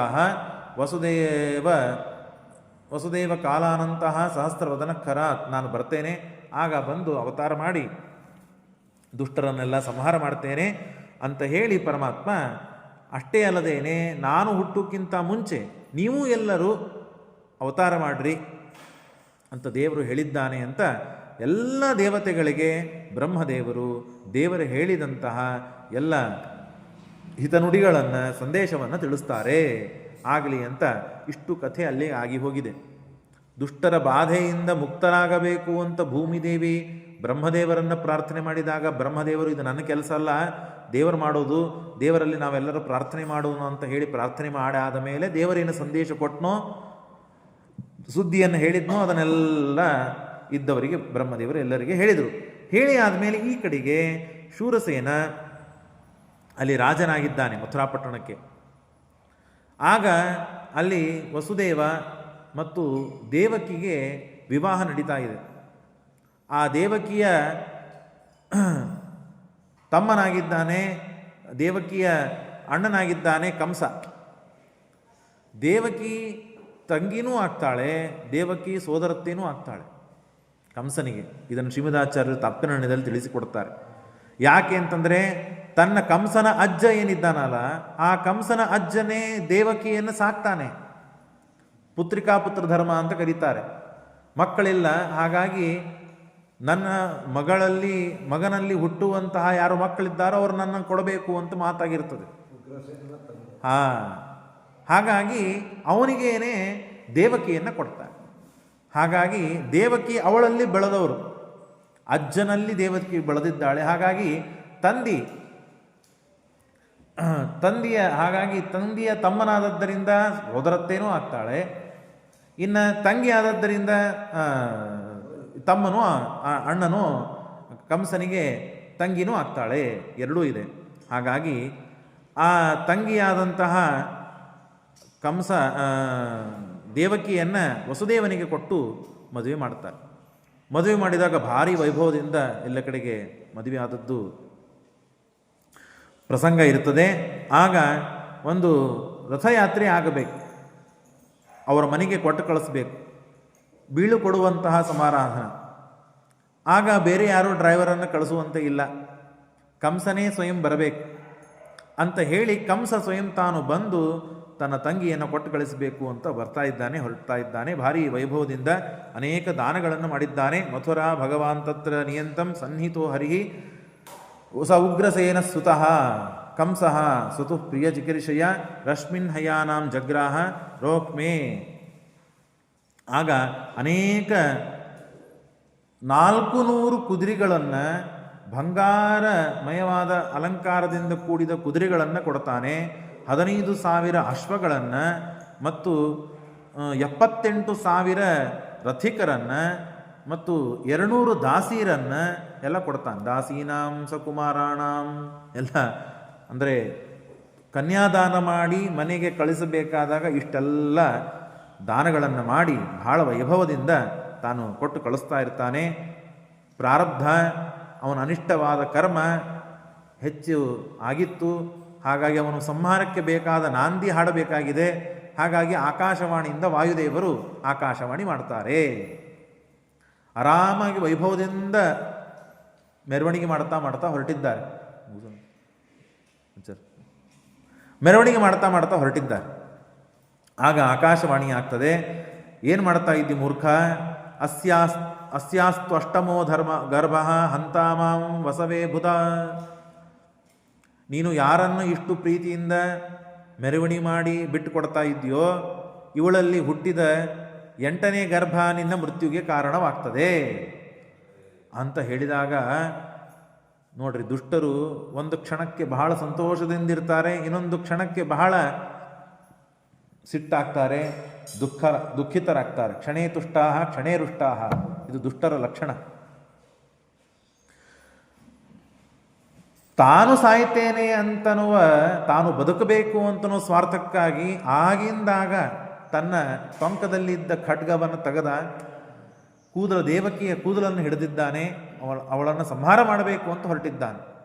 ವಸುದೇವ ಕಾಲಾನಂತಹ ಸಹಸ್ರವದನಖರಾತ್, ನಾನು ಬರ್ತೇನೆ, ಆಗ ಬಂದು ಅವತಾರ ಮಾಡಿ ದುಷ್ಟರನ್ನೆಲ್ಲ ಸಂಹಾರ ಮಾಡ್ತೇನೆ ಅಂತ ಹೇಳಿ ಪರಮಾತ್ಮ ಅಷ್ಟೇ ಅಲ್ಲದೇನೆ ನಾನು ಹುಟ್ಟೋಕ್ಕಿಂತ ಮುಂಚೆ ನೀವು ಎಲ್ಲರೂ ಅವತಾರ ಮಾಡ್ರಿ ಅಂತ ದೇವರು ಹೇಳಿದ್ದಾನೆ ಅಂತ ಎಲ್ಲ ದೇವತೆಗಳಿಗೆ ಬ್ರಹ್ಮದೇವರು ದೇವರು ಹೇಳಿದಂತಹ ಎಲ್ಲ ಹಿತನುಡಿಗಳನ್ನು ಸಂದೇಶವನ್ನು ತಿಳಿಸ್ತಾರೆ ಆಗಲಿ ಅಂತ ಇಷ್ಟು ಕಥೆ ಅಲ್ಲಿ ಆಗಿ ಹೋಗಿದೆ. ದುಷ್ಟರ ಬಾಧೆಯಿಂದ ಮುಕ್ತರಾಗಬೇಕು ಅಂತ ಭೂಮಿದೇವಿ ಬ್ರಹ್ಮದೇವರನ್ನು ಪ್ರಾರ್ಥನೆ ಮಾಡಿದಾಗ ಬ್ರಹ್ಮದೇವರು ಇದು ನನ್ನ ಕೆಲಸ ಅಲ್ಲ, ದೇವರು ಮಾಡೋದು, ದೇವರಲ್ಲಿ ನಾವೆಲ್ಲರೂ ಪ್ರಾರ್ಥನೆ ಮಾಡೋಣ ಅಂತ ಹೇಳಿ ಪ್ರಾರ್ಥನೆ ಮಾಡಾದ ಮೇಲೆ ದೇವರೇನು ಸಂದೇಶ ಕೊಟ್ಟನೋ, ಸುದ್ದಿಯನ್ನು ಹೇಳಿದ್ನೋ ಅದನ್ನೆಲ್ಲ ಇದ್ದವರಿಗೆ ಬ್ರಹ್ಮದೇವರು ಎಲ್ಲರಿಗೆ ಹೇಳಿದರು. ಹೇಳಿ ಆದಮೇಲೆ ಈ ಕಡೆಗೆ ಶೂರಸೇನ ಅಲ್ಲಿ ರಾಜನಾಗಿದ್ದಾನೆ ಮಥುರಾಪಟ್ಟಣಕ್ಕೆ. ಆಗ ಅಲ್ಲಿ ವಸುದೇವ ಮತ್ತು ದೇವಕಿಗೆ ವಿವಾಹ ನಡೀತಾ ಇದೆ. ಆ ದೇವಕಿಯ ತಮ್ಮನಾಗಿದ್ದಾನೆ, ದೇವಕಿಯ ಅಣ್ಣನಾಗಿದ್ದಾನೆ ಕಂಸ. ದೇವಕಿ ತಂಗಿನೂ ಆಗ್ತಾಳೆ, ದೇವಕಿ ಸೋದರತ್ತೇನೂ ಆಗ್ತಾಳೆ ಕಂಸನಿಗೆ. ಇದನ್ನು ಶ್ರೀಮದಾಚಾರ್ಯರು ತಾತ್ಪರ್ಯದಲ್ಲಿ ತಿಳಿಸಿಕೊಡ್ತಾರೆ. ಯಾಕೆ ಅಂತಂದರೆ ತನ್ನ ಕಂಸನ ಅಜ್ಜ ಏನಿದ್ದಾನಲ್ಲ, ಆ ಕಂಸನ ಅಜ್ಜನೇ ದೇವಕಿಯನ್ನು ಸಾಕ್ತಾನೆ. ಪುತ್ರಿಕಾ ಪುತ್ರ ಧರ್ಮ ಅಂತ ಕರೀತಾರೆ. ಮಕ್ಕಳಿಲ್ಲ, ಹಾಗಾಗಿ ನನ್ನ ಮಗನಲ್ಲಿ ಹುಟ್ಟುವಂತಹ ಯಾರು ಮಕ್ಕಳಿದ್ದಾರೋ ಅವರು ನನ್ನನ್ನು ಕೊಡಬೇಕು ಅಂತ ಮಾತಾಗಿರ್ತದೆ. ಹಾಗಾಗಿ ಅವನಿಗೇನೆ ದೇವಕಿಯನ್ನು ಕೊಡ್ತಾರೆ. ಹಾಗಾಗಿ ದೇವಕಿ ಅವಳಲ್ಲಿ ಬೆಳೆದವರು, ಅಜ್ಜನಲ್ಲಿ ದೇವಕಿ ಬೆಳೆದಿದ್ದಾಳೆ. ಹಾಗಾಗಿ ತಂದೆಯ ತಮ್ಮನಾದದ್ದರಿಂದ ಸೋದರತ್ತೇನೂ ಆಗ್ತಾಳೆ, ಇನ್ನು ತಂಗಿ ಆದದ್ದರಿಂದ ಅಣ್ಣನೂ ಕಂಸನಿಗೆ ತಂಗಿನೂ ಆಗ್ತಾಳೆ, ಎರಡೂ ಇದೆ. ಹಾಗಾಗಿ ಆ ತಂಗಿಯಾದಂತಹ ಕಂಸ ದೇವಕಿಯನ್ನು ವಸುದೇವನಿಗೆ ಕೊಟ್ಟು ಮದುವೆ ಮಾಡ್ತಾರೆ. ಮದುವೆ ಮಾಡಿದಾಗ ಭಾರಿ ವೈಭವದಿಂದ ಎಲ್ಲ ಕಡೆಗೆ ಮದುವೆ ಆದದ್ದು ಪ್ರಸಂಗ ಇರ್ತದೆ. ಆಗ ಒಂದು ರಥಯಾತ್ರೆ ಆಗಬೇಕು, ಅವರ ಮನೆಗೆ ಕೊಟ್ಟು ಕಳಿಸ್ಬೇಕು, ಬೀಳು ಕೊಡುವಂತಹ ಸಮಾರಾಧನ. ಆಗ ಬೇರೆ ಯಾರೂ ಡ್ರೈವರನ್ನು ಕಳಿಸುವಂತೆ ಇಲ್ಲ, ಕಂಸನೇ ಸ್ವಯಂ ಬರಬೇಕು ಅಂತ ಹೇಳಿ ಕಂಸ ಸ್ವಯಂ ತಾನು ಬಂದು ತನ್ನ ತಂಗಿಯನ್ನು ಕೊಟ್ಟು ಕಳಿಸಬೇಕು ಅಂತ ಹೊರಡ್ತಾ ಇದ್ದಾನೆ. ಭಾರಿ ವೈಭವದಿಂದ ಅನೇಕ ದಾನಗಳನ್ನು ಮಾಡಿದ್ದಾನೆ. ಮಥುರಾ ಭಗವಾನ್ ತತ್ರ ನಿಯಂತಂ ಸನ್ನಿಹಿತೋ ಹರಿಹಿ ಸ ಉಗ್ರಸೇನ ಸುತಃ ಕಂಸಃ ಸುತು ಪ್ರಿಯ ಚಿಕಿರ್ಷಯ ರಶ್ಮಿನ್ ಹಯಾನಾಂ ಜಗ್ರಾಹ ರೋಕ್ಮೇ. ಆಗ ಅನೇಕ 400 ಕುದುರೆಗಳನ್ನು, ಬಂಗಾರಮಯವಾದ ಅಲಂಕಾರದಿಂದ ಕೂಡಿದ ಕುದುರೆಗಳನ್ನು ಕೊಡ್ತಾನೆ. 15,000 ಅಶ್ವಗಳನ್ನು ಮತ್ತು 78,000 ರಥಿಕರನ್ನು ಮತ್ತು 200 ದಾಸೀರನ್ನು ಎಲ್ಲ ಕೊಡ್ತಾನೆ. ದಾಸೀನಾಂ ಸಕುಮಾರಾಣಾಂ ಎಲ್ಲ ಅಂದರೆ ಕನ್ಯಾದಾನ ಮಾಡಿ ಮನೆಗೆ ಕಳಿಸಬೇಕಾದಾಗ ಇಷ್ಟೆಲ್ಲ ದಾನಗಳನ್ನು ಮಾಡಿ ಬಹಳ ವೈಭವದಿಂದ ತಾನು ಕೊಟ್ಟು ಕಳಿಸ್ತಾ ಇರ್ತಾನೆ. ಪ್ರಾರಬ್ಧ, ಅವನ ಅನಿಷ್ಟವಾದ ಕರ್ಮ ಹೆಚ್ಚು ಆಗಿತ್ತು. ಹಾಗಾಗಿ ಅವನು ಸಂಹಾರಕ್ಕೆ ಬೇಕಾದ ನಾಂದಿ ಹಾಡಬೇಕಾಗಿದೆ. ಹಾಗಾಗಿ ಆಕಾಶವಾಣಿಯಿಂದ ವಾಯುದೇವರು ಆಕಾಶವಾಣಿ ಮಾಡ್ತಾರೆ. ಆರಾಮಾಗಿ ವೈಭವದಿಂದ ಮೆರವಣಿಗೆ ಮಾಡ್ತಾ ಹೊರಟಿದ್ದಾರೆ. ಆಗ ಆಕಾಶವಾಣಿ ಆಗ್ತದೆ. ಏನು ಮಾಡ್ತಾ ಇದ್ದಿ ಮೂರ್ಖ? ಅಸ್ಯಾಸ್ತು ಅಷ್ಟಮೋ ಗರ್ಭ ಹಂತಾಮಾಂ ವಸವೇ ಬುಧ. ನೀನು ಯಾರನ್ನು ಇಷ್ಟು ಪ್ರೀತಿಯಿಂದ ಮೆರವಣಿಗೆ ಮಾಡಿ ಬಿಟ್ಟು ಕೊಡ್ತಾ ಇದೆಯೋ, ಇವಳಲ್ಲಿ ಹುಟ್ಟಿದ 8ನೇ ಗರ್ಭ ನಿನ್ನ ಮೃತ್ಯುಗೆ ಕಾರಣವಾಗ್ತದೆ ಅಂತ ಹೇಳಿದಾಗ ನೋಡ್ರಿ, ದುಷ್ಟರು ಒಂದು ಕ್ಷಣಕ್ಕೆ ಬಹಳ ಸಂತೋಷದಿಂದಿರ್ತಾರೆ, ಇನ್ನೊಂದು ಕ್ಷಣಕ್ಕೆ ಬಹಳ ಸಿಟ್ಟಾಗ್ತಾರೆ, ದುಃಖಿತರಾಗ್ತಾರೆ. ಕ್ಷಣೇ ತುಷ್ಟಾಹ ಕ್ಷಣೇ ರುಷ್ಟಾಹ, ಇದು ದುಷ್ಟರ ಲಕ್ಷಣ. ತಾನು ಸಾಯ್ತೇನೆ ಅಂತನ್ನುವ, ತಾನು ಬದುಕಬೇಕು ಅಂತನೋ ಸ್ವಾರ್ಥಕ್ಕಾಗಿ ಆಗಿಂದಾಗ ತನ್ನ ಟೊಂಕದಲ್ಲಿದ್ದ ಖಡ್ಗವನ್ನು ತೆಗೆದ ದೇವಕಿಯ ಕೂದಲನ್ನು ಹಿಡಿದಿದ್ದಾನೆ. ಅವಳನ್ನು ಸಂಹಾರ ಮಾಡಬೇಕು ಅಂತ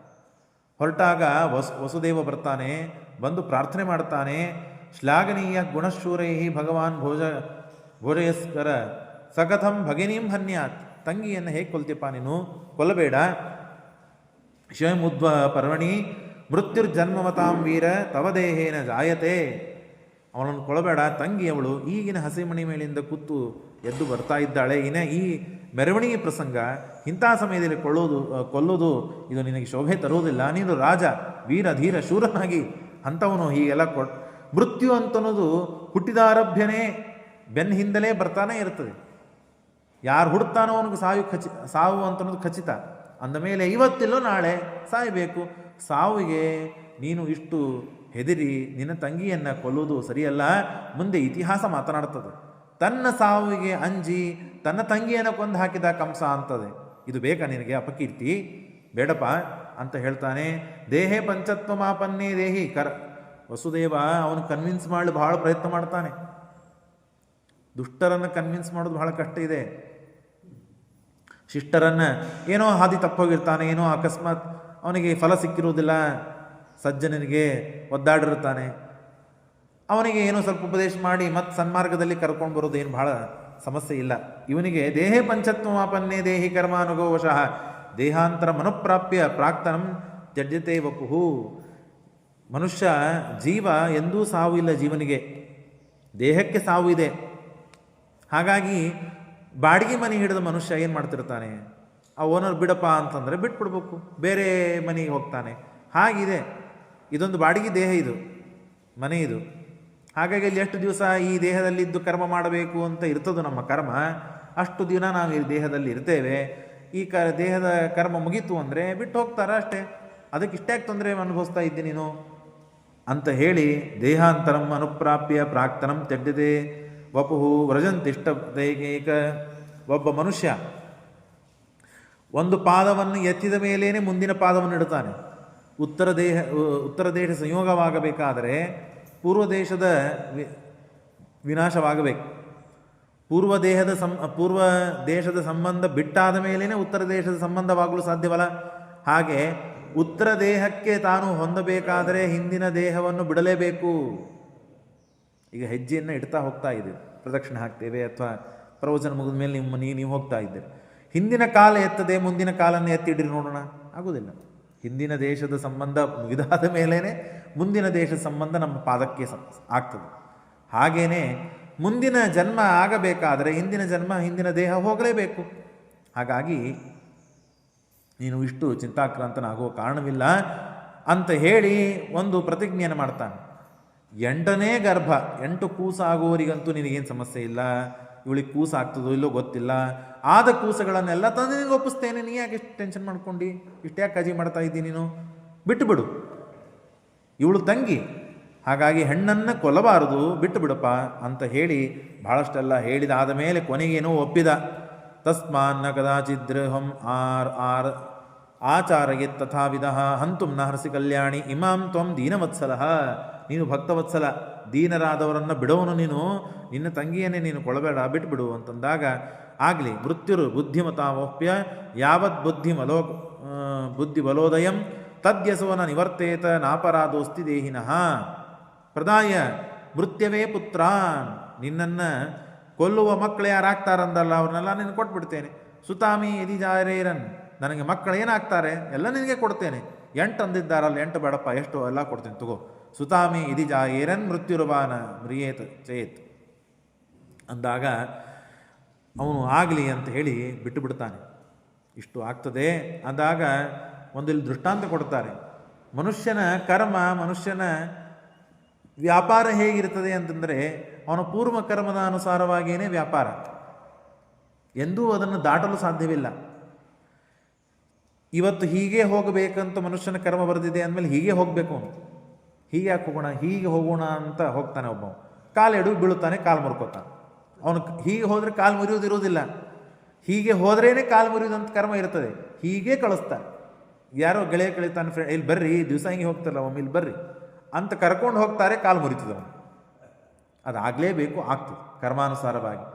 ಹೊರಟಾಗ ವಸುದೇವ ಬರ್ತಾನೆ, ಬಂದು ಪ್ರಾರ್ಥನೆ ಮಾಡ್ತಾನೆ. ಶ್ಲಾಘನೀಯ ಗುಣಶೂರೈ ಭಗವಾನ್ ಭೋಜಯಸ್ಕರ ಸಕಥಂ ಭಗಿನೀಂ ಹನ್ಯಾತ್. ತಂಗಿಯನ್ನು ಹೇಗೆ ಕೊಲ್ತೀಯಪ್ಪ ನೀನು? ಕೊಲ್ಲಬೇಡ. ಶಿವಮುದ್ವ ಪರ್ವಣಿ ಮೃತ್ಯುರ್ಜನ್ಮವತಾಂ ವೀರ ತವ ದೇಹೇನ ಜಾಯತೆ. ಅವನನ್ನು ಕೊಲ್ಲಬೇಡ, ತಂಗಿ ಅವಳು ಈಗಿನ ಹಸಿಮಣಿ ಮೇಲಿಂದ ಕೂತು ಎದ್ದು ಬರ್ತಾ ಇದ್ದಾಳೆ. ಈ ಮೆರವಣಿಗೆ ಪ್ರಸಂಗ, ಇಂಥ ಸಮಯದಲ್ಲಿ ಕೊಲ್ಲೋದು ಇದು ನಿನಗೆ ಶೋಭೆ ತರುವುದಿಲ್ಲ. ನೀನು ರಾಜ, ವೀರ ಧೀರ ಶೂರನಾಗಿ ಅಂಥವನು ಹೀಗೆಲ್ಲ ಮೃತ್ಯು ಅಂತನ್ನೋದು ಹುಟ್ಟಿದಾರಭ್ಯನೇ ಬೆನ್ನ ಹಿಂದಲೇ ಬರ್ತಾನೆ ಇರ್ತದೆ. ಯಾರು ಹುಡ್ತಾನೋ ಅವನಿಗೆ ಸಾವು ಅಂತನ್ನೋದು ಖಚಿತ. ಅಂದಮೇಲೆ ಇವತ್ತಿಲ್ಲೋ ನಾಳೆ ಸಾಯಬೇಕು. ಸಾವಿಗೆ ನೀನು ಇಷ್ಟು ಹೆದರಿ ನಿನ್ನ ತಂಗಿಯನ್ನು ಕೊಲ್ಲುವುದು ಸರಿಯಲ್ಲ. ಮುಂದೆ ಇತಿಹಾಸ ಮಾತನಾಡ್ತದೆ. ತನ್ನ ಸಾವಿಗೆ ಅಂಜಿ ತನ್ನ ತಂಗಿಯನ್ನು ಕೊಂದು ಹಾಕಿದ ಕಂಸ ಅಂತದೆ. ಇದು ಬೇಕಾ ನಿನಗೆ ಅಪಕೀರ್ತಿ? ಬೇಡಪ್ಪ ಅಂತ ಹೇಳ್ತಾನೆ. ದೇಹೇ ಪಂಚತ್ವ ಮಾಪನ್ನೇ ದೇಹಿ ವಸುದೇವ ಅವನು ಕನ್ವಿನ್ಸ್ ಮಾಡಲು ಬಹಳ ಪ್ರಯತ್ನ ಮಾಡ್ತಾನೆ. ದುಷ್ಟರನ್ನು ಕನ್ವಿನ್ಸ್ ಮಾಡೋದು ಬಹಳ ಕಷ್ಟ ಇದೆ. ಶಿಷ್ಟರನ್ನು ಏನೋ ಹಾದಿ ತಪ್ಪೋಗಿರ್ತಾನೆ, ಏನೋ ಅಕಸ್ಮಾತ್ ಅವನಿಗೆ ಫಲ ಸಿಕ್ಕಿರುವುದಿಲ್ಲ, ಸಜ್ಜನಿಗೆ ಒದ್ದಾಡಿರುತ್ತಾನೆ, ಅವನಿಗೆ ಏನೋ ಸ್ವಲ್ಪ ಉಪದೇಶ ಮಾಡಿ ಮತ್ತೆ ಸನ್ಮಾರ್ಗದಲ್ಲಿ ಕರ್ಕೊಂಡು ಬರೋದು ಏನು ಬಹಳ ಸಮಸ್ಯೆ ಇಲ್ಲ. ಇವನಿಗೆ ದೇಹೇ ಪಂಚತ್ವ ಮಾಪನ್ನೇ ದೇಹಿ ಕರ್ಮಾನುಗೋ ವಶಃ ದೇಹಾಂತರ ಮನಃಪ್ರಾಪ್ಯ ಪ್ರಾಕ್ತನಂ ತ್ಯಜ್ಯತೆ ವಪುಹು. ಮನುಷ್ಯ ಜೀವ ಎಂದೂ ಸಾವು ಇಲ್ಲ. ಜೀವನಿಗೆ ದೇಹಕ್ಕೆ ಸಾವು ಇದೆ. ಹಾಗಾಗಿ ಬಾಡಿಗೆ ಮನೆ ಹಿಡಿದ ಮನುಷ್ಯ ಏನು ಮಾಡ್ತಿರ್ತಾನೆ, ಆ ಓನರ್ ಬಿಡಪ್ಪ ಅಂತಂದರೆ ಬಿಟ್ಬಿಡ್ಬೇಕು, ಬೇರೆ ಮನೆಗೆ ಹೋಗ್ತಾನೆ. ಹಾಗಿದೆ, ಇದೊಂದು ಬಾಡಿಗೆ ದೇಹ, ಇದು ಮನೆ ಇದು. ಹಾಗಾಗಿ ಇಲ್ಲಿ ಎಷ್ಟು ದಿವಸ ಈ ದೇಹದಲ್ಲಿದ್ದು ಕರ್ಮ ಮಾಡಬೇಕು ಅಂತ ಇರ್ತದೋ ನಮ್ಮ ಕರ್ಮ, ಅಷ್ಟು ದಿನ ನಾವು ಈ ದೇಹದಲ್ಲಿ ಇರ್ತೇವೆ. ಈ ದೇಹದ ಕರ್ಮ ಮುಗೀತು ಅಂದರೆ ಬಿಟ್ಟು ಹೋಗ್ತಾರ ಅಷ್ಟೇ. ಅದಕ್ಕೆ ಇಷ್ಟೇ ತೊಂದರೆ ಅನುಭವಿಸ್ತಾ ಇದ್ದೆ ನೀನು ಅಂತ ಹೇಳಿ ದೇಹಾಂತರಂ ಅನುಪ್ರಾಪ್ಯ ಪ್ರಾಕ್ತನಂ ತ್ಯಜ್ಯತೆ ವಪುಹು ವ್ರಜಂತಿಷ್ಟ ದೈಹಿಕ. ಒಬ್ಬ ಮನುಷ್ಯ ಒಂದು ಪಾದವನ್ನು ಎತ್ತಿದ ಮೇಲೇನೆ ಮುಂದಿನ ಪಾದವನ್ನು ಇಡುತ್ತಾನೆ. ಉತ್ತರ ದೇಶ ಸಂಯೋಗವಾಗಬೇಕಾದರೆ ಪೂರ್ವ ದೇಶದ ವಿನಾಶವಾಗಬೇಕು. ಪೂರ್ವ ದೇಶದ ಸಂಬಂಧ ಬಿಟ್ಟಾದ ಮೇಲೇ ಉತ್ತರ ದೇಶದ ಸಂಬಂಧವಾಗಲು ಸಾಧ್ಯವಲ್ಲ. ಹಾಗೆ ಉತ್ತರ ದೇಹಕ್ಕೆ ತಾನು ಹೊಂದಬೇಕಾದರೆ ಹಿಂದಿನ ದೇಹವನ್ನು ಬಿಡಲೇಬೇಕು. ಈಗ ಹೆಜ್ಜೆಯನ್ನು ಇಡ್ತಾ ಹೋಗ್ತಾ ಇದ್ದೀವಿ, ಪ್ರದಕ್ಷಿಣೆ ಹಾಕ್ತೇವೆ ಅಥವಾ ಪ್ರವಚನ ಮುಗಿದ ಮೇಲೆ ನೀವು ಹೋಗ್ತಾ ಇದ್ದೀರಿ. ಹಿಂದಿನ ಕಾಲ ಎತ್ತದೆ ಮುಂದಿನ ಕಾಲನ್ನು ಎತ್ತಿಡ್ರಿ ನೋಡೋಣ, ಆಗೋದಿಲ್ಲ. ಹಿಂದಿನ ದೇಶದ ಸಂಬಂಧ ಮುಗಿದಾದ ಮೇಲೇ ಮುಂದಿನ ದೇಶದ ಸಂಬಂಧ ನಮ್ಮ ಪಾದಕ್ಕೆ ಆಗ್ತದೆ. ಹಾಗೇನೆ ಮುಂದಿನ ಜನ್ಮ ಆಗಬೇಕಾದರೆ ಹಿಂದಿನ ಜನ್ಮ ಹಿಂದಿನ ದೇಹ ಹೋಗಲೇಬೇಕು. ಹಾಗಾಗಿ ನೀನು ಇಷ್ಟು ಚಿಂತಾಕ್ರಾಂತನಾಗುವ ಕಾರಣವಿಲ್ಲ ಅಂತ ಹೇಳಿ ಒಂದು ಪ್ರತಿಜ್ಞೆಯನ್ನು ಮಾಡ್ತಾನೆ. 8ನೇ ಗರ್ಭ, 8 ಕೂಸಾಗುವವರಿಗಂತೂ ನಿನಗೇನು ಸಮಸ್ಯೆ ಇಲ್ಲ. ಇವಳಿಗೆ ಕೂಸು ಆಗ್ತದೋ ಇಲ್ಲೋ ಗೊತ್ತಿಲ್ಲ, ಆದ ಕೂಸುಗಳನ್ನೆಲ್ಲ ತಂದು ನಿನಗೆ ಒಪ್ಪಿಸ್ತೇನೆ. ನೀ ಯಾಕೆ ಎಷ್ಟು ಟೆನ್ಷನ್ ಮಾಡ್ಕೊಂಡು ಇಷ್ಟು ಯಾಕೆ ಕಾಳಜಿ ಮಾಡ್ತಾ ಇದ್ದೀನಿ ನೀನು? ಬಿಟ್ಟು ಬಿಡು, ಇವಳು ತಂಗಿ, ಹಾಗಾಗಿ ಹೆಣ್ಣನ್ನು ಕೊಲ್ಲಬಾರದು, ಬಿಟ್ಟು ಬಿಡಪ್ಪ ಅಂತ ಹೇಳಿ ಬಹಳಷ್ಟೆಲ್ಲ ಹೇಳಿದಾದ ಮೇಲೆ ಕೊನೆಗೇನೋ ಒಪ್ಪಿದ. ತಸ್ಮಾನ್ನ ಕದಾಚಿದ್ರಹಂ ಆಚಾರಯೇ ತಥಾವಿಧ ಹಂತುಂ ನ ಹರ್ಸಿ ಕಲ್ಯಾಣಿ ಇಮಾಂ ತ್ವಂ ದೀನವತ್ಸಲಃ. ನೀನು ಭಕ್ತವತ್ಸಲ, ದೀನರಾದವರನ್ನು ಬಿಡೋನು ನೀನು, ನಿನ್ನ ತಂಗಿಯನ್ನೇ ನೀನು ಕೊಳಬೇಡ, ಬಿಟ್ಬಿಡು ಅಂತಂದಾಗ ಆಗಲಿ. ಮೃತ್ಯುರು ಬುದ್ಧಿಮತಾವೋಪ್ಯ ಯಾವತ್ ಬುದ್ಧಿ ಬಲೋದಯಂ ತದ್ಯಸೋನ ನಿವರ್ತೇತ ನಾಪರಾಧೋಸ್ತಿ ದೇಹಿನಃ. ಪ್ರದಾಯ ಮೃತ್ಯವೇ ಪುತ್ರಾನ್. ನಿನ್ನನ್ನು ಕೊಲ್ಲುವ ಮಕ್ಕಳು ಯಾರಾಗ್ತಾರಂದಲ್ಲ ಅವ್ರನ್ನೆಲ್ಲ ನಿನಗೆ ಕೊಟ್ಬಿಡ್ತೇನೆ. ಸುತಾಮಿ ಯದಿಜಾರೇರನ್, ನನಗೆ ಮಕ್ಕಳು ಏನಾಗ್ತಾರೆ ಎಲ್ಲ ನಿನಗೆ ಕೊಡ್ತೇನೆ. 8 ಅಂದಿದ್ದಾರಲ್ಲ, 8 ಬೇಡಪ್ಪ, ಎಷ್ಟು ಎಲ್ಲ ಕೊಡ್ತೇನೆ ತಗೋ. ಸುತಾಮಿ ಯದಿಜಾರೇರನ್ ಮೃತ್ಯುರ್ವಾನ ಮ್ರಿಯೇತ್ ಚೇತ್ ಅಂದಾಗ ಅವನು ಆಗಲಿ ಅಂತ ಹೇಳಿ ಬಿಟ್ಟು ಬಿಡ್ತಾನೆ. ಇಷ್ಟು ಆಗ್ತದೆ ಅಂದಾಗ ಒಂದಿಲ್ಲಿ ದೃಷ್ಟಾಂತ ಕೊಡ್ತಾರೆ. ಮನುಷ್ಯನ ಕರ್ಮ, ಮನುಷ್ಯನ ವ್ಯಾಪಾರ ಹೇಗಿರ್ತದೆ ಅಂತಂದರೆ ಅವನ ಪೂರ್ವ ಕರ್ಮದ ಅನುಸಾರವಾಗಿಯೇ ವ್ಯಾಪಾರ. ಎಂದೂ ಅದನ್ನು ದಾಟಲು ಸಾಧ್ಯವಿಲ್ಲ. ಇವತ್ತು ಹೀಗೆ ಹೋಗಬೇಕಂತ ಮನುಷ್ಯನ ಕರ್ಮ ಬರೆದಿದೆ ಅಂದಮೇಲೆ ಹೀಗೆ ಹೋಗಬೇಕು. ಅವನು ಹೀಗೆ ಯಾಕೆ ಹೋಗೋಣ, ಹೀಗೆ ಹೋಗೋಣ ಅಂತ ಹೋಗ್ತಾನೆ. ಒಬ್ಬ ಕಾಲೆಡು ಬೀಳುತ್ತಾನೆ, ಕಾಲು ಮುರ್ಕೋತಾನೆ. ಅವನು ಹೀಗೆ ಹೋದರೆ ಕಾಲು ಮುರಿಯೋದಿರೋದಿಲ್ಲ, ಹೀಗೆ ಹೋದ್ರೇ ಕಾಲು ಮುರಿಯೋದಂತ ಕರ್ಮ ಇರ್ತದೆ. ಹೀಗೆ ಕಳಿಸ್ತಾನೆ. ಯಾರೋ ಗೆಳೆಯ ಕಳೀತಾನೆ, ಫ್ರೆಂಡ್ ಇಲ್ಲಿ ಬರ್ರಿ, ದಿವಸ ಹಿಂಗೆ ಹೋಗ್ತಾರಲ್ಲ ಒಮ್ಮೆ ಇಲ್ಲಿ ಬರ್ರಿ ಅಂತ ಕರ್ಕೊಂಡು ಹೋಗ್ತಾರೆ, ಕಾಲು ಮುರಿತದೆ ಅವನು. ಅದಾಗಲೇಬೇಕು, ಆಗ್ತದೆ ಕರ್ಮಾನುಸಾರವಾಗಿ.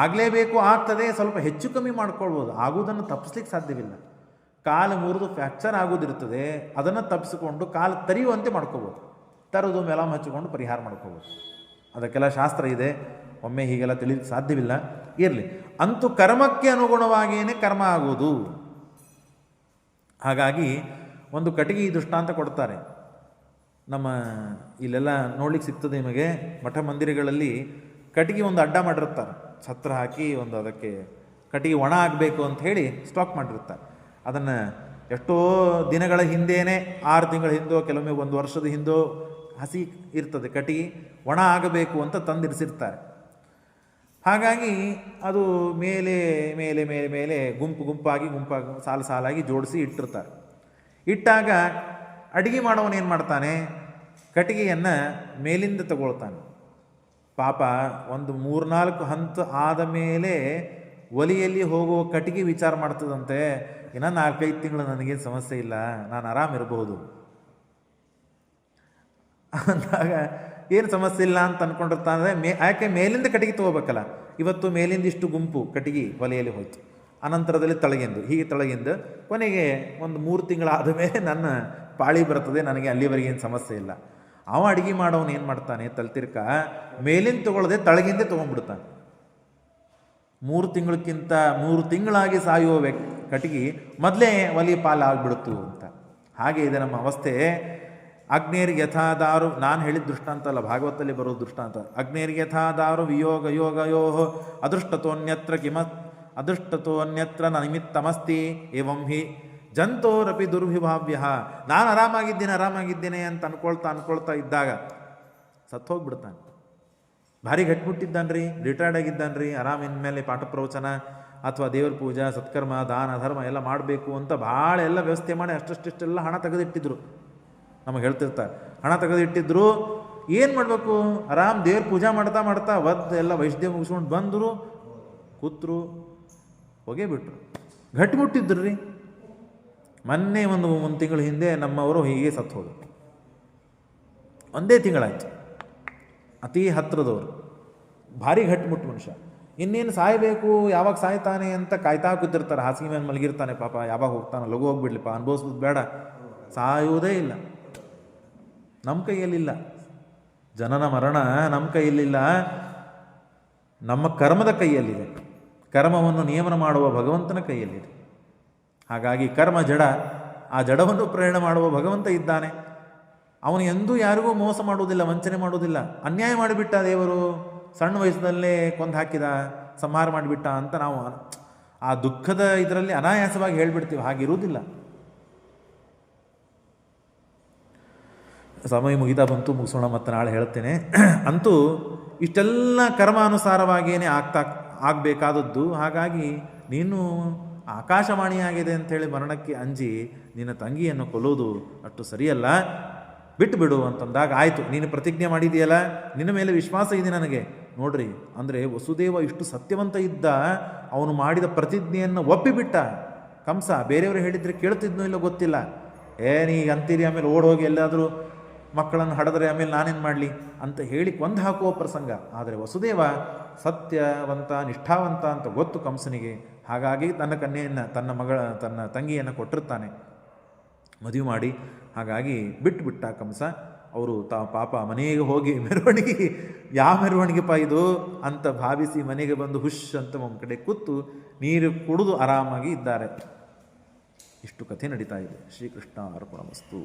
ಆಗಲೇಬೇಕು, ಆಗ್ತದೆ. ಸ್ವಲ್ಪ ಹೆಚ್ಚು ಕಮ್ಮಿ ಮಾಡ್ಕೊಳ್ಬೋದು, ಆಗುವುದನ್ನು ತಪ್ಪಿಸ್ಲಿಕ್ಕೆ ಸಾಧ್ಯವಿಲ್ಲ. ಕಾಲು ಮುರಿದು ಫ್ರ್ಯಾಕ್ಚರ್ ಆಗೋದಿರ್ತದೆ, ಅದನ್ನು ತಪ್ಪಿಸಿಕೊಂಡು ಕಾಲು ತರಿಯುವಂತೆ ಮಾಡ್ಕೋಬೋದು. ತರೋದು ಮೆಲಾಮ್ ಹಚ್ಚಿಕೊಂಡು ಪರಿಹಾರ ಮಾಡ್ಕೋಬೋದು. ಅದಕ್ಕೆಲ್ಲ ಶಾಸ್ತ್ರ ಇದೆ, ಒಮ್ಮೆ ಹೀಗೆಲ್ಲ ತಿಳಿಲಿಕ್ಕೆ ಸಾಧ್ಯವಿಲ್ಲ. ಇರಲಿ, ಅಂತೂ ಕರ್ಮಕ್ಕೆ ಅನುಗುಣವಾಗಿಯೇ ಕರ್ಮ ಆಗುವುದು. ಹಾಗಾಗಿ ಒಂದು ಕಟ್ಟಿಗೆ ದೃಷ್ಟಾಂತ ಕೊಡ್ತಾರೆ. ನಮ್ಮ ಇಲ್ಲೆಲ್ಲ ನೋಡ್ಲಿಕ್ಕೆ ಸಿಗ್ತದೆ ನಿಮಗೆ, ಮಠ ಮಂದಿರಗಳಲ್ಲಿ ಕಟ್ಟಿಗೆ ಒಂದು ಅಡ್ಡ ಮಾಡಿರ್ತಾರೆ, ಛತ್ರ ಹಾಕಿ ಒಂದು ಅದಕ್ಕೆ ಕಟ್ಟಿಗೆ ಒಣ ಆಗಬೇಕು ಅಂತ ಹೇಳಿ ಸ್ಟಾಕ್ ಮಾಡಿರ್ತಾರೆ. ಅದನ್ನು ಎಷ್ಟೋ ದಿನಗಳ ಹಿಂದೇನೆ, 6 ತಿಂಗಳ ಹಿಂದೋ, ಕೆಲವೊಮ್ಮೆ 1 ವರ್ಷದ ಹಿಂದೋ ಹಸಿ ಇರ್ತದೆ ಕಟ್ಟಿಗೆ, ಒಣ ಆಗಬೇಕು ಅಂತ ತಂದಿರಿಸಿರ್ತಾರೆ. ಹಾಗಾಗಿ ಅದು ಮೇಲೆ ಮೇಲೆ ಮೇಲೆ ಮೇಲೆ ಗುಂಪಾಗಿ ಸಾಲಾಗಿ ಜೋಡಿಸಿ ಇಟ್ಟಿರ್ತಾರೆ. ಇಟ್ಟಾಗ ಅಡುಗೆ ಮಾಡೋನು ಏನು ಮಾಡ್ತಾನೆ, ಕಟ್ಟಿಗೆಯನ್ನು ಮೇಲಿಂದ ತಗೊಳ್ತಾನೆ, ಪಾಪ ಒಂದು 3-4 ಹಂತ ಆದ ಮೇಲೆ ಒಲಿಯಲ್ಲಿ ಹೋಗುವ ಕಟ್ಟಿಗೆ ವಿಚಾರ ಮಾಡ್ತದಂತೆ, ಇನ್ನು 4-5 ತಿಂಗಳು ನನಗೇನು ಸಮಸ್ಯೆ ಇಲ್ಲ, ನಾನು ಆರಾಮಿರಬಹುದು ಅಂದಾಗ ಏನು ಸಮಸ್ಯೆ ಇಲ್ಲ ಅಂತ ಅಂದ್ಕೊಂಡಿರ್ತಾನೆ. ಯಾಕೆ ಮೇಲಿಂದ ಕಟ್ಟಿಗೆ ತೊಗೋಬೇಕಲ್ಲ. ಇವತ್ತು ಮೇಲಿಂದ ಇಷ್ಟು ಗುಂಪು ಕಟ್ಟಿಗೆ ಒಲೆಯಲ್ಲಿ ಹೋಯ್ತು, ಅನಂತರದಲ್ಲಿ ತಳಗಿಂದು, ಹೀಗೆ ತಳಗಿಂದು ಕೊನೆಗೆ ಒಂದು 3 ತಿಂಗಳಾದ ಮೇಲೆ ನನ್ನ ಪಾಳಿ ಬರ್ತದೆ, ನನಗೆ ಅಲ್ಲಿವರೆಗೆ ಏನು ಸಮಸ್ಯೆ ಇಲ್ಲ. ಅವ ಅಡುಗೆ ಮಾಡೋನು ಏನು ಮಾಡ್ತಾನೆ, ತಲ್ತಿರ್ಕ ಮೇಲಿಂದ ತೊಗೊಳ್ಳದೆ ತಳಗಿಂದೇ ತೊಗೊಂಡ್ಬಿಡ್ತಾನೆ. 3 ತಿಂಗಳಾಗಿ ಸಾಯುವ ಕಟ್ಟಿಗೆ ಮೊದಲೇ ಒಲಿ ಪಾಲಾಗ್ಬಿಡ್ತು ಅಂತ. ಹಾಗೆ ಇದೆ ನಮ್ಮ ಅವಸ್ಥೆ. ಅಗ್ನೇರಿಗೆ ಯಥಾದಾರು, ನಾನು ಹೇಳಿದ ದೃಷ್ಟಾಂತ ಅಲ್ಲ, ಭಾಗವತಲ್ಲಿ ಬರೋ ದೃಷ್ಟಾಂತ. ಅಗ್ನೇರಿಗೆ ಯಥಾದಾರು ವಿಯೋಗ ಯೋಗಯೋ ಅದೃಷ್ಟತೋನ್ಯತ್ರ ನ ನಿಮಿತ್ತಮಸ್ತಿ ಏವಂ ಹಿ ಜಂತೋರಪಿ ದುರ್ವಿಭಾವ್ಯ. ನಾನು ಆರಾಮಾಗಿದ್ದೇನೆ ಅಂತ ಅನ್ಕೊಳ್ತಾ ಇದ್ದಾಗ ಸತ್ತೋಗ್ಬಿಡ್ತಾನೆ. ಭಾರಿ ಗಟ್ಟಿಬಿಟ್ಟಿದ್ದಾನ್ರಿ, ರಿಟೈರ್ಡ್ ಆಗಿದ್ದಾನ್ರಿ, ಆರಾಮಿನ ಮೇಲೆ ಪಾಠ ಪ್ರವಚನ ಅಥವಾ ದೇವ್ರ ಪೂಜಾ ಸತ್ಕರ್ಮ ದಾನ ಧರ್ಮ ಎಲ್ಲ ಮಾಡಬೇಕು ಅಂತ ಭಾಳ ಎಲ್ಲ ವ್ಯವಸ್ಥೆ ಮಾಡಿ ಅಷ್ಟೆಲ್ಲ ಹಣ ತೆಗೆದಿಟ್ಟಿದ್ರು. ನಮಗೆ ಹೇಳ್ತಿರ್ತಾರೆ, ಹಣ ತೆಗೆದಿಟ್ಟಿದ್ರು. ಏನು ಮಾಡಬೇಕು, ಆರಾಮ್ ದೇವ್ರ ಪೂಜಾ ಮಾಡ್ತಾ ಎಲ್ಲ ವೈಷ್ಣವ ಮುಗಿಸ್ಕೊಂಡು ಬಂದರು, ಕೂತ್ರು, ಹೋಗೇ ಬಿಟ್ರು. ಗಟ್ಟಿಬಿಟ್ಟಿದ್ರು ರೀ. ಮೊನ್ನೆ ಒಂದು ತಿಂಗಳ ಹಿಂದೆ ನಮ್ಮವರು ಹೀಗೆ ಸತ್ತು ಹೋದರು. ಒಂದೇ ತಿಂಗಳಾಯ್ತು. ಅತಿ ಹತ್ತಿರದವರು, ಭಾರಿ ಗಟ್ಟಿಮುಟ್ಟು ಮನುಷ್ಯ. ಇನ್ನೇನು ಸಾಯಬೇಕು, ಯಾವಾಗ ಸಾಯ್ತಾನೆ ಅಂತ ಕಾಯ್ತಾ ಕೂತಿರ್ತಾರೆ. ಹಾಸಿಗೆ ಮೇಲೆ ಮಲಗಿರ್ತಾನೆ ಪಾಪ, ಯಾವಾಗ ಹೋಗ್ತಾನೆ, ಲಘು ಹೋಗ್ಬಿಡ್ಲಿಪ್ಪ, ಅನುಭವಿಸೋದು ಬೇಡ. ಸಾಯುವುದೇ ಇಲ್ಲ. ನಮ್ಮ ಕೈಯಲ್ಲಿಲ್ಲ, ಜನನ ಮರಣ ನಮ್ಮ ಕೈಯಲ್ಲಿಲ್ಲ, ನಮ್ಮ ಕರ್ಮದ ಕೈಯಲ್ಲಿದೆ. ಕರ್ಮವನ್ನು ನಿಯಮನ ಮಾಡುವ ಭಗವಂತನ ಕೈಯಲ್ಲಿದೆ. ಹಾಗಾಗಿ ಕರ್ಮ ಜಡ, ಆ ಜಡವನ್ನು ಪ್ರೇರಣೆ ಮಾಡುವ ಭಗವಂತ ಇದ್ದಾನೆ. ಅವನು ಎಂದೂ ಯಾರಿಗೂ ಮೋಸ ಮಾಡುವುದಿಲ್ಲ, ವಂಚನೆ ಮಾಡುವುದಿಲ್ಲ. ಅನ್ಯಾಯ ಮಾಡಿಬಿಟ್ಟ ದೇವರು, ಸಣ್ಣ ವಯಸ್ಸಿನಲ್ಲೇ ಕೊಂದು ಹಾಕಿದ, ಸಂಹಾರ ಮಾಡಿಬಿಟ್ಟ ಅಂತ ನಾವು ಆ ದುಃಖದ ಇದರಲ್ಲಿ ಅನಾಯಾಸವಾಗಿ ಹೇಳ್ಬಿಡ್ತೀವಿ. ಹಾಗಿರುವುದಿಲ್ಲ. ಸಮಯ ಮುಗಿತಾ ಬಂತು, ಮುಗಿಸೋಣ, ಮತ್ತು ನಾಳೆ ಹೇಳ್ತೇನೆ. ಅಂತೂ ಇಷ್ಟೆಲ್ಲ ಕರ್ಮಾನುಸಾರವಾಗಿಯೇ ಆಗಬೇಕಾದದ್ದು. ಹಾಗಾಗಿ ನೀನು ಆಕಾಶವಾಣಿಯಾಗಿದೆ ಅಂಥೇಳಿ ಮರಣಕ್ಕೆ ಅಂಜಿ ನಿನ್ನ ತಂಗಿಯನ್ನು ಕೊಲ್ಲೋದು ಅಷ್ಟು ಸರಿಯಲ್ಲ, ಬಿಟ್ಟು ಬಿಡು ಅಂತಂದಾಗ, ಆಯಿತು ನೀನು ಪ್ರತಿಜ್ಞೆ ಮಾಡಿದೆಯಲ್ಲ, ನಿನ್ನ ಮೇಲೆ ವಿಶ್ವಾಸ ಇದೆ ನನಗೆ. ನೋಡ್ರಿ, ಅಂದರೆ ವಸುದೇವ ಇಷ್ಟು ಸತ್ಯವಂತ ಇದ್ದ, ಅವನು ಮಾಡಿದ ಪ್ರತಿಜ್ಞೆಯನ್ನು ಒಪ್ಪಿಬಿಟ್ಟ ಕಂಸ. ಬೇರೆಯವರು ಹೇಳಿದರೆ ಕೇಳ್ತಿದ್ನೋ ಇಲ್ಲ ಗೊತ್ತಿಲ್ಲ. ನೀಗ ಅಂತೀರಿ, ಆಮೇಲೆ ಓಡೋಗಿ ಎಲ್ಲಾದರೂ ಮಕ್ಕಳನ್ನು ಹಡಿದ್ರೆ ಆಮೇಲೆ ನಾನೇನು ಮಾಡಲಿ ಅಂತ ಹೇಳಿ ಕೊಂದು ಹಾಕುವ ಪ್ರಸಂಗ. ಆದರೆ ವಸುದೇವ ಸತ್ಯವಂತ, ನಿಷ್ಠಾವಂತ ಅಂತ ಗೊತ್ತು ಕಂಸನಿಗೆ. ಹಾಗಾಗಿ ತನ್ನ ಕನ್ಯೆಯನ್ನು, ತನ್ನ ತಂಗಿಯನ್ನು ಕೊಟ್ಟಿರ್ತಾನೆ ಮದುವೆ ಮಾಡಿ. ಹಾಗಾಗಿ ಬಿಟ್ಟುಬಿಟ್ಟ ಕಂಸ. ಅವರು ಪಾಪ ಮನೆಗೆ ಹೋಗಿ ಮೆರವಣಿಗೆ, ಯಾವ ಮೆರವಣಿಗೆಪ್ಪ ಇದು ಅಂತ ಭಾವಿಸಿ ಮನೆಗೆ ಬಂದು ಹುಷ್ ಅಂತ ಒಂದು ಕಡೆ ಕೂತು ನೀರು ಕುಡಿದು ಆರಾಮಾಗಿ ಇದ್ದಾರೆ. ಇಷ್ಟು ಕಥೆ ನಡೀತಾ ಇದೆ. ಶ್ರೀಕೃಷ್ಣ ಅರ್ಪಣಮಸ್ತು.